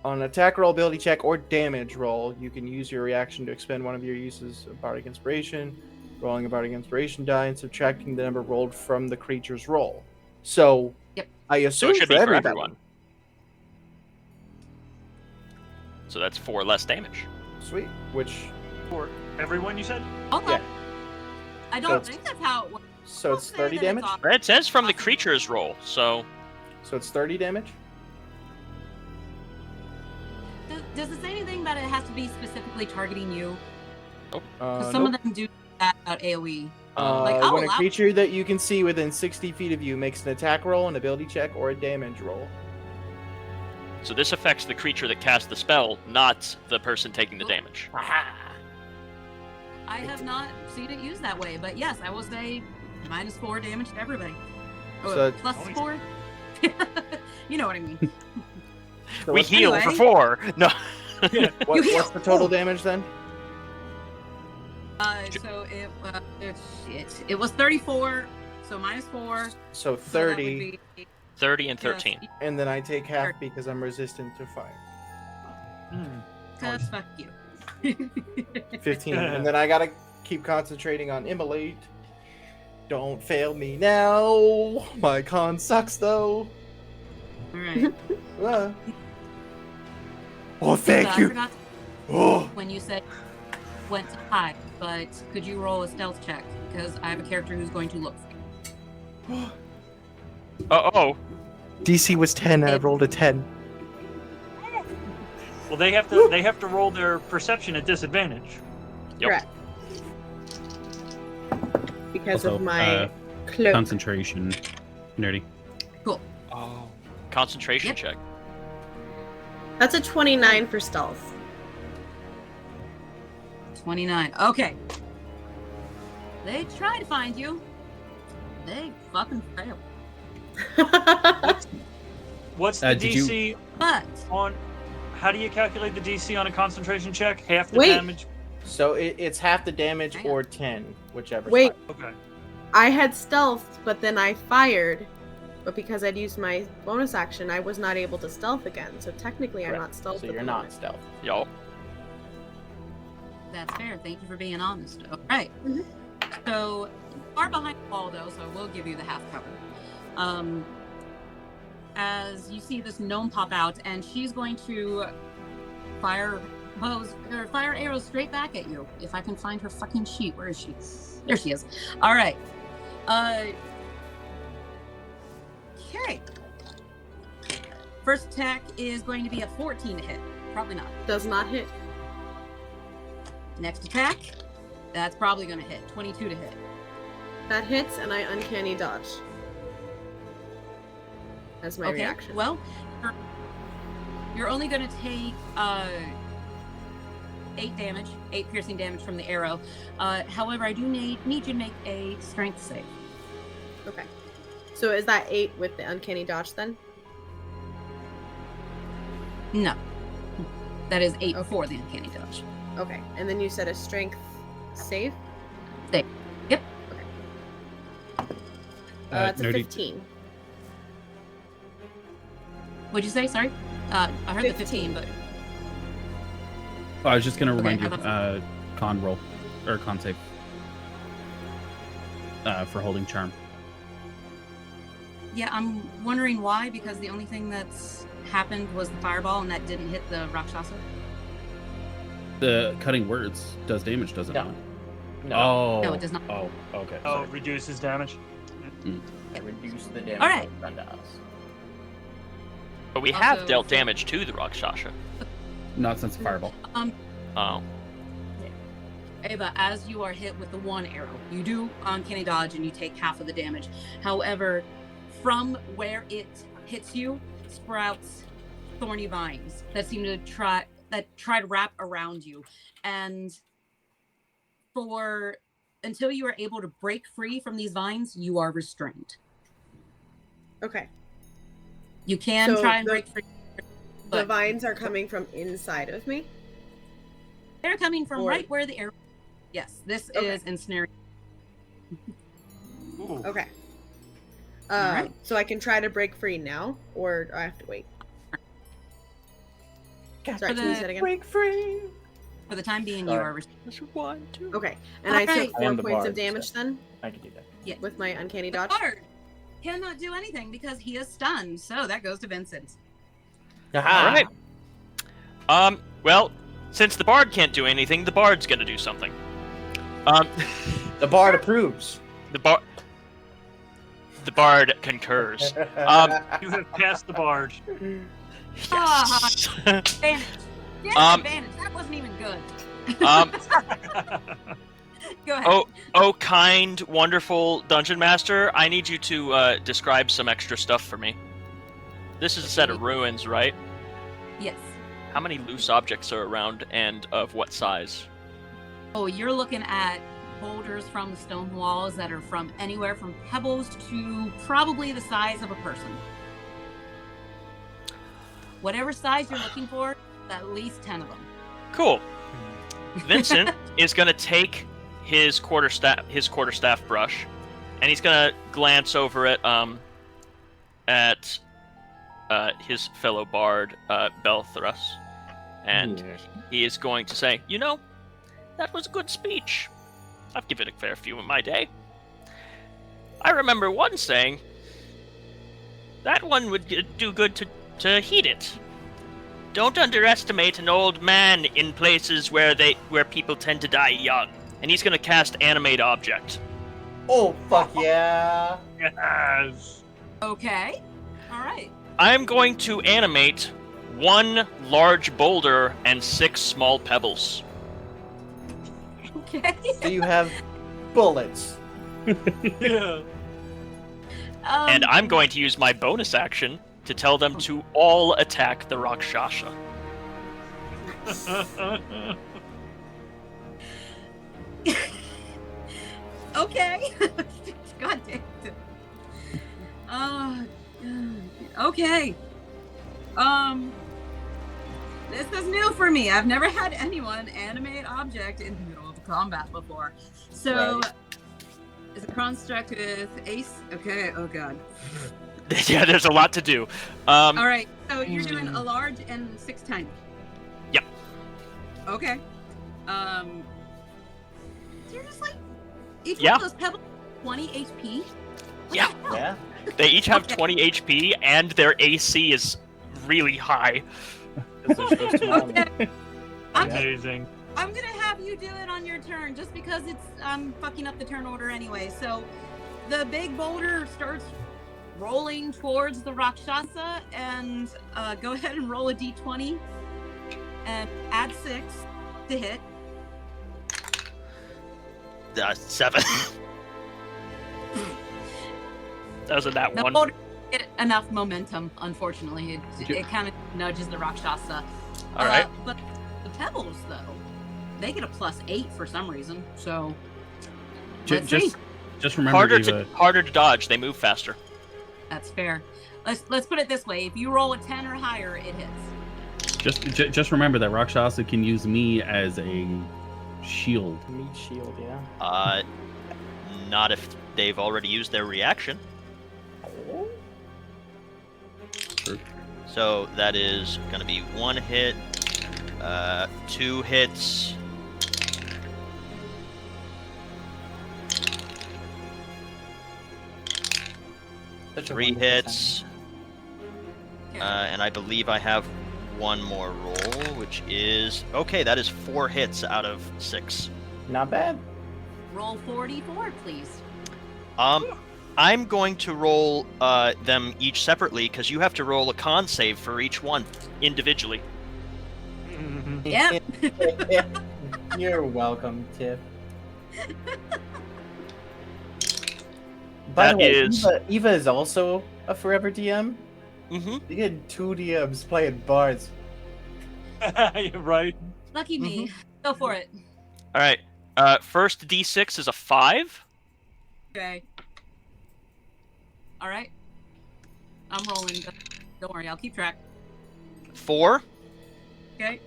an attack roll, ability check, or damage roll, you can use your reaction to expend one of your uses of Bardic Inspiration, rolling a Bardic Inspiration die, and subtracting the number rolled from the creature's roll. So, Yep. I So assume it should be for everybody. everyone. So that's 4 less damage. Sweet. Which, For everyone, you said? Hold yeah. on. I So don't it's- think that's how it works. So it's Say 30 that it's damage? off- It says from the creature's roll, so So it's 30 damage? Does it say anything that it has to be specifically targeting you? Oh. Because some of them do that about AoE. Like, I'll when a allow- creature that you can see within 60 feet of you makes an attack roll, an ability check, or a damage roll. So this affects the creature that cast the spell, not the person taking the damage. I have not seen it used that way, but yes, I will say -4 damage to everybody. So- Plus 4? You know what I mean. So We what's, heal Anyway. for 4. No. You what's heal. the total damage then? So it was 34, so -4. So so that would 30, be- 30 and 13. Yes, and then I take half because I'm resistant to fire. Cause fuck you. 15. And then I gotta keep concentrating on immolate. Don't fail me now. My con sucks though. Alright. Ah. Oh, thank I you. forgot Oh. when you said went to hide, but could you roll a stealth check? Because I have a character who's going to look for you. Oh, DC was 10. I rolled a 10. Well, they have to roll their perception at disadvantage. Yep. Correct. Because Also, of my cloak. Concentration. Nerdy. Oh. Concentration Yep. check. That's a 29 for stealth. 29. Okay. They try to find you. They fucking fail. What's the Did you- DC But on? How do you calculate the DC on a concentration check? Half the Wait. damage. So it's half the damage Hang on. or 10, whichever. Wait. Okay. I had stealth, but then I fired. But because I'd used my bonus action, I was not able to stealth again. So technically, I'm not stealth. So at you're the not moment. stealth. Yo. that's fair. Thank you for being honest. All right. Mhm. So far behind the wall, though, so we'll give you the half cover. As you see this gnome pop out, and she's going to fire bows or fire arrows straight back at you. If I can find her fucking sheet, where is she? There she is. All right. Okay. First attack is going to be a 14 to hit. Probably not. Does not hit. Next attack, that's probably going to hit. 22 to hit. That hits, and I uncanny dodge. As my reaction. Well, you're only going to take 8 piercing damage from the arrow. However, I do need you to make a strength save. Okay. So is that 8 with the uncanny dodge then? No. That is 8 Okay. for the uncanny dodge. Okay. And then you said a strength save? Save. Yep. Okay. That's a Nerdy. 15. What'd you say? Sorry? I heard 15. the 15, but Oh, I was just gonna remind how you, about- con roll or con save for holding charm. yeah, I'm wondering why, because the only thing that's happened was the fireball, and that didn't hit the Rakshasa. The cutting words does damage, does it No. not? No. Oh, No, it does not. Oh, okay. Oh, sorry. reduces damage. I reduce the damage All right. done to us. But we have Also- dealt damage to the Rakshasa. Not since fireball. Oh. Ava, as you are hit with the one arrow, you do uncanny dodge and you take half of the damage. However, from where it hits you sprouts thorny vines that seem to try to wrap around you, and until you are able to break free from these vines, you are restrained. Okay. You can So try and break free. The but vines are coming from inside of me? They're coming from Or- right where the arrow. Yes, this is ensnaring. Ooh. Okay. Alright. So I can try to break free now, or do I have to wait? Got Sorry, For can you the- say it again? break free. For the time being, you Sorry. are restrained. 1, 2. Okay. And I Alright. took I 4 am the points bard, of damage so- then I can do that. Yeah. with my uncanny The dodge? bard cannot do anything because he is stunned, so that goes to Vincent. Aha! All right. Well, since the bard can't do anything, the bard's gonna do something. The bard approves. The bard concurs. You have passed the barge. Yes. Advantage. Yeah, advantage. That wasn't even good. Go ahead. Oh, kind, wonderful dungeon master, I need you to describe some extra stuff for me. This is a set of ruins, right? Yes. How many loose objects are around, and of what size? Oh, you're looking at boulders from the stone walls that are from anywhere from pebbles to probably the size of a person. Whatever size you're looking for, at least 10 of them. Cool. Vincent is gonna take his quarterstaff brush, and he's gonna glance over at his fellow bard, Belthrus, and he is going to say, "You know, that was a good speech. I've given a fair few in my day. I remember one saying that one would do good to heed it. Don't underestimate an old man in places where people tend to die young." And he's gonna cast Animate Object. Oh fuck yeah! Yes. Okay. All right. I'm going to animate 1 large boulder and 6 small pebbles. Okay. So you have bullets. Yeah. And I'm going to use my bonus action to tell them to all attack the Rakshasa. Okay. God damn it. Okay. This is new for me. I've never had anyone animate object in the middle of combat before. So, Right. is a construct with ace? Okay. Oh god. Yeah, there's a lot to do. All right. So you're doing a large and 6 tiny. Yep. Okay. So you're just like each Yeah. one of those pebbles 20 HP. What Yeah. the hell? Yeah. They each have Okay. 20 HP, and their AC is really high. Because they're supposed to run. Okay. I'm Amazing. I'm gonna have you do it on your turn, just because I'm fucking up the turn order anyway. So, the big boulder starts rolling towards the Rakshasa, and go ahead and roll a d20, and add 6 to hit. 7. That was a nat The 1. boulder didn't get enough momentum, unfortunately. It kind of nudges the Rakshasa. All right. But the pebbles, though, they get a +8 for some reason. So, let's see. Just remember, Harder to dodge. They move faster. That's fair. Let's put it this way: if you roll a 10 or higher, it hits. just remember that Rakshasa can use me as a shield. Meat shield, yeah. Not if they've already used their reaction. True. So that is going to be 1 hit, 2 hits, Such a 3 wonderful hits, Okay. and I believe I have 1 more roll, which is okay. That is 4 hits out of 6. sound. Not bad. Roll 44, please. I'm going to roll them each separately because you have to roll a con save for each one individually. Yep. You're welcome, Tiff. By the That way, is- Eva is also a forever DM. Mm-hmm. You get 2 DMs playing bards. You're right. Lucky me. Go for it. All right. First D6 is a 5. Okay. All right. I'm rolling. Don't worry, I'll keep track. 4. Okay.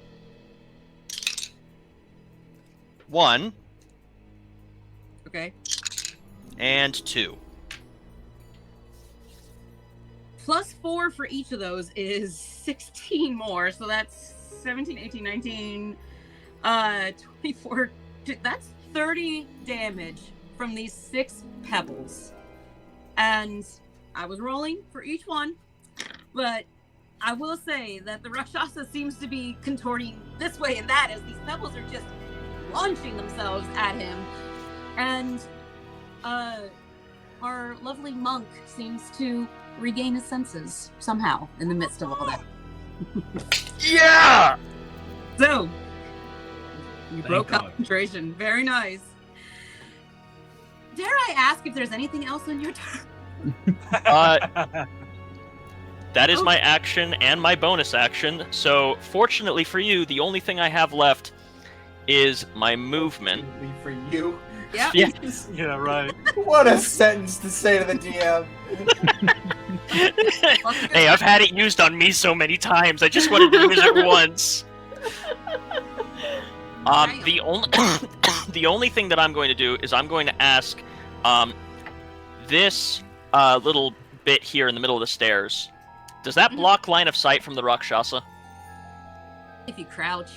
1. Okay. And 2. Plus 4 for each of those is 16 more, so that's 17, 18, 19, 24. That's 30 damage from these 6 pebbles. And I was rolling for each one, but I will say that the Rakshasa seems to be contorting this way and that as these pebbles are just launching themselves at him. And our lovely monk seems to regain his senses somehow in the midst of all that. Yeah! So, you Thank broke God. concentration. Very nice. Dare I ask if there's anything else on your turn? That is my action and my bonus action. So, fortunately for you, the only thing I have left is my movement. For you. Yep. Yeah. Jeez. Yeah, right. What a sentence to say to the DM. Hey, I've had it used on me so many times. I just wanted to use it once. The only the only thing that I'm going to do is I'm going to ask this little bit here in the middle of the stairs. Does that block line of sight from the Rakshasa? If you crouch.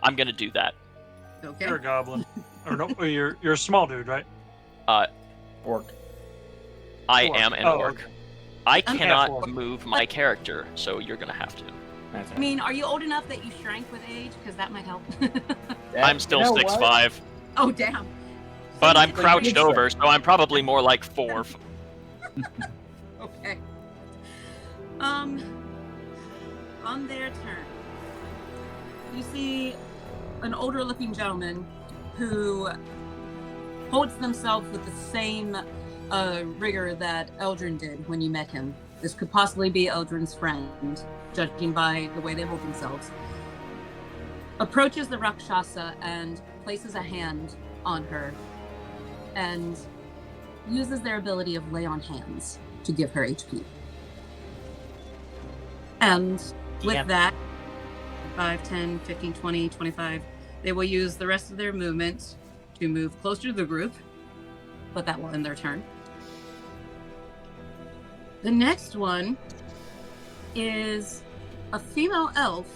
I'm going to do that. Okay. You're a goblin. Or no, you're a small dude, right? Orc. I Orc. am an Oh, orc. okay. I I'm cannot half orc. move my character, so you're going to have to. That's I mean, are you old enough that you shrank with age? Because that might help. I'm still 6'5", Oh, damn. but I'm But you crouched can over, so I'm probably more like 4. Okay. On their turn, you see an older looking gentleman who holds themselves with the same rigor that Eldrin did when you met him. This could possibly be Eldrin's friend, judging by the way they hold themselves. Approaches the Rakshasa and places a hand on her and uses their ability of lay on hands to give her HP. And with Damn. that, 5, 10, 15, 20, 25, they will use the rest of their movement to move closer to the group, but that will end their turn. The next one is a female elf.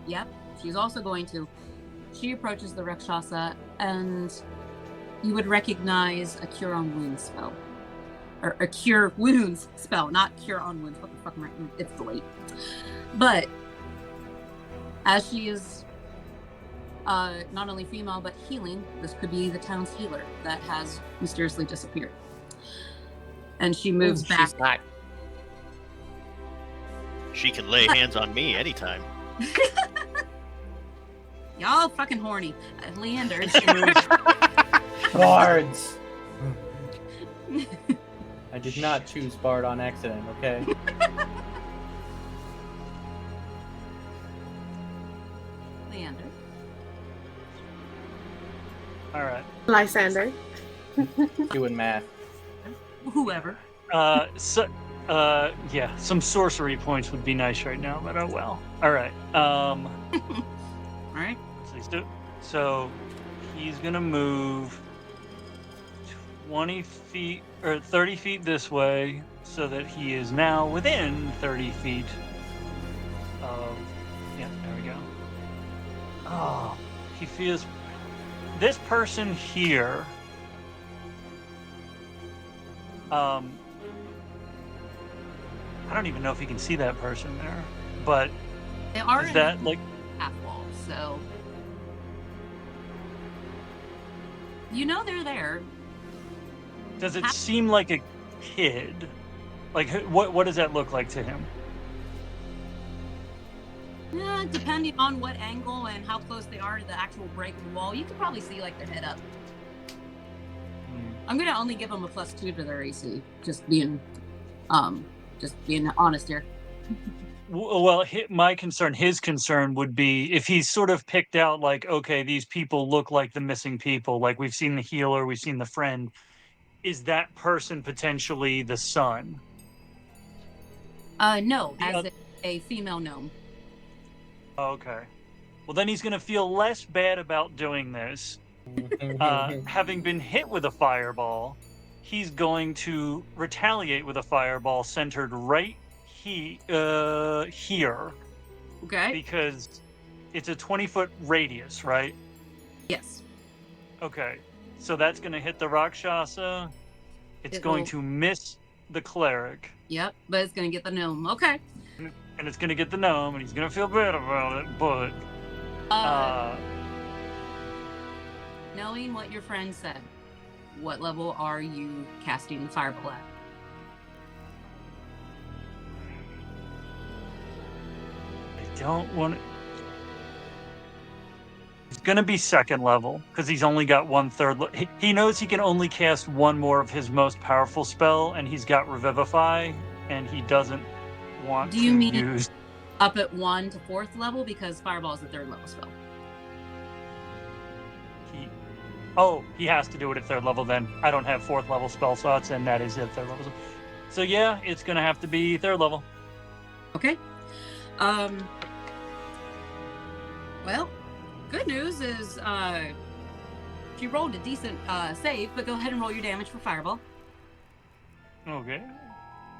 Yep, she's also going to. She approaches the Rakshasa, and you would recognize a Cure on Wounds spell. Or a Cure Wounds spell, not Cure on Wounds. What the fuck am I? It's late. But as she is not only female but healing, this could be the town's healer that has mysteriously disappeared. And she moves back. She's not. She can lay hands on me anytime. Y'all fucking horny. Leander. Bards. I did not choose Bard on accident, okay? Leander. All right. Lysander. Doing math. Whoever. Yeah, some sorcery points would be nice right now, but oh well. All right. All right. Please do. So he's gonna move 20 feet or 30 feet this way, so that he is now within 30 feet of. Yeah, there we go. Oh, he feels this person here. I don't even know if he can see that person there, but They are is in that the like? half wall, so you know they're there. Does it seem like a kid? Like, what does that look like to him? Depending on what angle and how close they are to the actual break of the wall, you could probably see like their head up. I'm gonna only give him a +2 to their AC. Just being honest here. Well, his concern would be if he's sort of picked out like, okay, these people look like the missing people. Like we've seen the healer, we've seen the friend. Is that person potentially the son? No, The as a female gnome. Okay. Well, then he's going to feel less bad about doing this. Having been hit with a fireball, he's going to retaliate with a fireball centered right here. Okay. Because it's a 20-foot radius, right? Yes. Okay. So that's going to hit the Rakshasa. It's going to miss the cleric. Yep, but it's going to get the gnome. Okay. And it's going to get the gnome, and he's going to feel bad about it, but... knowing what your friend said, what level are you casting Fireball at? I don't want to... It's going to be second level, because he's only got 1/3... He knows he can only cast one more of his most powerful spell, and he's got Revivify, and he doesn't want Do you mean use... up at 1 to 4th level? Because Fireball is a 3rd level spell. He has to do it at 3rd level then. I don't have 4th level spell slots, and that is at 3rd level. So yeah, it's going to have to be 3rd level. Okay. Well, good news is she rolled a decent save, but go ahead and roll your damage for Fireball. Okay.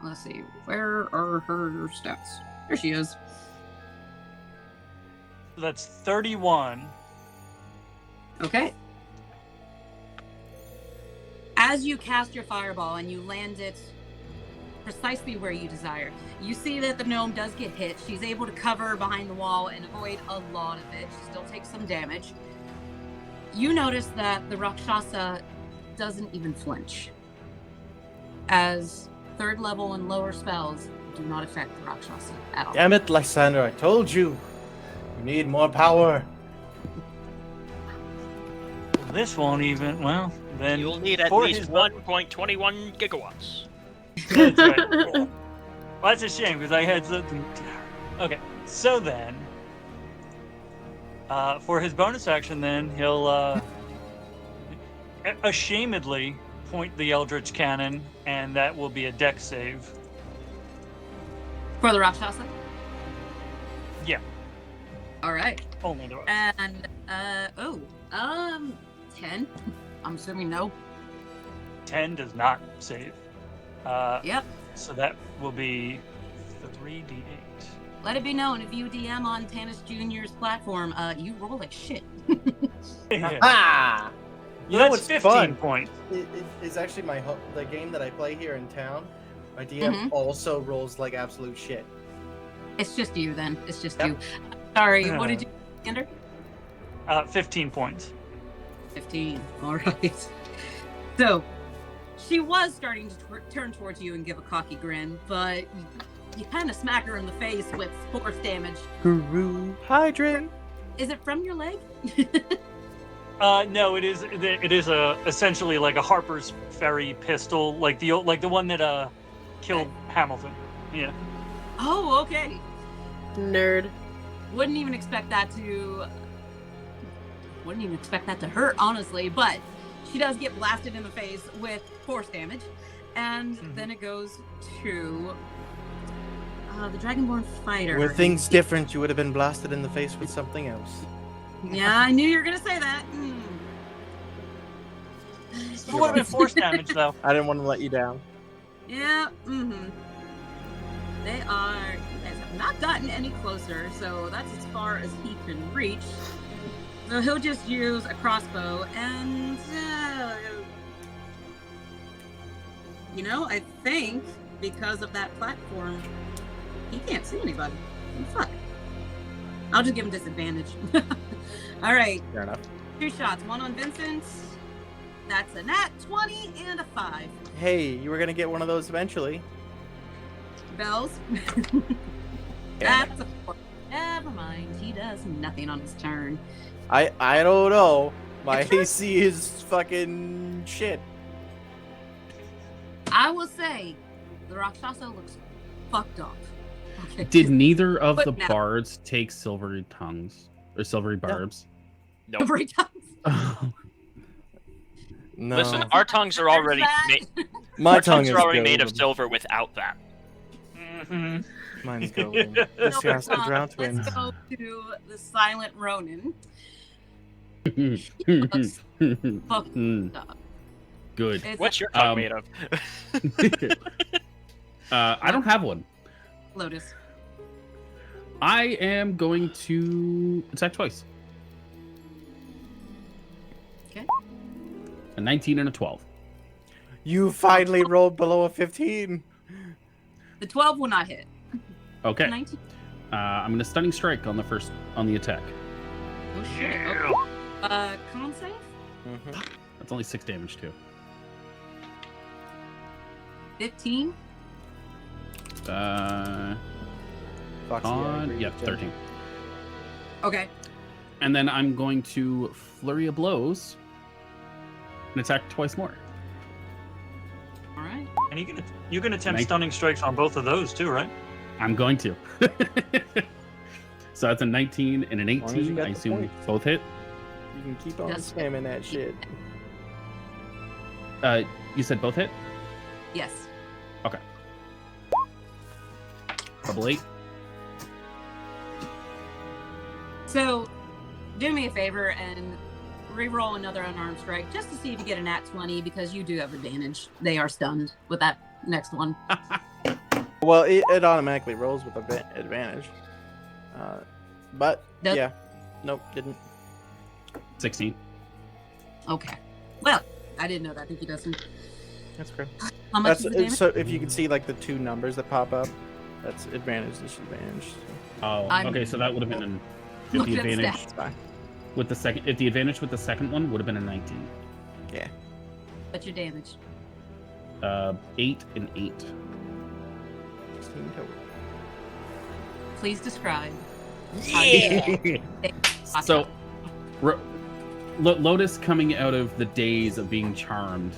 Let's see. Where are her stats? There she is. That's 31. Okay. As you cast your fireball and you land it precisely where you desire, you see that the gnome does get hit. She's able to cover behind the wall and avoid a lot of it. She still takes some damage. You notice that the Rakshasa doesn't even flinch, as 3rd level and lower spells do not affect the Rakshasa at all. Damn it, Lysander, I told you. You need more power. This won't even, well, then... You'll need at for least his 1.21 gigawatts. That's right. Well, that's a shame, because I had something... Okay, so then... for his bonus action, then, he'll, ashamedly point the Eldritch Cannon, and that will be a dex save. For the Rakshasa? Yeah. All right. Only the And, 10. I'm assuming no. 10 does not save. Yep. So that will be 3d8. Let it be known, if you DM on Tanis Jr.'s platform, you roll like shit. Ah! You know That's what's 15 fun? points. It's actually the game that I play here in town. My DM also rolls like absolute shit. It's just you then. It's just you. Sorry, what did you Andrew? 15 points. 15. All right. So, she was starting to turn towards you and give a cocky grin, but you kind of smack her in the face with force damage. Guru hydrate. Is it from your leg? No, it is essentially like a Harper's Ferry pistol, like the one that killed Hamilton. Yeah. Oh, okay. Nerd. Wouldn't even expect that to hurt, honestly, but she does get blasted in the face with force damage. And then it goes to the Dragonborn fighter. Were things different, you would have been blasted in the face with something else. Yeah, I knew you were going to say that. It would have been force damage, though. I didn't want to let you down. Yeah, They are... You guys have not gotten any closer, so that's as far as he can reach. So he'll just use a crossbow, and... I think because of that platform, he can't see anybody. Fuck. I'll just give him disadvantage. All right. Fair enough. 2 shots. One on Vincent. That's a nat 20 and a 5. Hey, you were gonna get one of those eventually. Bells. That's a 4. Never mind. He does nothing on his turn. I don't know. My AC is fucking shit. I will say, the Rakshasa looks fucked up. Okay. Did neither of But the now- bards take silvery tongues or silvery barbs? Nope. Every time. No. Listen, our tongues are already made. My Our tongue tongues is are already made of golden. silver without that. Mhm. Mine's golden. This So, has to drown twins. let's go to the Silent Ronin. Fucked up. Good. It's What's your tongue Um, made of? I don't have one. Lotus. I am going to attack twice. Okay. A 19 and a 12. You finally rolled below a 15. The 12 will not hit. Okay. 19. I'm gonna stunning strike on the attack. Oh shit. Okay. Con save? Mm-hmm. That's only 6 damage too. 15. Yeah, 13. Okay. And then I'm going to flurry of blows and attack twice more. All right. And you can attempt Nice. stunning strikes on both of those too, right? I'm going to. So that's a 19 and an long as you 18. got I the assume points. both hit. You can keep on Yes. spamming that shit. You said both hit? Yes. Double 8. So, do me a favor and re-roll another unarmed strike just to see if you get a nat 20 because you do have advantage. They are stunned with that next one. Well, it automatically rolls with advantage. But Does- yeah, nope, didn't. 16. Okay. Well, I didn't know that. I think he doesn't. That's great. How much That's is the damage? so. If you can see like the two numbers that pop up, that's advantage, disadvantage. So Oh, I'm- okay. So that would have been if Looking the at advantage it's fine. with the second. If the advantage with the second one would have been a 19. What's your damage? 8 and 8. 16 total. Please describe. So, Lotus coming out of the daze of being charmed,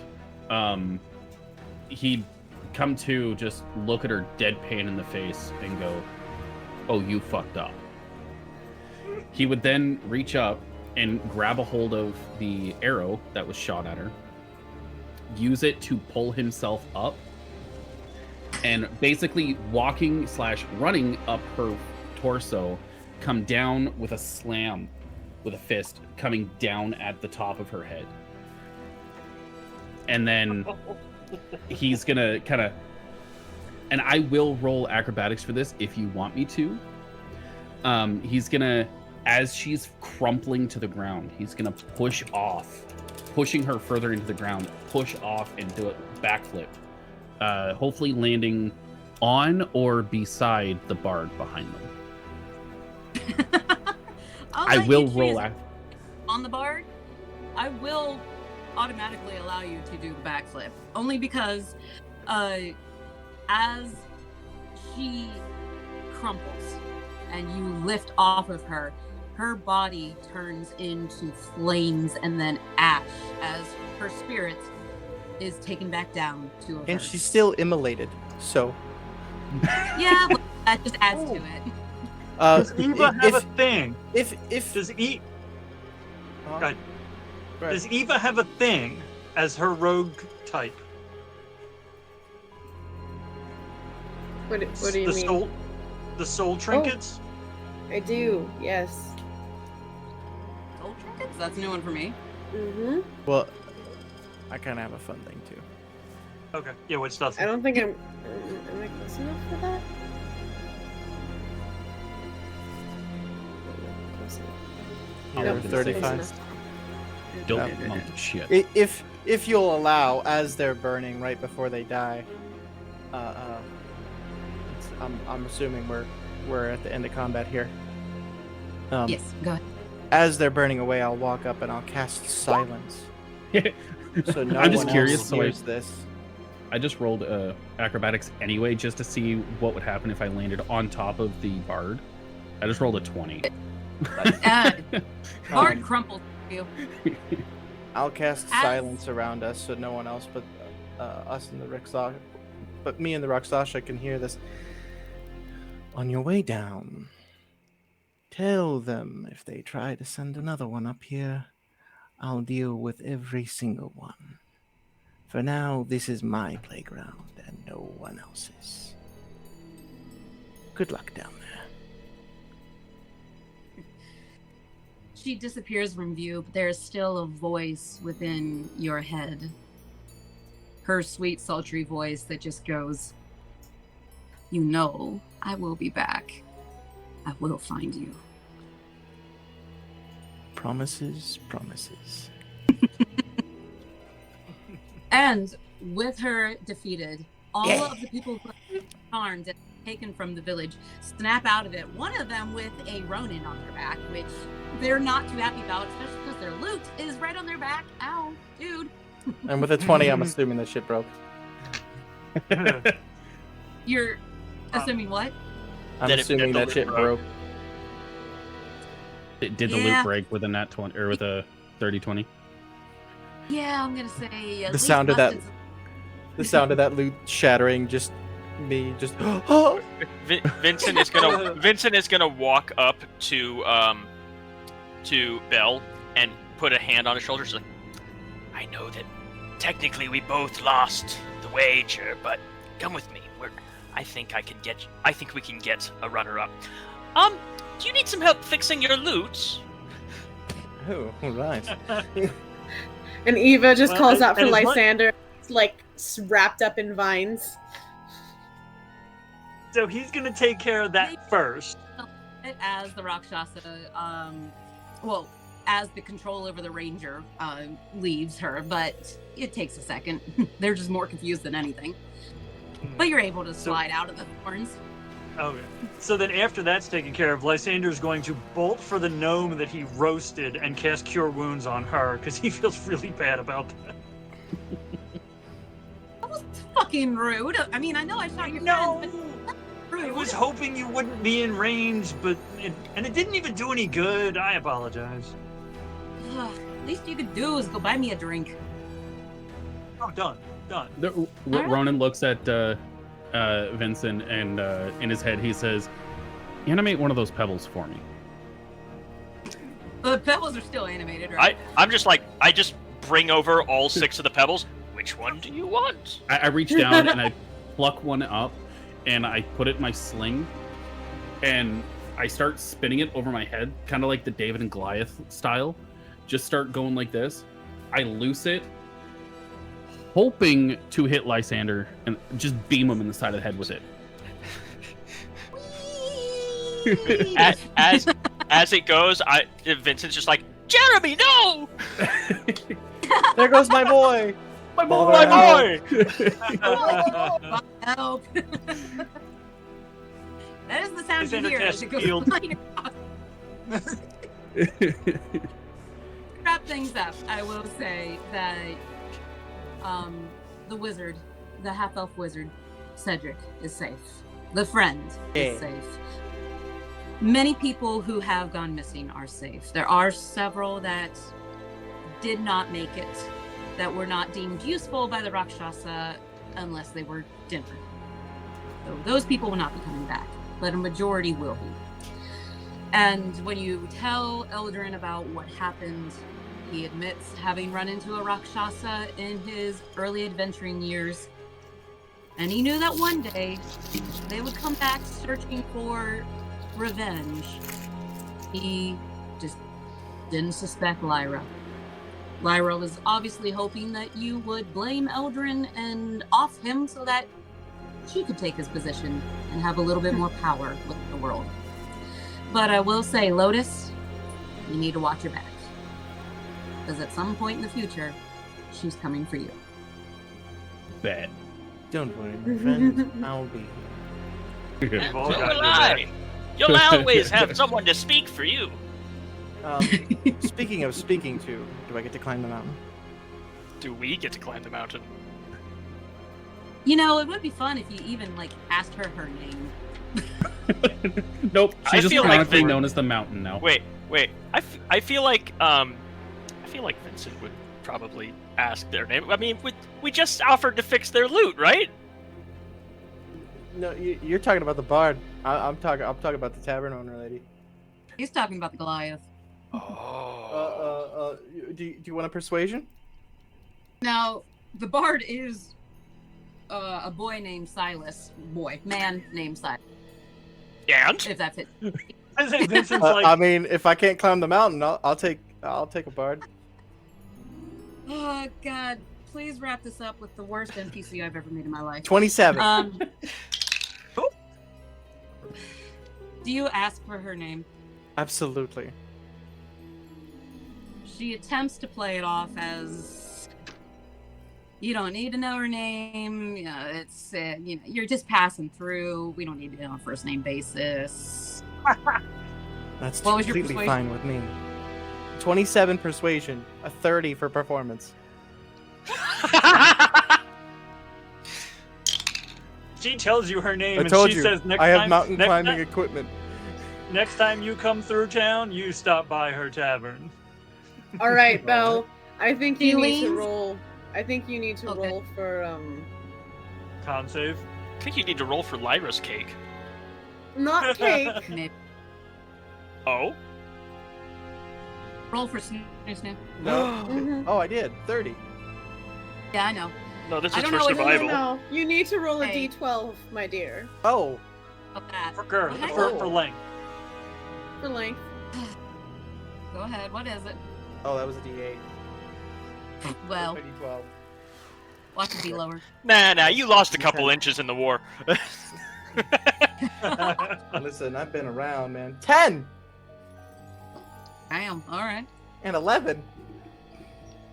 he'd come to just look at her deadpan in the face and go, "Oh, you fucked up." He would then reach up and grab a hold of the arrow that was shot at her, use it to pull himself up, and basically walking/running up her torso, come down with a slam with a fist coming down at the top of her head. And then he's gonna kind of, and I will roll acrobatics for this if you want me to. He's gonna, as she's crumpling to the ground, he's gonna pushing her further into the ground, push off and do a backflip, hopefully landing on or beside the bard behind them. I will roll on the bard. I will automatically allow you to do the backflip only because as she crumples and you lift off of her, her body turns into flames and then ash as her spirit is taken back down to a And hearse. she's still immolated. So Yeah, but that just adds to it. Does Eva have a if thing? if Does uh, Right. right. Does Eva have a thing as her rogue type? What do you mean? The soul trinkets? I do, yes. Soul trinkets? That's a new one for me. Mm-hmm. Well, I kind of have a fun thing too. Okay. Yeah, what stuff? I don't think I'm... Am I close enough for that? Close enough. I'll Yeah, look at the 35. savings. Don't monk shit. If you'll allow, as they're burning right before they die, I'm assuming we're at the end of combat here. Yes, go ahead. As they're burning away, I'll walk up and I'll cast silence. So no I'm just one curious, else so hears this. I just rolled acrobatics anyway, just to see what would happen if I landed on top of the bard. I just rolled a 20. Bard crumples you. I'll cast As- silence around us so no one else but us and the Rixosh, but me and the Rakshasa can hear this. On your way down, tell them if they try to send another one up here, I'll deal with every single one. For now, this is my playground and no one else's. Good luck down there. She disappears from view, but there is still a voice within your head. Her sweet, sultry voice that just goes, "You know, I will be back. I will find you." Promises, promises. And with her defeated, all of the people who have been harmed and taken from the village snap out of it. One of them with a Ronin on their back, which they're not too happy about, especially because their loot is right on their back. Ow, dude. And with a 20, I'm assuming that shit broke. You're assuming what? I'm That assuming the that loot shit broke. broke. Did the Yeah. loot break with a nat 20 or with a 30-20? Yeah, I'm gonna say The sound of that, the sound of that loot shattering, just me, just. Vincent is gonna walk up to Belle and put a hand on his shoulder. She's like, "I know that technically we both lost the wager, but come with me. I think we can get a runner-up. Do you need some help fixing your loot?" Oh, all right. And Eva just Well, calls out for and as much- Lysander, like wrapped up in vines. So he's gonna take care of that first. As the Rakshasa, as the control over the ranger leaves her, but it takes a second. They're just more confused than anything. But you're able to slide out of the thorns. Okay. So then after that's taken care of, Lysander's going to bolt for the gnome that he roasted and cast Cure Wounds on her because he feels really bad about that. That was fucking rude. I mean, I know I shot your No! friends, but that's I rude. was hoping you wouldn't be in range, but it didn't even do any good. I apologize. Ugh, least you could do is go buy me a drink. Oh, done. Ronan looks at Vincent, and in his head he says, "Animate one of those pebbles for me." The pebbles are still animated, right? I'm just like, I just bring over all 6 of the pebbles. Which one do you want? I reach down and I pluck one up, and I put it in my sling, and I start spinning it over my head, kind of like the David and Goliath style. Just start going like this. I loose it, hoping to hit Lysander and just beam him in the side of the head with it. As it goes, Vincent's just like, "Jeremy, no! There goes my boy. My boy! My boy!" Help. That is the sound you Lysander hear as casts it goes shield. flying across. Wrap things up, I will say that the wizard, the half-elf wizard, Cedric, is safe. The friend is safe. Many people who have gone missing are safe. There are several that did not make it, that were not deemed useful by the Rakshasa unless they were dinner. So those people will not be coming back, but a majority will be. And when you tell Eldrin about what happened, he admits having run into a Rakshasa in his early adventuring years. And he knew that one day they would come back searching for revenge. He just didn't suspect Lyra. Lyra was obviously hoping that you would blame Eldrin and off him so that she could take his position and have a little bit more power with the world. But I will say, Lotus, you need to watch your back. Because at some point in the future, she's coming for you. Bet. Don't worry, my friend. I'll be here. We've all So got will your I. back. You'll always have someone to speak for you. Speaking of speaking to, do I get to climb the mountain? Do we get to climb the mountain? You know, it would be fun if you even, asked her her name. Nope. I She's just feel like chronically Vin- known as the Mountain now. Wait. I feel like Vincent would probably ask their name. I mean, we just offered to fix their loot, right? No, you're talking about the bard. I'm talking about the tavern owner lady. He's talking about the Goliath. Oh. Do you want a persuasion? Now, the bard is a boy named Silas. Man named Silas. And? If that fits. I think Vincent's like, I mean, if I can't climb the mountain, I'll take a bard. Oh, God. Please wrap this up with the worst NPC I've ever made in my life. 27. Do you ask for her name? Absolutely. She attempts to play it off as, you don't need to know her name. You know, it's you're just passing through. We don't need to be on a first name basis. That's What was your completely persuasion? fine with me. 27 persuasion, a 30 for performance. she tells you her name, I and told she you, says next I have time, mountain next climbing time- equipment. Next time you come through town, you stop by her tavern. All right, Belle. I think you need to Feelings? roll. I think you need to Okay. roll for Con save. I think you need to roll for Lyra's cake. not cake. Maybe. Oh? Roll for Snoo Snoo. No. Mhm. Oh, I did. 30. Yeah, I know. No, this I is don't for know what- survival. No, you need to roll a Hey. d12, my dear, Oh, Of that. For girth, Okay. for length. for length. Go ahead. What is it? oh, that was a D8. Well, A D12. watch it be lower. Nah, you lost a couple inches in the war. Listen, I've been around, man. 10 Damn. All right. and 11.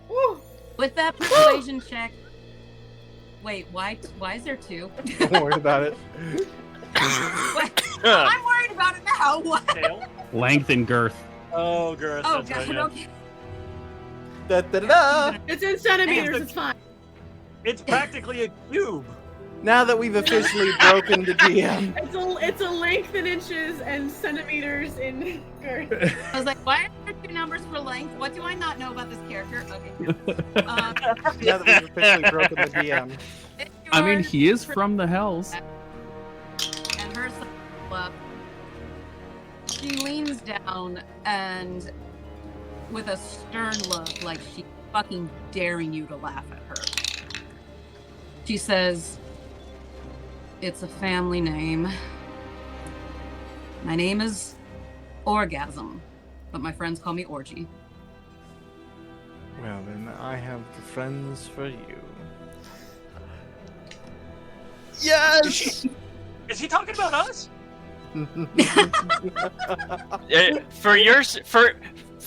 Woo. With that persuasion check. Wait, why is there two? Don't worry about it. What? I'm worried about it now. What? Tail. Length and girth. Oh, girth. Oh, that's God. right, yeah. Okay. Da, da, da, da. It's in centimeters. Damn. It's fine. It's practically a cube. Now that we've officially broken the DM, It's a length in inches and centimeters in girth. I was like, why are there two numbers for length? What do I not know about this character? Okay. now that we've officially broken the DM, It's I mean, yours. he is from the Hells. And her up. She leans down and, with a stern look, like she's fucking daring you to laugh at her, she says, "It's a family name. My name is Orgasm, but my friends call me Orgy." well then I have the friends for you. Yes. Is he talking about us?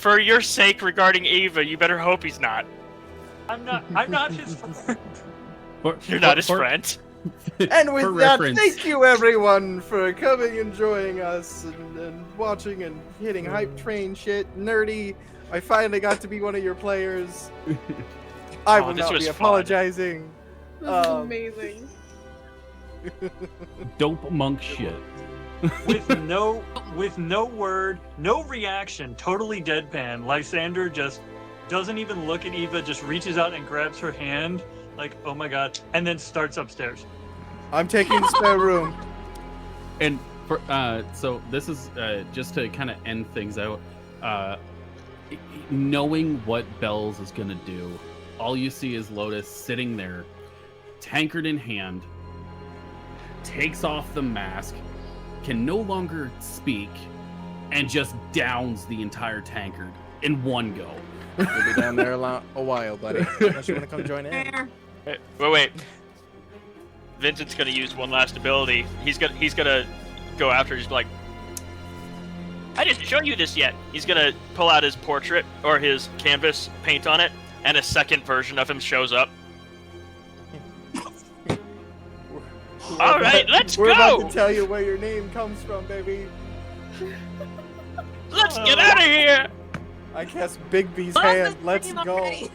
For your sake regarding Ava, you better hope he's not. I'm not his friend. You're not his friend. And with For that, reference. thank you everyone for coming and joining us and watching and hitting hype train shit. Nerdy, I finally got to be one of your players. I Oh, will this not was be fun. apologizing. This is Um, amazing. Dope monk shit. with no word, no reaction, totally deadpan. Lysander just doesn't even look at Eva, just reaches out and grabs her hand, like, oh my god, and then starts upstairs. I'm taking the spare room. And for so this is just to kind of end things out. Knowing what Bells is gonna do, all you see is Lotus sitting there, tankard in hand, takes off the mask, can no longer speak, and just downs the entire tankard in one go. We'll be down there a while, buddy. Unless you want to come join in. Fair. Wait. Vincent's gonna use one last ability. He's gonna go after. He's like, I didn't show you this yet. He's gonna pull out his portrait or his canvas, paint on it, and a second version of him shows up. All right, let's We're about go. to tell you where your name comes from, baby. Let's get out of here. I cast Bigby's Boss hand. is Let's freaking go. already.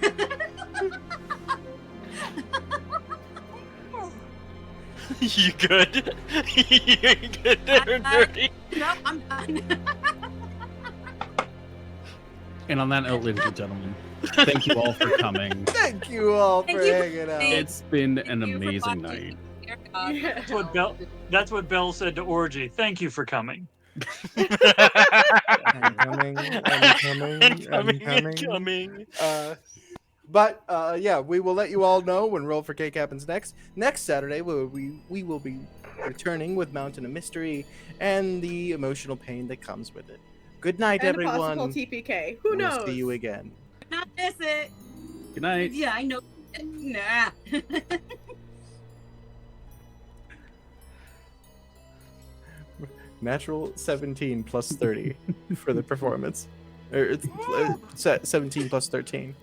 You good? You good there, Nerdy? Nope, I'm done. And on that note, ladies and gentlemen, Thank you all for coming. Thank you all Thank for you for hanging out. being- It's been an Thank you for amazing watching. night. Dear God, Yeah. That's what Bell said to Orgy. Thank you for coming. I'm coming. I'm coming. I'm coming. Incoming. But yeah, we will let you all know when Roll for Cake happens next. Next Saturday, we will be returning with Mountain of Mystery and the emotional pain that comes with it. Good night, And a everyone. possible TPK. Who We'll knows? see you again. not miss it. Good night. Yeah, I know. Nah. Natural 17 plus 30 for the performance. Or it's 17 plus 13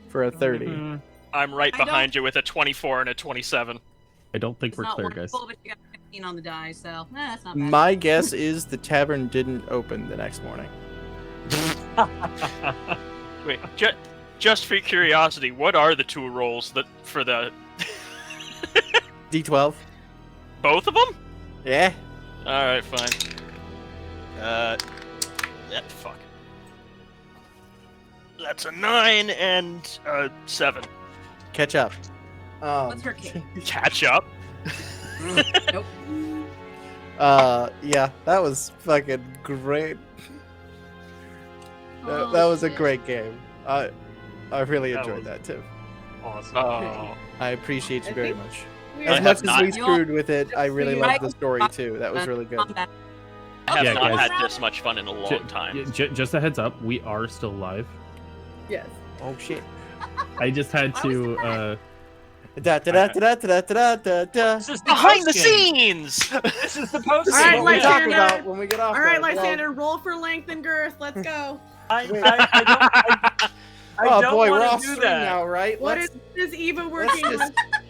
for a 30. Mhm. I'm right I don't- behind you with a 24 and a 27. I don't think It's we're not clear, guys. wonderful, but you got 15 on the die, so that's not bad. My guess is the tavern didn't open the next morning. Wait, just for curiosity, what are the two rolls that for the D12. both of them? Yeah. All right, fine. Fuck. That's a 9 and a 7. Catch up. What's her cake? Catch up. Nope. Yeah, that was fucking great. Oh, That was a shit. great game. I really That enjoyed was- that too. Awesome. Oh, I appreciate you I very think much. We I As are- much have as not- we screwed with it, I really Right. loved the story too. That was really good. Combat. I have Yeah, not guys. had this much fun in a long time. Just a heads up, we are still live. Yes. Oh shit. I just had I was to. Da da da da da da da da. This is the Behind the post-game. scenes. This is the post. This All is right, what we Lysander. talk about when we get off. All right, there. Lysander, roll for length and girth. Let's go. I Wait. don't Oh don't boy, we're wanna off do stream that. now, right? What Let's is Eva let's working just on?